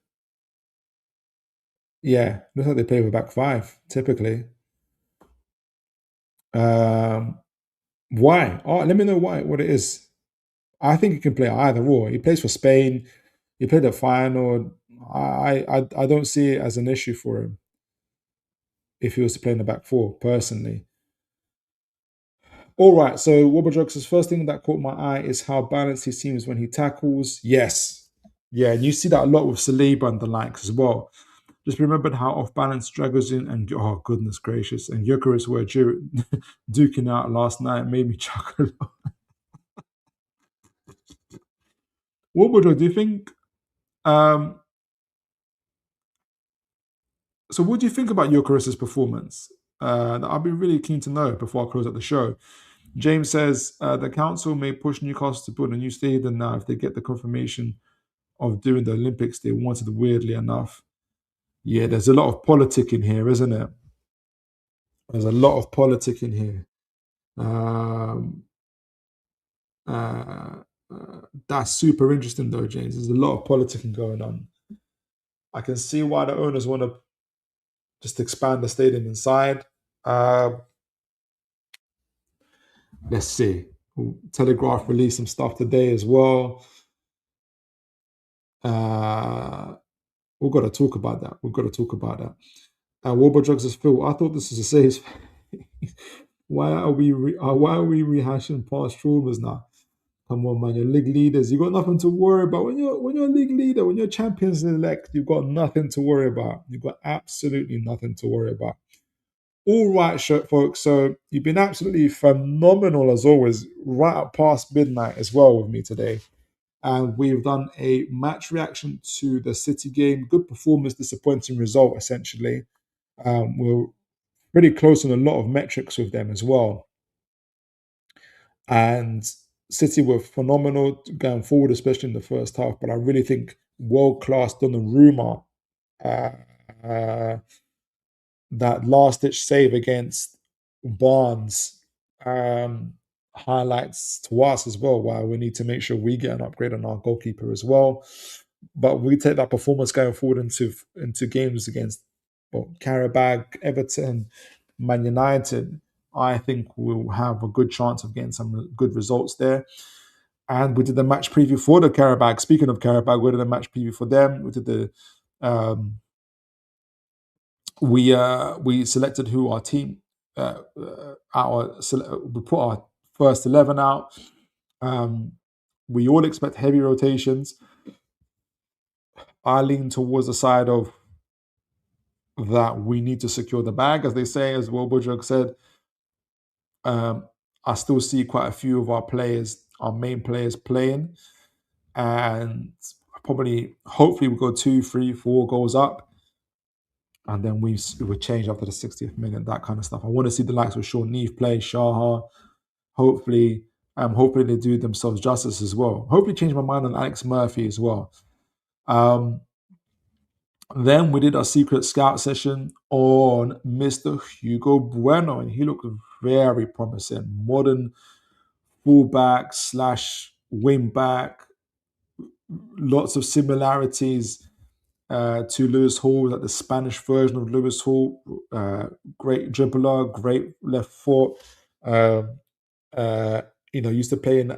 Yeah, looks like they play with a back five typically. Why? Oh, let me know why. What it is. I think he can play either or. He plays for Spain. He played at Feyenoord. I don't see it as an issue for him if he was to play in the back four, personally. All right, so Wobadrug's first thing that caught my eye is how balanced he seems when he tackles. Yes. Yeah, and you see that a lot with Saliba and the likes as well. Just remembered how off balance Dragozin and, oh, goodness gracious, and Gyökeres were duking out last night. Made me chuckle. Wobadrug, do you think so what do you think about Gyökeres' performance? I'll be really keen to know before I close out the show. James says the council may push Newcastle to build a new stadium now if they get the confirmation of doing the Olympics they wanted, weirdly enough. Yeah, there's a lot of politicking here, isn't it? There's a lot of politicking here. Um, uh, that's super interesting, though, James. There's a lot of politicking going on. I can see why the owners want to just expand the stadium inside. Let's see. Telegraph released some stuff today as well. We've got to talk about that. We've got to talk about that. Warburg Drugs is Phil. I thought this was a safe. Why are we rehashing past traumas now? Come on, man! You're league leaders. You got nothing to worry about when you're a league leader. When you're champions elect, you've got nothing to worry about. You've got absolutely nothing to worry about. All right, folks. So you've been absolutely phenomenal as always, right up past midnight as well with me today. And we've done a match reaction to the City game. Good performance, disappointing result, essentially. We're pretty close on a lot of metrics with them as well. And City were phenomenal going forward, especially in the first half. But I really think world-class Donnarumma, that last-ditch save against Barnes, highlights to us as well why we need to make sure we get an upgrade on our goalkeeper as well. But we take that performance going forward into games against Qarabag, Everton, Man United. I think we'll have a good chance of getting some good results there. And we did the match preview for the Qarabag. Speaking of Qarabag, we did a match preview for them. We did the we selected who our team we put our first 11 out. We all expect heavy rotations. I lean towards the side of that we need to secure the bag, as they say, as Will Budrug said. I still see quite a few of our players, our main players, playing, and probably, hopefully, we go 2, 3, 4 goals up, and then we would change after the 60th minute, that kind of stuff. I want to see the likes of Sean Neave play, Shaha. Hopefully they do themselves justice as well. Hopefully change my mind on Alex Murphy as well. Then we did our secret scout session on Mr. Hugo Bueno, and he looked very promising. Modern fullback / wing back, lots of similarities to Lewis Hall, like the Spanish version of Lewis Hall. Great dribbler, great left foot. Used to play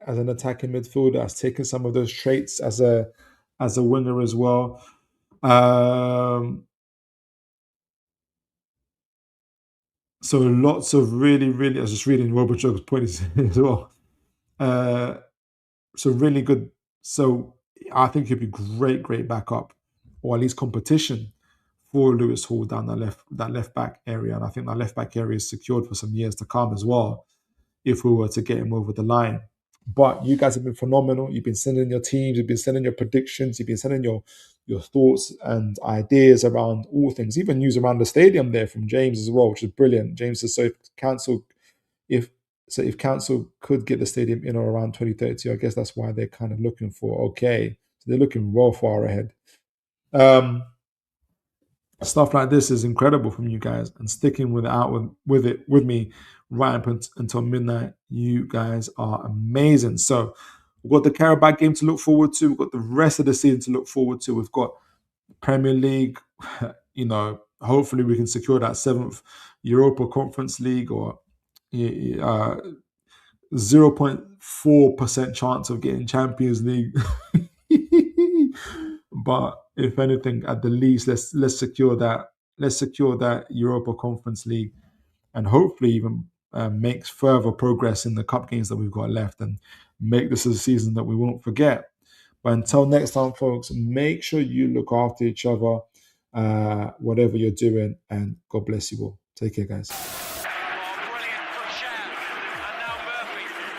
as an attacking midfielder. Has taken some of those traits as a winger as well. So lots of really, really. I was just reading Robert Jog's points as well. So really good. So I think he'd be great backup, or at least competition for Lewis Hall down that left back area. And I think that left back area is secured for some years to come as well, if we were to get him over the line. But you guys have been phenomenal. You've been sending your teams, you've been sending your predictions, you've been sending your thoughts and ideas around all things, even news around the stadium there from James as well, which is brilliant. James says, so if council could get the stadium in or around 2030, I guess that's why they're kind of looking for. Okay, so they're looking well far ahead. Stuff like this is incredible from you guys, and sticking with me right up until midnight. You guys are amazing. So we've got the Qarabag game to look forward to. We've got the rest of the season to look forward to. We've got Premier League. Hopefully we can secure that 7th Europa Conference League, or 0.4% chance of getting Champions League. But if anything, at the least, let's secure that. Let's secure that Europa Conference League, and hopefully even make further progress in the cup games that we've got left, and make this a season that we won't forget. But until next time, folks, make sure you look after each other, whatever you're doing, and God bless you all. Take care, guys.